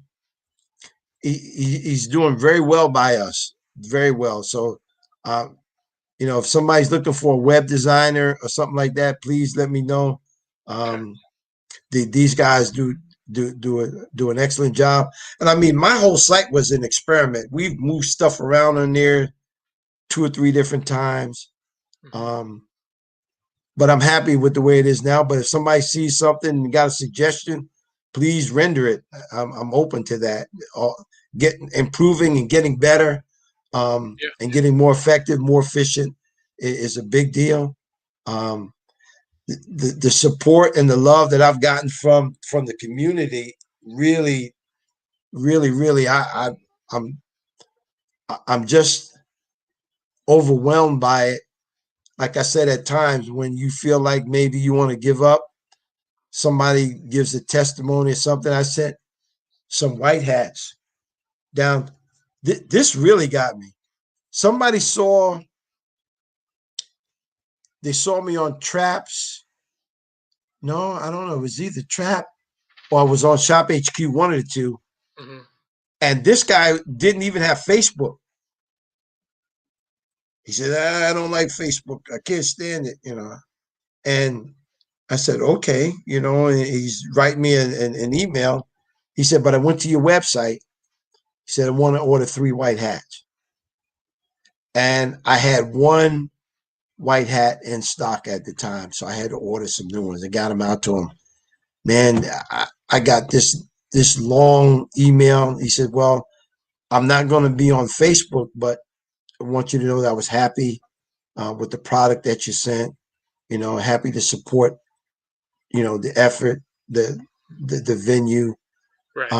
he's doing very well by us, very well. So, uh, if somebody's looking for a web designer or something like that, please let me know. Okay. These guys do an excellent job, and I mean, my whole site was an experiment. We've moved stuff around on there two or three different times. Mm-hmm. Um, but I'm happy with the way it is now. But if somebody sees something and got a suggestion, please render it. I'm open to that. Getting improving and getting better, Yeah. and getting more effective, more efficient is a big deal. Um, the support and the love that I've gotten from the community really, really, really, I'm I'm just overwhelmed by it. Like I said, at times when you feel like maybe you want to give up, somebody gives a testimony or something. I sent some white hats down. This really got me. Somebody they saw me on Traps. No, I don't know. It was either Trap or I was on Shop HQ, one of the two. Mm-hmm. And this guy didn't even have Facebook. He said, I don't like Facebook. I can't stand it. And I said, okay, and he's writing me an email. He said, but I went to your website. He said, I want to order 3 white hats. And I had one white hat in stock at the time. So I had to order some new ones. I got them out to him. Man, I got this this long email. He said, well, I'm not going to be on Facebook, but I want you to know that I was happy with the product that you sent, happy to support, the effort, the venue, Right.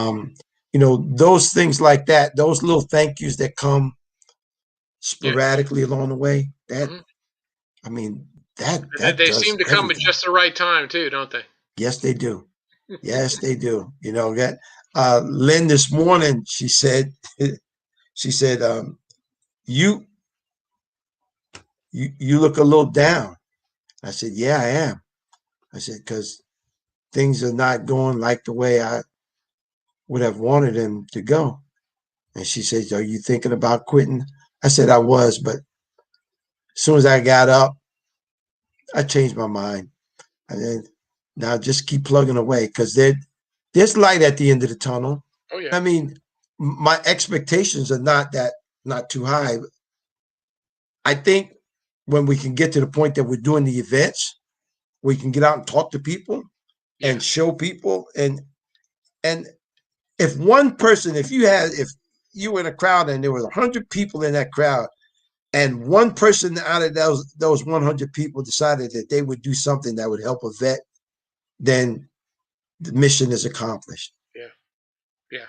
those things like that, those little thank yous that come Yeah. sporadically along the way, Mhm. I mean, And that they does seem to come at everything. just the right time too, don't they? Yes, they do. Yes, they do. That Lynn this morning, she said, she said, you you look a little down. I said, yeah, I am. I said, because things are not going like the way I would have wanted them to go. And she said, are you thinking about quitting? I said, I was, but as soon as I got up, I changed my mind. And then now just keep plugging away because there's light at the end of the tunnel. Oh yeah. I mean, my expectations are not too high. I think when we can get to the point that we're doing the events, we can get out and talk to people Yeah. and show people. And if one person, if you were in a crowd and there was 100 people in that crowd, and one person out of those 100 people decided that they would do something that would help a vet, then the mission is accomplished. Yeah. Yeah.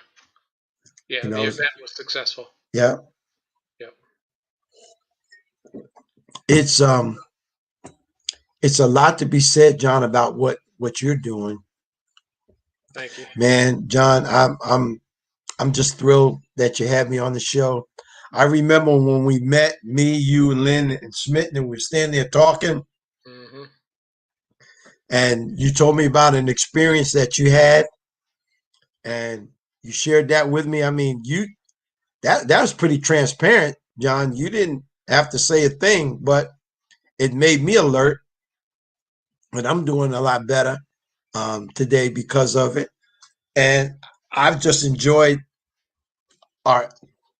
You Yeah. The know, event was successful. yeah. Yep. It's it's a lot to be said, John, about what you're doing. Thank you. Man, John, I'm just thrilled that you had me on the show. I remember when we met, me, you, and Lynn and Smith, and we were standing there talking, Hmm. and you told me about an experience that you had, and you shared that with me. I mean, that was pretty transparent, John. You didn't have to say a thing, but it made me alert, and I'm doing a lot better today because of it. And I've just enjoyed our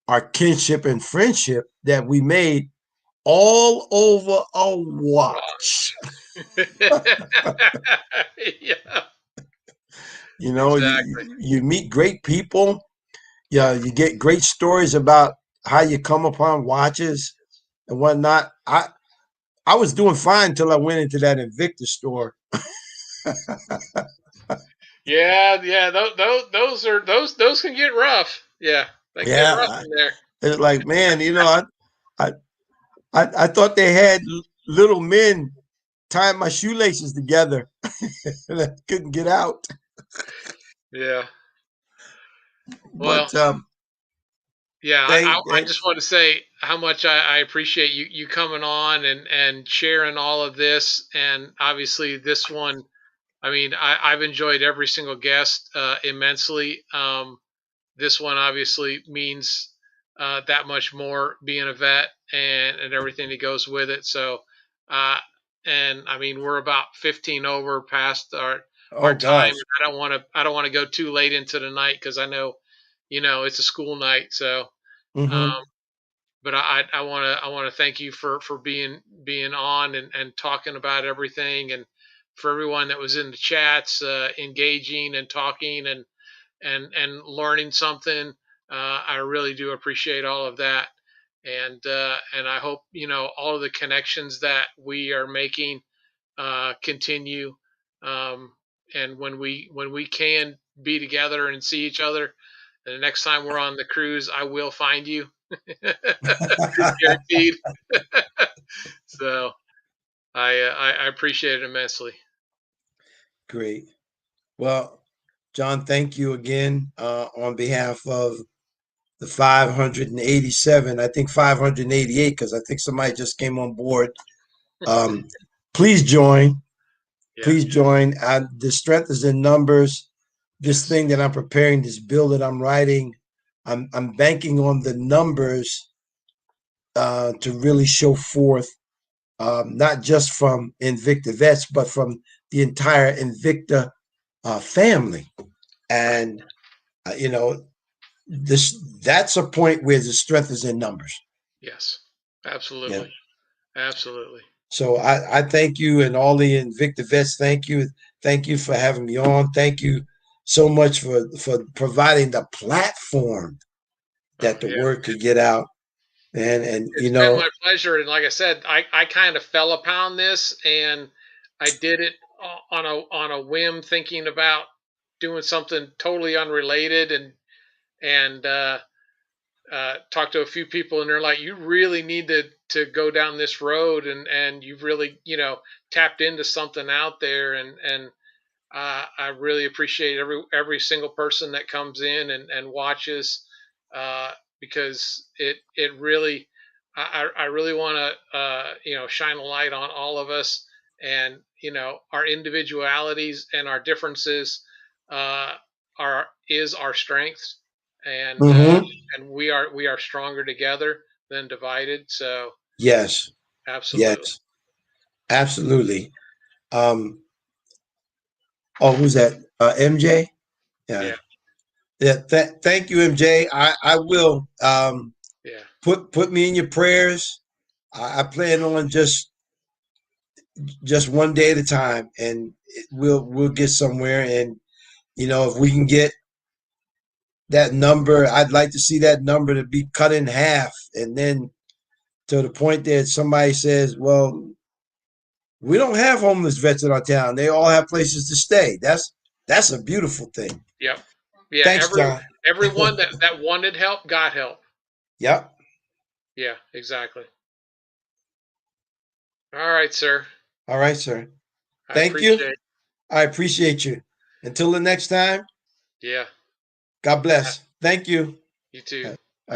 our kinship and friendship that we made all over a watch. Yeah. You, Exactly. you meet great people. Yeah, you get great stories about how you come upon watches and whatnot. I was doing fine until I went into that Invicta store. Yeah. Yeah. Those can get rough. Yeah. They can get rough Yeah, in there. it's like, man, I I thought they had little men tying my shoelaces together and I couldn't get out. Yeah. Well, But yeah, they, I just want to say how much I appreciate you coming on and sharing all of this. And obviously, this one, I mean, I've enjoyed every single guest immensely. This one obviously means that much more being a vet and everything that goes with it. So, uh, and I mean, we're about 15 over past our oh time. gosh. I don't want to go too late into the night because I know, it's a school night. So, um, Hmm. but I want to thank you for being on and talking about everything, and for everyone that was in the chats, engaging and talking and learning something. I really do appreciate all of that, and I hope all of the connections that we are making continue. Um, and when we can be together and see each other, and the next time we're on the cruise, I will find you. It's guaranteed. So I appreciate it immensely. Great. Well, John, thank you again on behalf of the 587. I think 588 because I think somebody just came on board. Um, please join. Yeah. Please join. The strength is in numbers. This Yes. thing that I'm preparing, this bill that I'm writing, I'm banking on the numbers to really show forth, not just from InvictaVets, but from the entire Invicta family. Right. And you know, that's a point where the strength is in numbers. Yes. Yeah. Absolutely. Absolutely. So I thank you and all the Invicta vets. Thank you. Thank you for having me on. Thank you, so much for providing the platform that the Yeah. word could get out. And It's been my pleasure. And like I said, I kind of fell upon this, and I did it on a whim, thinking about doing something totally unrelated, and talked to a few people, and they're like, "You really need to go down this road, and you've really tapped into something out there." And I really appreciate every single person that comes in and watches, uh, because it really I really want to shine a light on all of us, and our individualities and our differences uh, is our strengths, and mm-hmm. we are stronger together than divided. So Yes, absolutely. yes, absolutely. Um, oh, who's that? MJ. Yeah, Yeah. yeah. Thank you, MJ. I will Yeah. put me in your prayers. I plan on just one day at a time, and we'll get somewhere. And if we can get that number, I'd like to see that number to be cut in half, and then to the point that somebody says, "Well, we don't have homeless vets in our town. They all have places to stay." That's a beautiful thing. Yep. Yeah. Thanks, John. Everyone that wanted help got help. Yep. Yeah. Exactly. All right, sir. All right, sir. I Thank you. appreciate. I appreciate you. Until the next time, Yeah. God bless. Thank you. You too.